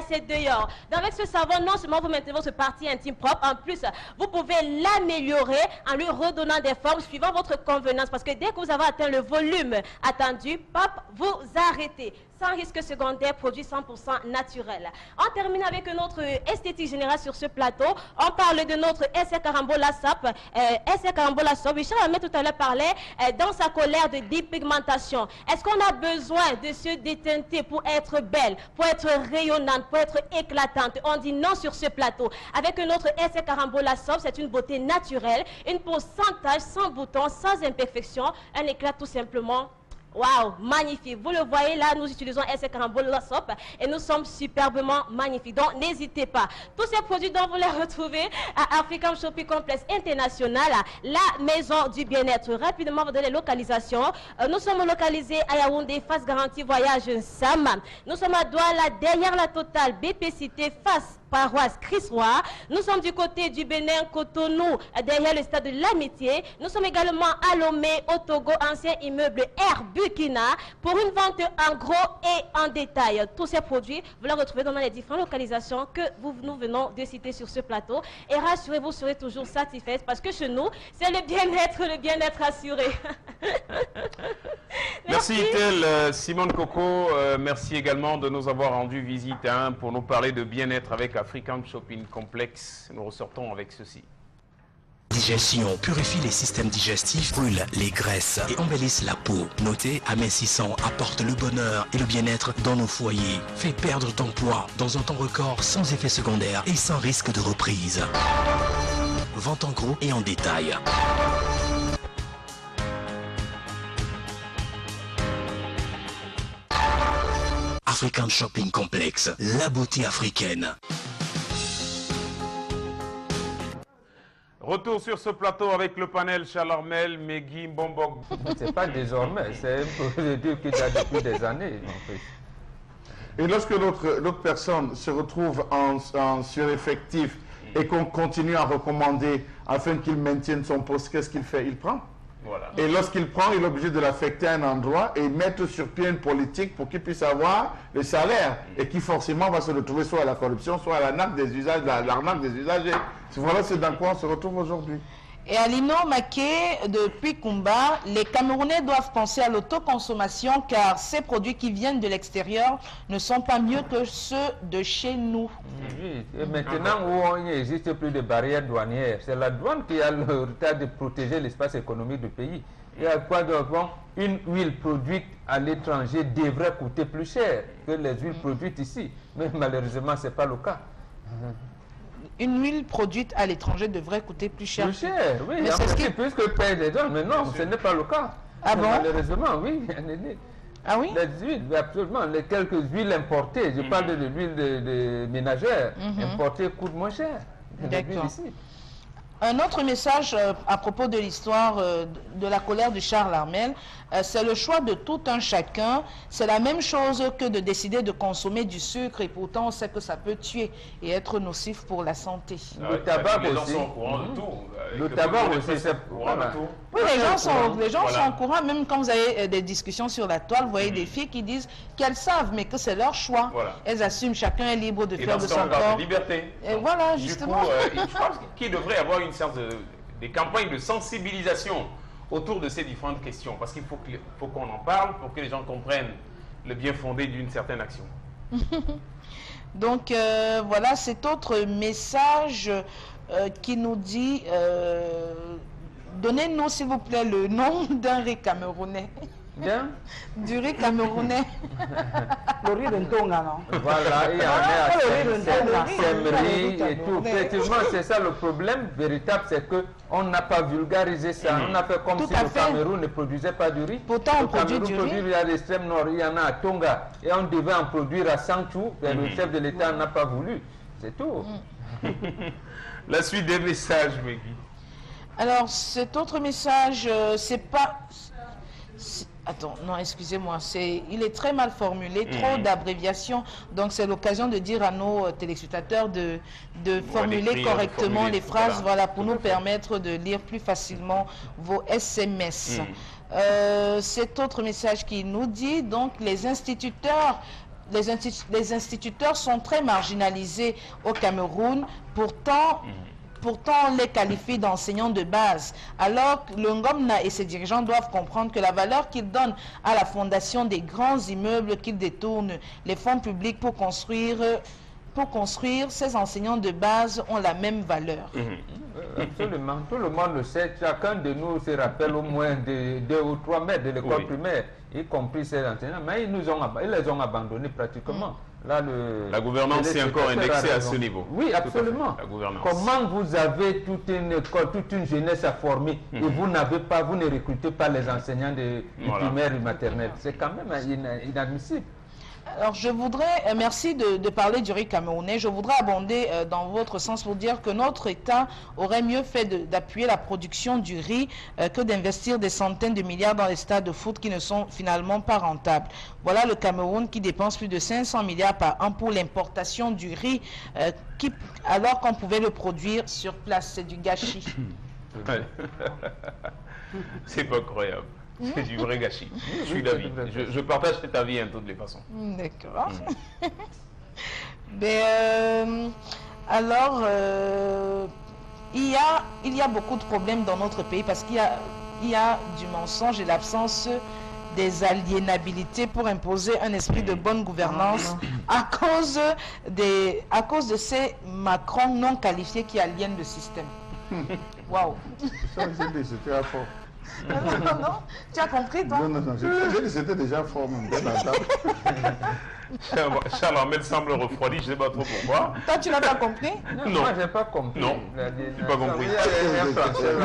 c'est dehors. Avec ce savon, non seulement vous maintenez votre partie intime propre, en plus, vous pouvez l'améliorer en lui redonnant des formes suivant votre convenance. Parce que dès que vous avez atteint le volume attendu, pop, vous arrêtez. Sans risque secondaire, produit 100% naturel. On termine avec notre esthétique générale sur ce plateau. On parle de notre SR Carambola Sop. SR Carambola Sop, Richard Ahmed tout à l'heure parlait dans sa colère de dépigmentation. Est-ce qu'on a besoin de se déteinter pour être belle, pour être rayonnante, pour être éclatante? On dit non sur ce plateau. Avec notre SR Carambola Sop, c'est une beauté naturelle, une peau sans taches, sans boutons, sans imperfection, un éclat tout simplement. Waouh, magnifique. Vous le voyez là, nous utilisons SR Carambola Sop et nous sommes superbement magnifiques. Donc, n'hésitez pas. Tous ces produits dont vous les retrouvez à African Shopping Complex International, la maison du bien-être. Rapidement, vous donnez les localisations. Nous sommes localisés à Yaoundé, face garantie voyage Sam. Nous sommes à Douala, derrière la Totale, BPCT, face paroisse Christ-Roi. Nous sommes du côté du Bénin, Cotonou, derrière le stade de l'Amitié. Nous sommes également à Lomé, au Togo, ancien immeuble Air Burkina, pour une vente en gros et en détail. Tous ces produits, vous les retrouvez dans les différentes localisations que nous venons de citer sur ce plateau. Et rassurez-vous, vous serez toujours satisfaits parce que chez nous, c'est le bien-être assuré. Merci Tel, Simone Coco. Merci également de nous avoir rendu visite pour nous parler de bien-être avec African Shopping Complex. Nous ressortons avec ceci. Digestion purifie les systèmes digestifs, brûle les graisses et embellisse la peau. Notez, amincissant apporte le bonheur et le bien-être dans nos foyers. Fait perdre ton poids dans un temps record sans effet secondaire et sans risque de reprise. Vente en gros et en détail. African Shopping Complex, la beauté africaine. Retour sur ce plateau avec le panel Chalarmel, Megui, Mbombog. C'est pas désormais, c'est un produit qui date depuis des années. En fait. Et lorsque l'autre personne se retrouve en sureffectif et qu'on continue à recommander afin qu'il maintienne son poste, qu'est-ce qu'il fait? Il prend. Voilà. Et lorsqu'il prend, il est obligé de l'affecter à un endroit et mettre sur pied une politique pour qu'il puisse avoir le salaire et qui forcément va se retrouver soit à la corruption, soit à l'arnaque des usagers. Voilà ce dans quoi on se retrouve aujourd'hui. Et à Lino Maké, depuis Kumba, les Camerounais doivent penser à l'autoconsommation car ces produits qui viennent de l'extérieur ne sont pas mieux que ceux de chez nous. Oui, et maintenant où il n'existe plus de barrières douanières, c'est la douane qui a le retard de protéger l'espace économique du pays. Et à quoi donc une huile produite à l'étranger devrait coûter plus cher que les huiles produites ici. Mais malheureusement, ce n'est pas le cas. Une huile produite à l'étranger devrait coûter plus cher. Plus cher, oui. Mais c'est ce qui... plus que paye les gens, mais non, ce n'est pas le cas. Ah bon? Malheureusement, oui. Ah oui? Les huiles, absolument. Les quelques huiles importées, je parle de l'huile de ménagère, importée coûte moins cher. D'accord. Un autre message à propos de l'histoire de la colère de Charles Armel, c'est le choix de tout un chacun. C'est la même chose que de décider de consommer du sucre et pourtant on sait que ça peut tuer et être nocif pour la santé. Le tabac les gens aussi. sont au courant de tout. Le tabac aussi, c'est au courant de tout. Oui, les gens sont au courant, même quand vous avez des discussions sur la toile, vous voyez des filles qui disent qu'elles savent, mais que c'est leur choix. Voilà. Elles assument, chacun est libre de faire de son on parle corps. de liberté. Et voilà, justement. Du coup, je pense qu'il devrait y avoir une séance des campagnes de sensibilisation autour de ces différentes questions, parce qu'il faut qu'on en parle pour que les gens comprennent le bien fondé d'une certaine action. Donc voilà cet autre message qui nous dit donnez-nous s'il vous plaît le nom d'un riz camerounais. Bien. Du riz camerounais. Le riz de Ntonga, non? Voilà, il y en a le riz sèmerie et tout. Effectivement, c'est ça le problème véritable, c'est qu'on n'a pas vulgarisé ça. On a fait comme Tout si à le fait. Cameroun ne produisait pas du riz. Pourtant, on produit du riz. Il y a l'extrême nord, il y en a à Tonga. Et on devait en produire à Sanchou, mais le chef de l'État n'a pas voulu. C'est tout. La suite des messages, Megui. Alors, cet autre message, c'est pas... Attends, non, excusez-moi, il est très mal formulé, trop d'abréviations. Donc, c'est l'occasion de dire à nos téléspectateurs de formuler correctement les phrases, voilà, pour nous permettre de lire plus facilement vos SMS. Cet autre message qui nous dit, donc, les instituteurs sont très marginalisés au Cameroun. Pourtant, pourtant on les qualifie d'enseignants de base. Alors le Ngomna et ses dirigeants doivent comprendre que la valeur qu'ils donnent à la fondation des grands immeubles qu'ils détournent les fonds publics pour construire, ces enseignants de base ont la même valeur. Absolument, tout le monde le sait. Chacun de nous se rappelle au moins de 2 ou 3 maîtres de l'école primaire, y compris ces enseignants, mais ils les ont abandonnés pratiquement. Là, la gouvernance est encore indexée à ce niveau. Oui, absolument. Comment vous avez toute une école, toute une jeunesse à former et vous ne recrutez pas les enseignants du primaire et maternel? C'est quand même inadmissible. Alors je voudrais, merci de parler du riz camerounais, je voudrais abonder dans votre sens pour dire que notre État aurait mieux fait d'appuyer la production du riz que d'investir des centaines de milliards dans les stades de foot qui ne sont finalement pas rentables. Voilà le Cameroun qui dépense plus de 500 milliards par an pour l'importation du riz alors qu'on pouvait le produire sur place. C'est du gâchis. C'est pas croyable. C'est du vrai gâchis. Je suis d'avis. Je partage cet avis de toutes les façons. D'accord. Alors, il y a beaucoup de problèmes dans notre pays parce qu'il y a du mensonge et l'absence des aliénabilités pour imposer un esprit de bonne gouvernance à cause de ces Macron non qualifiés qui aliènent le système. Waouh. C'était à fort. Non, tu as compris, toi? Non, j'ai dit c'était déjà fort, même. Charles Ahmed semble refroidi, je ne sais pas trop pourquoi. Toi, tu n'as pas compris? Non, moi, je n'ai pas compris. Non, je n'ai pas compris.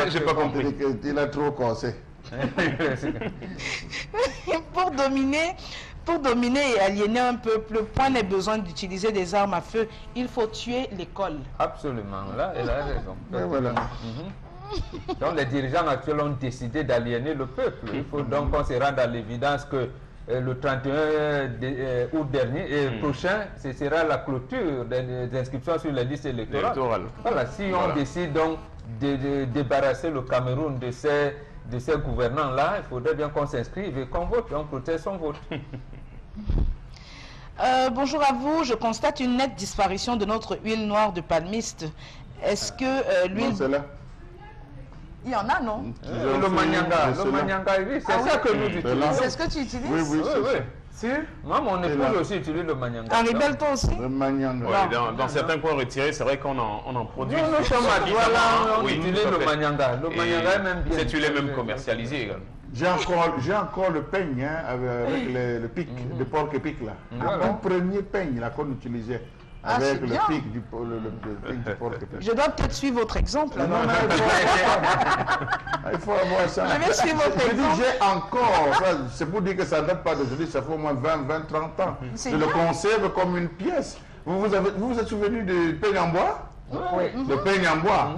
J'ai pas compris. Il a trop cassé. Pour dominer et aliéner un peuple, le point n'est besoin d'utiliser des armes à feu. Il faut tuer l'école. Absolument, là, elle a raison. Et voilà. Donc les dirigeants actuels ont décidé d'aliéner le peuple. Il faut donc qu'on se rende à l'évidence que le 31 août dernier et prochain, ce sera la clôture des inscriptions sur les listes électorales. Voilà, si on décide donc de débarrasser le Cameroun de ces gouvernants-là, il faudrait bien qu'on s'inscrive et qu'on vote, on protège son vote. Bonjour à vous, je constate une nette disparition de notre huile noire de palmiste. Est-ce que l'huile... Il y en a, non? Le manyanga, oui, c'est ça que nous utilisons. C'est ce que tu utilises? Oui. Sûr? Moi, mon épouse aussi utilise le manyanga. Henri Belle, toi aussi? Le manyanga. Dans certains coins retirés, c'est vrai qu'on en produit. Nous sommes à Douala, on utilise le manyanga. Le manyanga est même bien. Cette huile est même commercialisée également. J'ai encore le peigne avec le pic, de porc et pic là. Le premier peigne là qu'on utilisait. Avec le pic du porc et pic. Je dois peut-être suivre votre exemple. Il faut avoir ça. Je vais suivre votre exemple. J'ai encore, c'est pour dire que ça ne date pas d'aujourd'hui, ça fait au moins 20, 30 ans. Je le conserve comme une pièce. Vous vous êtes souvenu du peigne en bois? Oui. Le peigne en bois.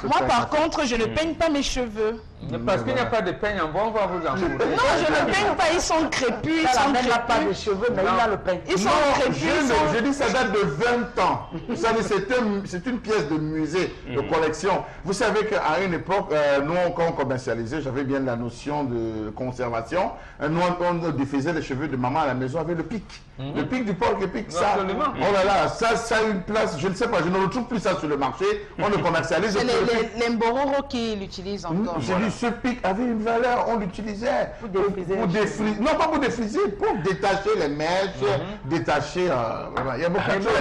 Moi, par contre, je ne peigne pas mes cheveux. Parce qu'il n'y a pas de peigne en bois, on va vous en fourrer. Non, je ne peigne pas, ils sont crépus. Il n'a pas de cheveux, mais il a le peigne. Ils sont crépus. Je dis ça date de 20 ans. Vous savez, c'est une pièce de musée, de collection. Vous savez qu'à une époque, nous, quand on commercialisait, j'avais bien la notion de conservation. Nous, on diffusait les cheveux de maman à la maison avec le pic. Le pic du porc et pic, ça. Oh là là, ça a une place, je ne sais pas, je ne retrouve plus ça sur le marché. On le commercialise. C'est les Mbororo qui l'utilisent encore. J'ai dit, ce pic avait une valeur, on l'utilisait pour défriser, non pas pour défriser, pour détacher les mèches, détacher... il y a beaucoup de choses.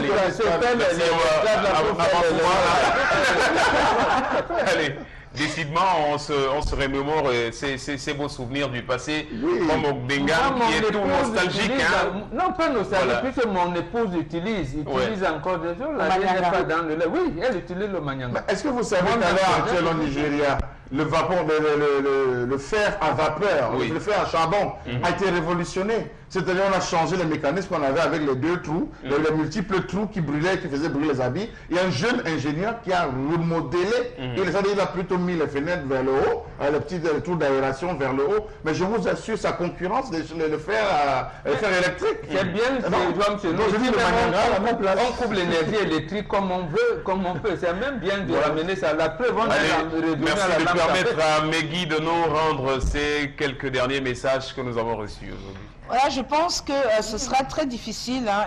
Allez, décidément, on se remémore ces beaux souvenirs du passé, comme au Benga, qui est tout nostalgique. Non, pas nostalgique, puisque mon épouse utilise encore des choses. La dernière fois dans le lait. Oui, elle utilise le manyanga. Est-ce que vous savez qu'à l'heure actuelle au Nigeria, le fer à vapeur, le fer à charbon a été révolutionné. C'est-à-dire on a changé le mécanisme qu'on avait avec les 2 trous, les multiples trous qui brûlaient, qui faisaient brûler les habits. Il y a un jeune ingénieur qui a remodélé, il a plutôt mis les fenêtres vers le haut, les petits trous d'aération vers le haut. Mais je vous assure, sa concurrence, le fer électrique. C'est bien, on coupe l'énergie électrique comme on peut. C'est même bien de ramener ça. La preuve, on merci de permettre à Megui de nous rendre ces quelques derniers messages que nous avons reçus aujourd'hui. Voilà, je pense que ce sera très difficile. Hein.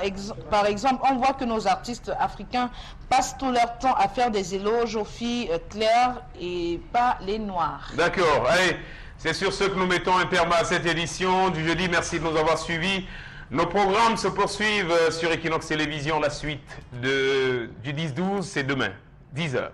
Par exemple, on voit que nos artistes africains passent tout leur temps à faire des éloges aux filles claires et pas les noires. D'accord. Allez, c'est sur ce que nous mettons un terme à cette édition du jeudi. Merci de nous avoir suivis. Nos programmes se poursuivent sur Equinox Télévision. La suite du 10-12, c'est demain, 10h.